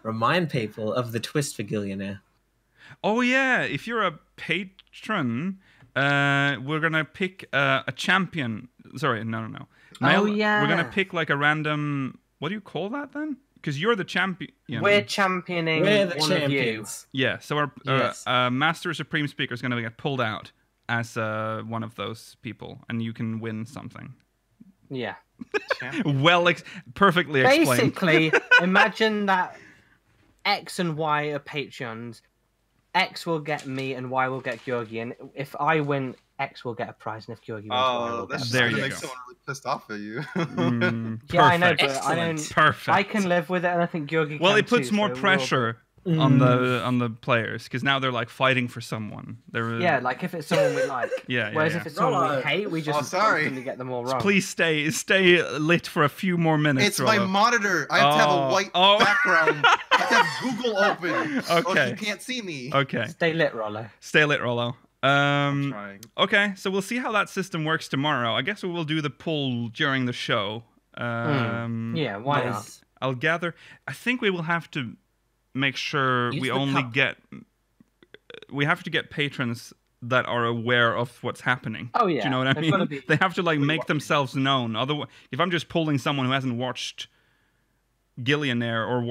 remind people of the twist for Gillionaire. Oh, yeah. If you're a patron... we're gonna pick a champion. Sorry, no. Oh yeah. We're gonna pick like a random. What do you call that then? Because you're the champion. We're championing one of you. Yeah. So our Master Supreme Speaker is gonna get pulled out as one of those people, and you can win something. Yeah. Perfectly explained. Basically, imagine that X and Y are Patreons. X will get me and Y will get Georgi, and if I win, X will get a prize, and if Georgi wins, Y will get a prize. There you go. Make someone really pissed off at you. Yeah, I know, but I don't. Perfect. I can live with it, and I think Georgi can. Well, it puts too, more so pressure on the players because now they're like fighting for someone. Yeah, like if it's someone we like. Whereas if it's someone we hate, we just constantly get them all wrong. Please stay lit for a few more minutes. It's my monitor. I have to have a white background. I have to have Google open. Okay. Or you can't see me. Okay. Stay lit, Rollo. Stay lit, Rollo. I'm trying. Okay, so we'll see how that system works tomorrow. I guess we will do the poll during the show. Yeah, why not? I'll gather. I think we will have to make sure we have to get patrons that are aware of what's happening. Oh yeah. Do you know what I mean? They have to like make themselves known. Otherwise, if I'm just pulling someone who hasn't watched Gillionaire or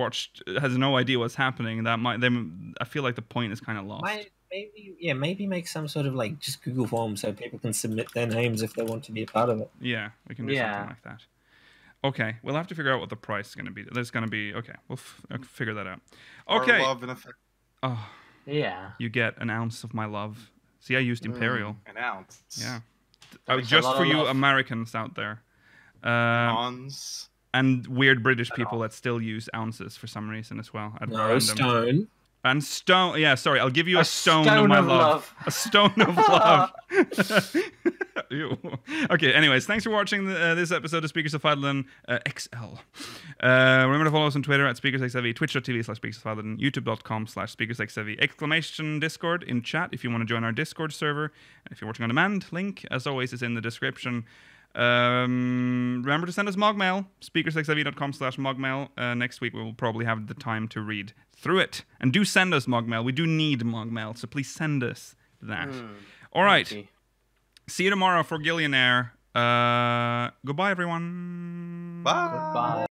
has no idea what's happening, I feel like the point is kind of lost. Maybe make some sort of like just Google form so people can submit their names if they want to be a part of it. Yeah, we can do something like that. Okay, we'll have to figure out what the price is going to be. There's going to be we'll figure that out. Okay. Our love in effect. Oh. Yeah. You get an ounce of my love. See, I used Imperial. An ounce. Yeah. Just for you Americans out there. Ounce. And weird British people that still use ounces for some reason as well. Stone. And stone. Yeah, sorry. I'll give you a stone of my love. A stone of love. Ew. Okay, anyways, thanks for watching this episode of Speakers of Fadlan XL. Remember to follow us on Twitter at SpeakersXIV, twitch.tv/SpeakersOfFadlan, youtube.com/SpeakersXIV, exclamation Discord in chat if you want to join our Discord server. And if you're watching on demand, link, as always, is in the description. Remember to send us mogmail, speakersxiv.com/mogmail. Next week we will probably have the time to read through it. And do send us mogmail. We do need mogmail, so please send us that. All right. See you tomorrow for Gillionaire. Goodbye, everyone. Bye.